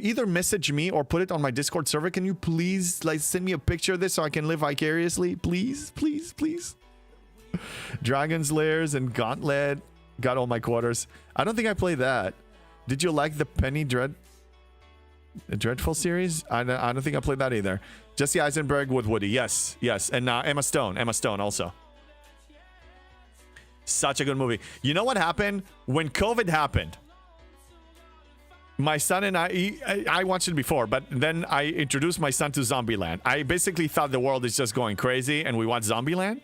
either message me or put it on my Discord server. Can you please like send me a picture of this so I can live vicariously? Please, please, please. Dragon's Lairs and Gauntlet. Got all my quarters. I don't think I played that. Did you like the Penny Dreadful series? I don't think I played that either. Jesse Eisenberg with Woody. Yes, yes. And Emma Stone also. Such a good movie. You know what happened? When COVID happened, my son and I watched it before, but then I introduced my son to Zombieland. I basically thought the world is just going crazy and we want Zombieland.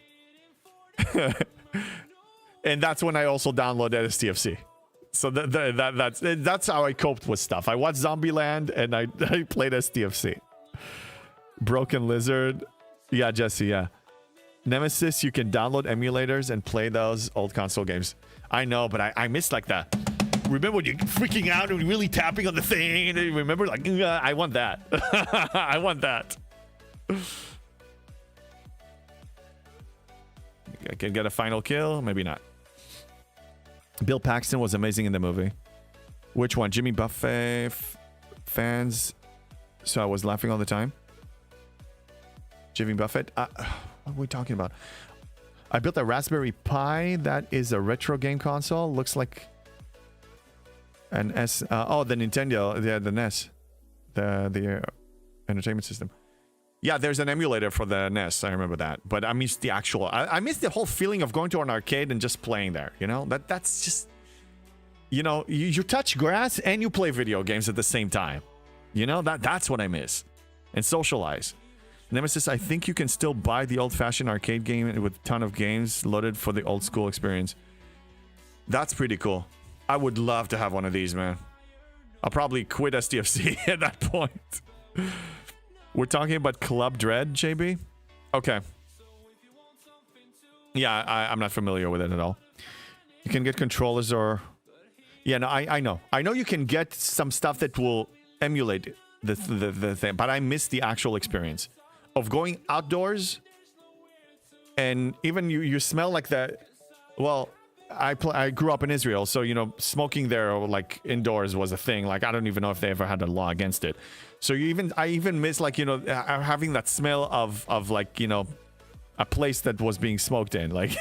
And that's when I also downloaded STFC. So that's how I coped with stuff. I watched Zombieland and I played STFC. Broken Lizard. Yeah, Jesse, yeah. Nemesis, you can download emulators and play those old console games. I know, but I miss like that. Remember when you're freaking out and really tapping on the thing? And remember, like, I want that. I want that. I can get a final kill? Maybe not. Bill Paxton was amazing in the movie. Which one? Jimmy Buffett fans? So I was laughing all the time. Jimmy Buffett? What are we talking about? I built a Raspberry Pi that is a retro game console. Looks like an S. The Nintendo, the NES, the entertainment system. Yeah, there's an emulator for the NES. I remember that, but I missed the actual. I missed the whole feeling of going to an arcade and just playing there. You know, that's just, you know, you touch grass and you play video games at the same time. You know, that's what I miss, and socialize. Nemesis, I think you can still buy the old-fashioned arcade game with a ton of games loaded for the old school experience. That's pretty cool. I would love to have one of these, man. I'll probably quit STFC at that point. We're talking about Club Dread, JB? Okay. Yeah, I'm not familiar with it at all. You can get controllers or... Yeah, no, I know. I know you can get some stuff that will emulate the thing, but I miss the actual experience of going outdoors and even you smell like that. Well, I grew up in Israel, so you know, smoking there like indoors was a thing. Like I don't even know if they ever had a law against it. So I even miss like, you know, having that smell of like, you know, a place that was being smoked in, like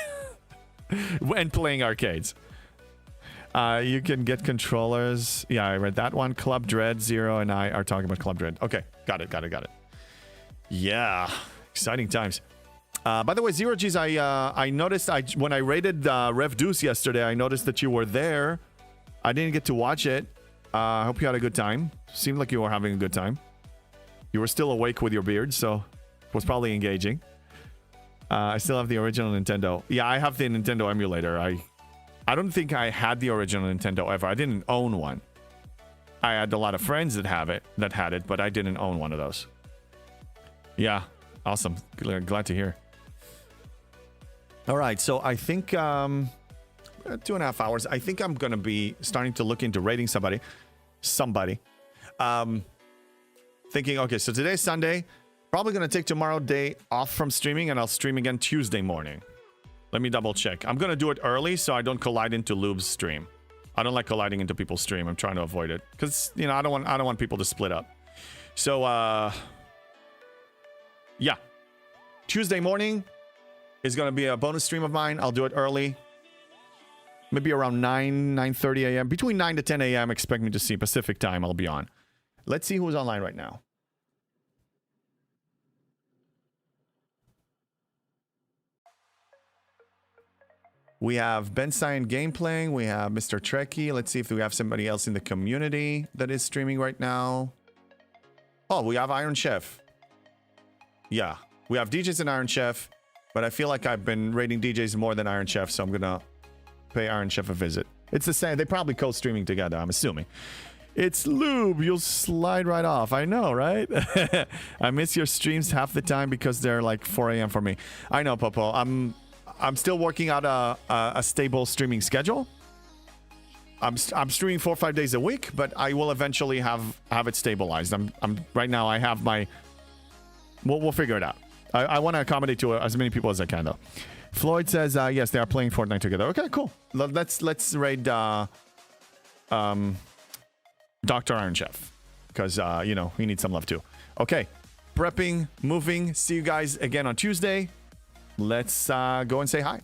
when playing arcades. You can get controllers. Yeah, I read that one. Club Dread, Zero and I are talking about Club Dread. Okay, got it. Yeah, exciting times. By the way, Zero G's, I noticed when I rated Rev Deuce yesterday, I noticed that you were there. I didn't get to watch it. I hope you had a good time. Seemed like you were having a good time. You were still awake with your beard, so it was probably engaging. I still have the original Nintendo. Yeah, I have the Nintendo emulator. I don't think I had the original Nintendo ever. I didn't own one. I had a lot of friends that had it, but I didn't own one of those. Yeah, awesome. Glad to hear. All right, so I think 2.5 hours. I think I'm gonna be starting to look into rating somebody. Thinking, okay, so today's Sunday. Probably gonna take tomorrow day off from streaming, and I'll stream again Tuesday morning. Let me double check. I'm gonna do it early so I don't collide into Lube's stream. I don't like colliding into people's stream. I'm trying to avoid it because, you know, I don't want people to split up. So yeah, Tuesday morning is gonna be a bonus stream of mine. I'll do it early, maybe around 9:30 a.m. Between 9 to 10 a.m. Expect me to see Pacific time. I'll be on. Let's see who's online right now. We have Ben Cyan game playing. We have Mr. Trekkie. Let's see if we have somebody else in the community that is streaming right now. Oh, we have Iron Chef. Yeah, we have DJs and Iron Chef, but I feel like I've been rating DJs more than Iron Chef, so I'm gonna pay Iron Chef a visit. It's the same. They probably co-streaming together, I'm assuming. It's Lube. You'll slide right off. I know, right? I miss your streams half the time because they're like 4 a.m. for me. I know, Popo. I'm still working out a stable streaming schedule. I'm streaming 4 or 5 days a week, but I will eventually have it stabilized. I'm right now. I have my. We'll figure it out. I want to accommodate to as many people as I can, though. Floyd says yes, they are playing Fortnite together. Okay, cool. Let's raid Dr. Iron Chef because you know, he needs some love too. Okay, prepping, moving. See you guys again on Tuesday. Let's go and say hi.